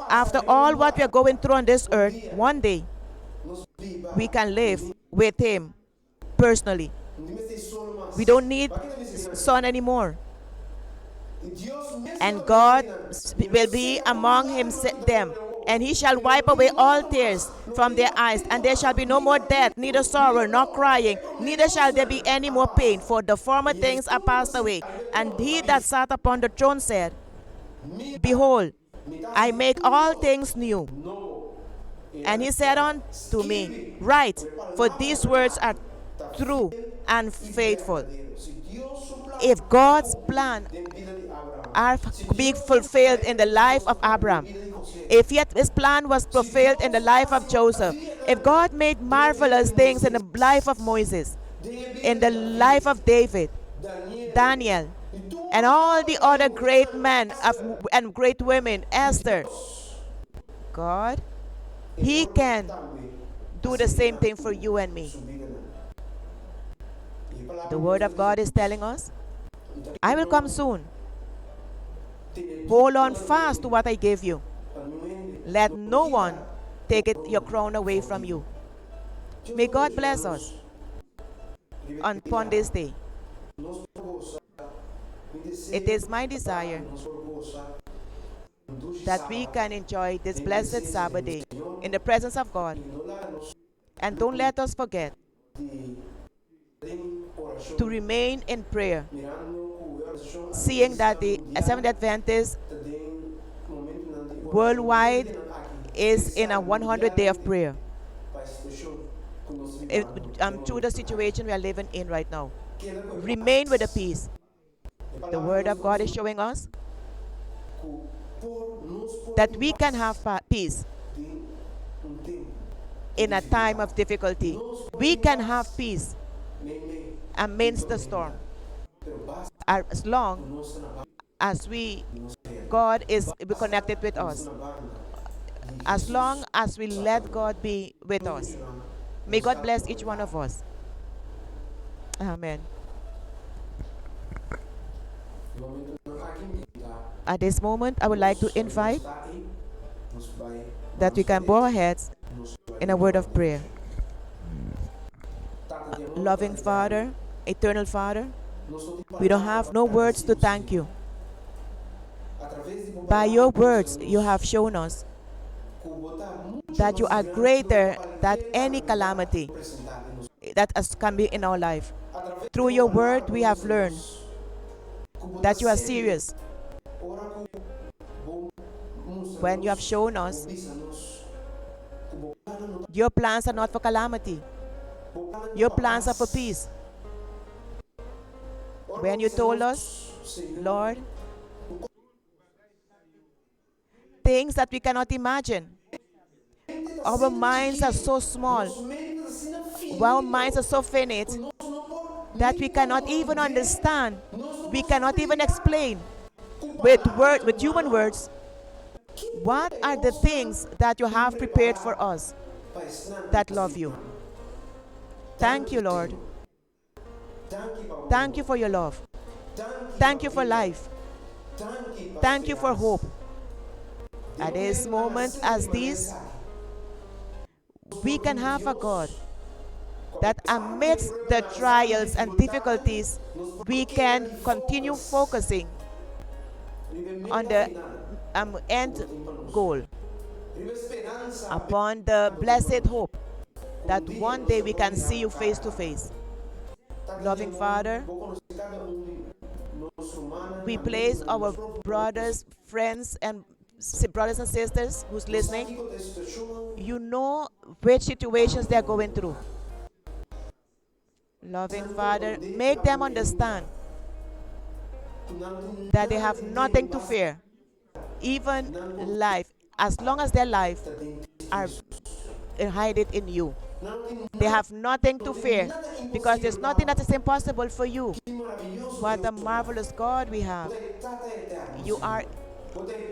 after all what we are going through on this earth, one day we can live with Him personally. We don't need son anymore. And God will be among them, and He shall wipe away all tears from their eyes, and there shall be no more death, neither sorrow, nor crying, neither shall there be any more pain, for the former things are passed away. And He that sat upon the throne said, Behold, I make all things new. And He said unto me, Write, for these words are true and faithful. If God's plan are being fulfilled in the life of Abraham, if yet His plan was fulfilled in the life of Joseph, if God made marvelous things in the life of Moses, in the life of David, Daniel, and all the other great men and great women, Esther, God, He can do the same thing for you and me. The Word of God is telling us, I will come soon. Hold on fast to what I gave you. Let no one take your crown away from you. May God bless us upon this day. It is my desire that we can enjoy this blessed Sabbath day in the presence of God. And don't let us forget to remain in prayer, seeing that the Seventh Adventist worldwide is in a 100 day of prayer. Through the situation we are living in right now, remain with the peace. The Word of God is showing us that we can have peace in a time of difficulty. We can have peace amidst the storm, as long as God is connected with us, as long as we let God be with us. May God bless each one of us. Amen. At this moment, I would like to invite that we can bow our heads in a word of prayer. Loving Father, eternal Father, we don't have no words to thank you. By your words, you have shown us that you are greater than any calamity that can be in our life. Through your word, we have learned that you are serious. When you have shown us your plans are not for calamity, your plans are for peace. When you told us, Lord, things that we cannot imagine. Our minds are so small. Our minds are so finite that we cannot even understand. We cannot even explain with human words what are the things that you have prepared for us that love you. Thank you, Lord. Thank you for your love. Thank you for life. Thank you for hope. At this moment as this, we can have a God that amidst the trials and difficulties, we can continue focusing on the end goal, upon the blessed hope that one day we can see you face to face. Loving Father, we place our brothers, friends, and brothers and sisters who's listening. You know which situations they're going through. Loving Father, make them understand that they have nothing to fear, even life, as long as their life are hide it in you. They have nothing to fear because there's nothing that is impossible for you. What a marvelous God we have. You are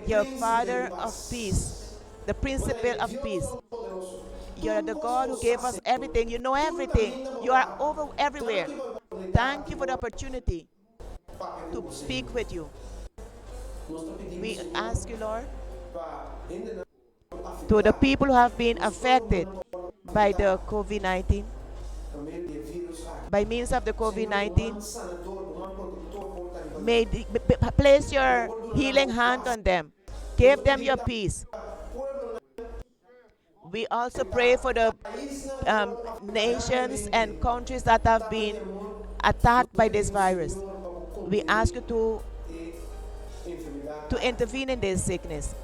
your Father of peace, the principle of peace. You're the God who gave us everything. You know everything. You are over everywhere. Thank you for the opportunity to speak with you. We ask you, Lord, to the people who have been affected by the COVID-19, by means of the COVID-19, place your healing hand on them. Give them your peace. We also pray for the nations and countries that have been attacked by this virus. We ask you to intervene in this sickness.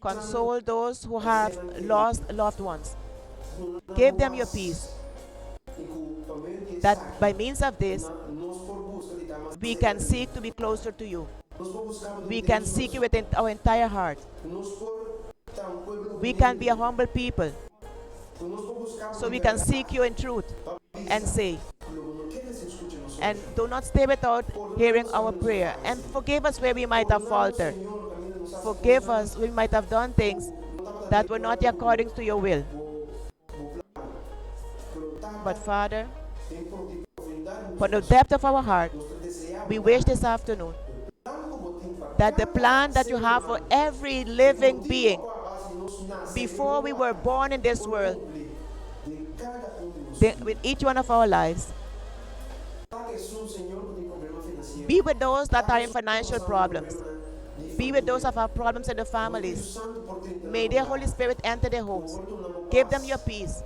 Console those who have lost loved ones. Give them your peace. That by means of this, we can seek to be closer to you. We can seek you with our entire heart. We can be a humble people. So we can seek you in truth and say, and do not stay without hearing our prayer. And forgive us where we might have faltered. Forgive us, we might have done things that were not according to your will. But Father, from the depth of our heart, we wish this afternoon that the plan that you have for every living being before we were born in this world, with each one of our lives, be with those that are in financial problems. Be with those of our problems in the families. May the Holy Spirit enter their homes. Give them your peace.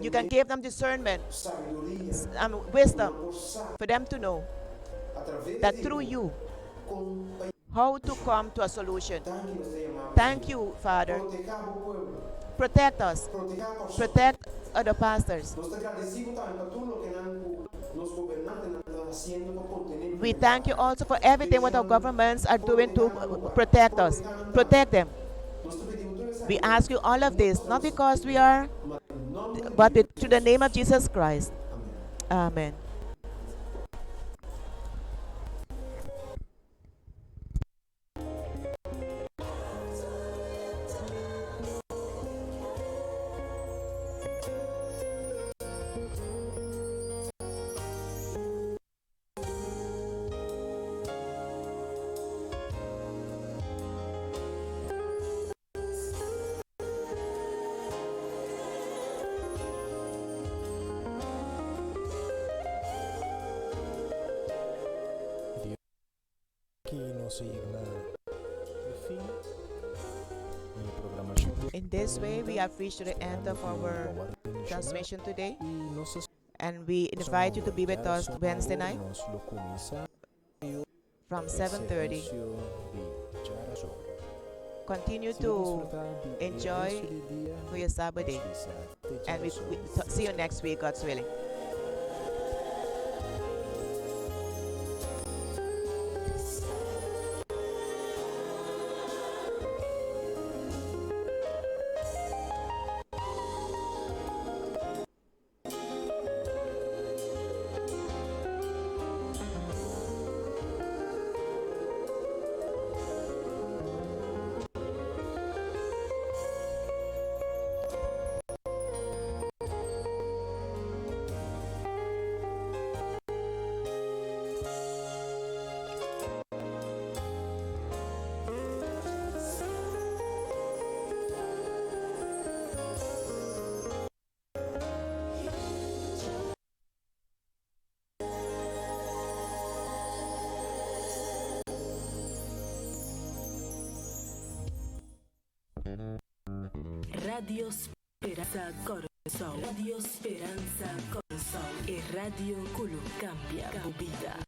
You can give them discernment and wisdom for them to know that through you, how to come to a solution. Thank you, Father. Protect us. Protect other pastors. We thank you also for everything what our governments are doing to protect us. Protect them. We ask you all of this, not because we are, but to the name of Jesus Christ. Amen. In this way, we have reached the end of our transmission today, and we invite you to be with us Wednesday night from 7:30. Continue to enjoy for your Sabbath day, and we see you next week, God's willing. Radio Speranza Corazon. Radio Speranza Corazon. E Radio Culo cambia tu vida.